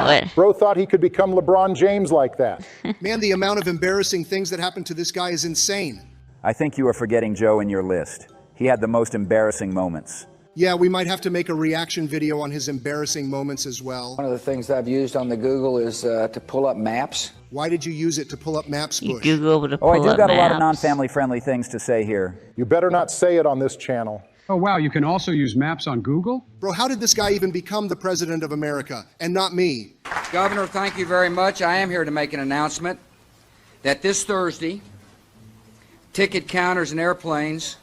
What? Bro thought he could become LeBron James like that. Man, the amount of embarrassing things that happened to this guy is insane. I think you are forgetting Joe in your list. He had the most embarrassing moments. Yeah, we might have to make a reaction video on his embarrassing moments as well. One of the things I've used on the Google is to pull up maps. Why did you use it to pull up maps, Bush? Google to pull I do up got maps. a lot of non-family friendly things to say here. You better not say it on this channel. Oh, wow, you can also use maps on Google? Bro, how did this guy even become the president of America, and not me? Governor, thank you very much. I am here to make an announcement that this Thursday, ticket counters and airplanes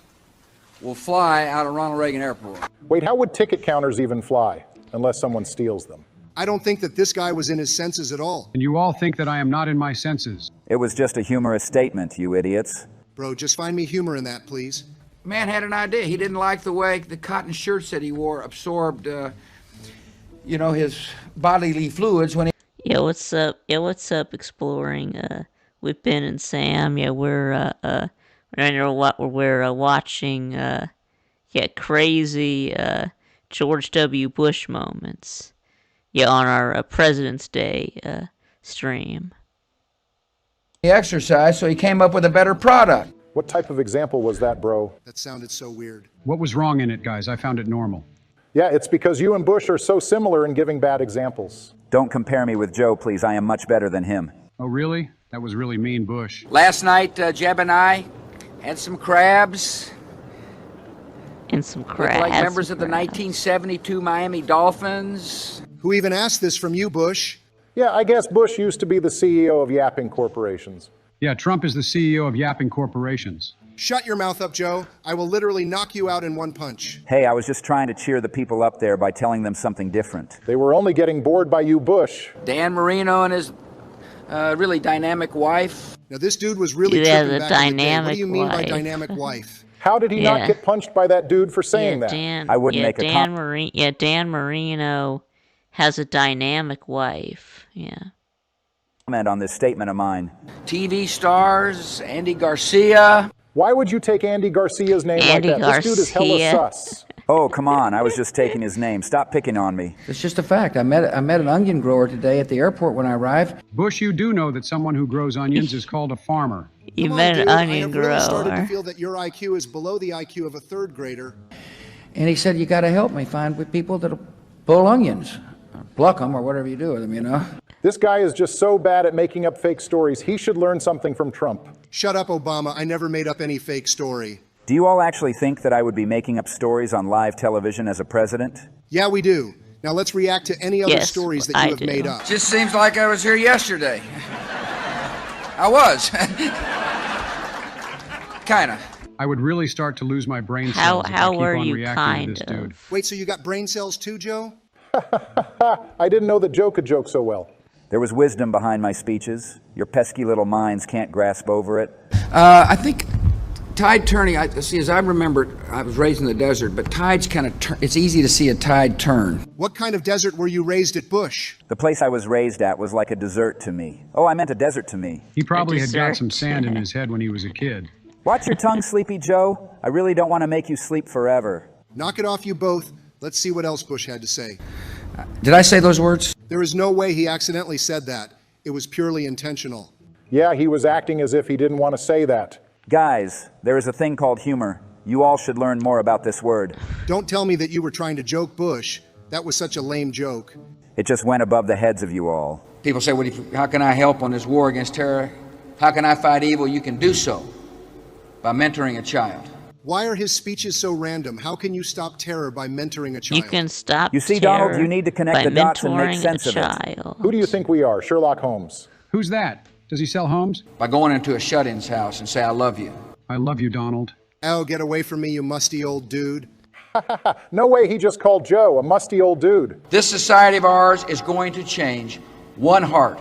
will fly out of Ronald Reagan Airport. Wait, how would ticket counters even fly unless someone steals them? I don't think that this guy was in his senses at all. And you all think that I am not in my senses. It was just a humorous statement, you idiots. Bro, just find me humor in that, please. Man had an idea. He didn't like the way the cotton shirts that he wore absorbed, his bodily fluids when he... Yeah, what's up? Yeah, what's up, exploring? With Ben and Sam. Yeah, we're watching, crazy, George W. Bush moments. Yeah, on our President's Day, stream. He exercised, so he came up with a better product. What type of example was that, bro? That sounded so weird. What was wrong in it, guys? I found it normal. Yeah, it's because you and Bush are so similar in giving bad examples. Don't compare me with Joe, please. I am much better than him. Oh, really? That was really mean, Bush. Last night, Jeb and I had some crabs. And some crabs. Looked like members of the 1972 Miami Dolphins. Who even asked this from you, Bush? Yeah, I guess Bush used to be the CEO of yapping corporations. Yeah, Trump is the CEO of yapping corporations. Shut your mouth up, Joe. I will literally knock you out in one punch. Hey, I was just trying to cheer the people up there by telling them something different. They were only getting bored by you, Bush. Dan Marino and his really dynamic wife. Now, this dude was really tripping back in the day. What do you mean by dynamic wife? How did he not get punched by that dude for saying that? I wouldn't make a comment. Dan Marino has a dynamic wife. Yeah. Comment on this statement of mine. TV stars, Andy Garcia. Why would you take Andy Garcia's name like that? This dude is hella sus. Oh, come on. I was just taking his name. Stop picking on me. It's just a fact. I met an onion grower today at the airport when I arrived. Bush, you do know that someone who grows onions is called a farmer. You Come on, met an dude, I onion have really started to grower. feel that your IQ is below the IQ of a third grader. And he said, you got to help me find people that'll pull onions, pluck them, or whatever you do with them, you know. This guy is just so bad at making up fake stories. He should learn something from Trump. Shut up, Obama. I never made up any fake story. Do you all actually think that I would be making up stories on live television as a president? Yeah, we do. Now let's react to any other Yes, stories that I you have do. made up. Just seems like I was here yesterday. I was. Kinda. I would really start to lose my brain How- cells if I how keep were on you reacting to this kind dude. Wait, so you got brain cells too, Joe? I didn't know that Joe could joke so well. There was wisdom behind my speeches. Your pesky little minds can't grasp over it. I think tide turning, as I remember, I was raised in the desert, but tides kind of turn, it's easy to see a tide turn. What kind of desert were you raised at Bush? The place I was raised at was like a desert to me. Oh, I meant a desert to me. He probably had got some sand in his head when he was a kid. Watch your tongue, Sleepy Joe. I really don't want to make you sleep forever. Knock it off, you both. Let's see what else Bush had to say. Did I say those words? There is no way he accidentally said that. It was purely intentional. Yeah, he was acting as if he didn't want to say that. Guys, there is a thing called humor. You all should learn more about this word. Don't tell me that you were trying to joke Bush. That was such a lame joke. It just went above the heads of you all. People say, how can I help on this war against terror? How can I fight evil? You can do so by mentoring a child. Why are his speeches so random? How can you stop terror by mentoring a child? You can stop You see, terror Donald, you need to connect by the dots and make mentoring sense a of it. child. Who do you think we are, Sherlock Holmes? Who's that? Does he sell homes? By going into a shut-in's house and say, I love you. I love you, Donald. Oh, get away from me, you musty old dude. No way he just called Joe a musty old dude. This society of ours is going to change one heart,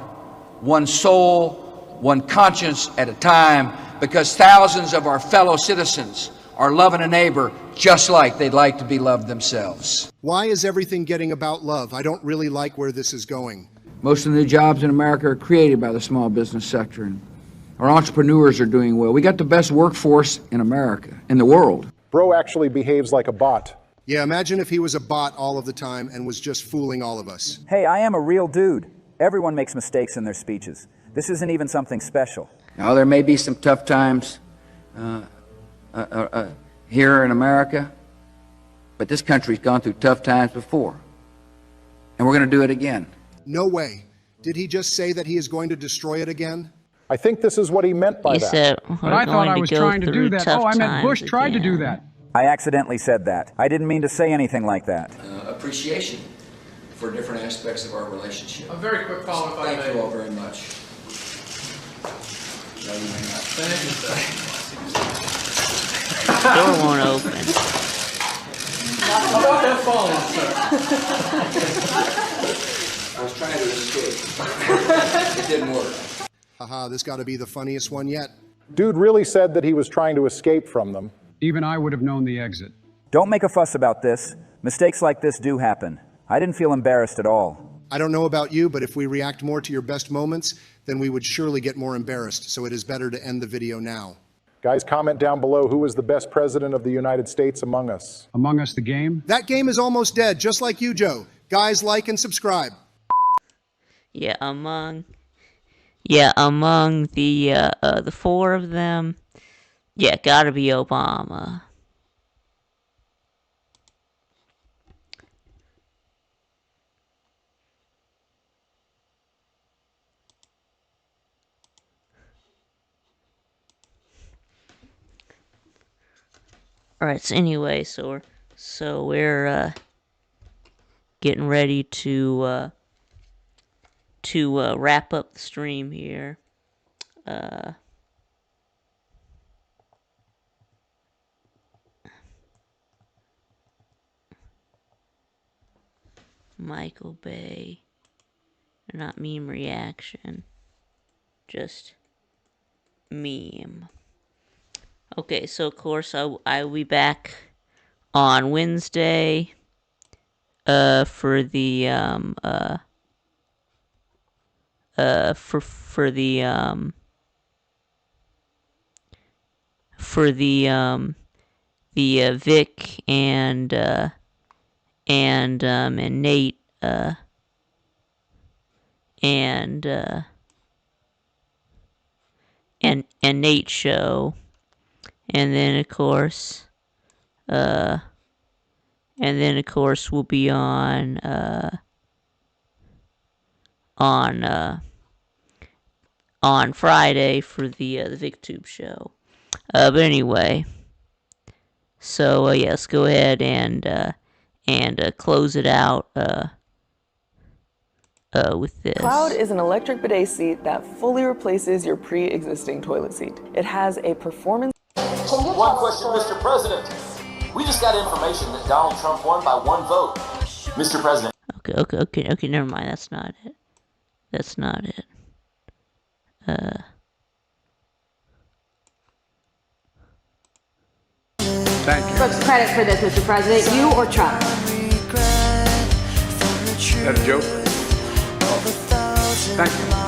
one soul, one conscience at a time, because thousands of our fellow citizens are loving a neighbor just like they'd like to be loved themselves. Why is everything getting about love? I don't really like where this is going. Most of the new jobs in America are created by the small business sector, and our entrepreneurs are doing well. We got the best workforce in America, in the world. Bro actually behaves like a bot. Yeah, imagine if he was a bot all of the time and was just fooling all of us. Hey, I am a real dude. Everyone makes mistakes in their speeches. This isn't even something special. Now, there may be some tough times here in America, but this country's gone through tough times before, and we're going to do it again. No way. Did he just say that he is going to destroy it again? I think this is what he meant by He that. said, But I thought I was trying to do that. tough Oh, I meant times Bush tried to do again. that. I accidentally said that. I didn't mean to say anything like that. Appreciation for different aspects of our relationship. A very quick follow-up, if I Thank may. you all very much. No, you may not. Thank you, sir. Door won't open. How about that follow-up, sir? I was trying to escape. It didn't work. Haha, this got to be the funniest one yet. Dude really said that he was trying to escape from them. Even I would have known the exit. Don't make a fuss about this. Mistakes like this do happen. I didn't feel embarrassed at all. I don't know about you, but if we react more to your best moments, then we would surely get more embarrassed, so it is better to end the video now. Guys, comment down below who is the best president of the United States among us. Among Us the game? That game is almost dead, just like you, Joe. Guys, like and subscribe. Yeah, among the four of them, yeah, gotta be Obama. Alright, so anyway, so we're getting ready to wrap up the stream here. Michael Bay, not meme reaction, just meme. Okay, so of course I will be back on Wednesday for the Vic and Nate and Nate show, and then of course we'll be on Friday for the VicTube show. But anyway, so yeah, let's go ahead and close it out with this. Cloud is an electric bidet seat that fully replaces your pre-existing toilet seat. It has a performance. One question, Mr. President. We just got information that Donald Trump won by 1 vote. Mr. President. Okay, never mind. That's not it. Thank you. Folks, credit for this, Mr. President. You or Trump? Is that a joke? Thank you.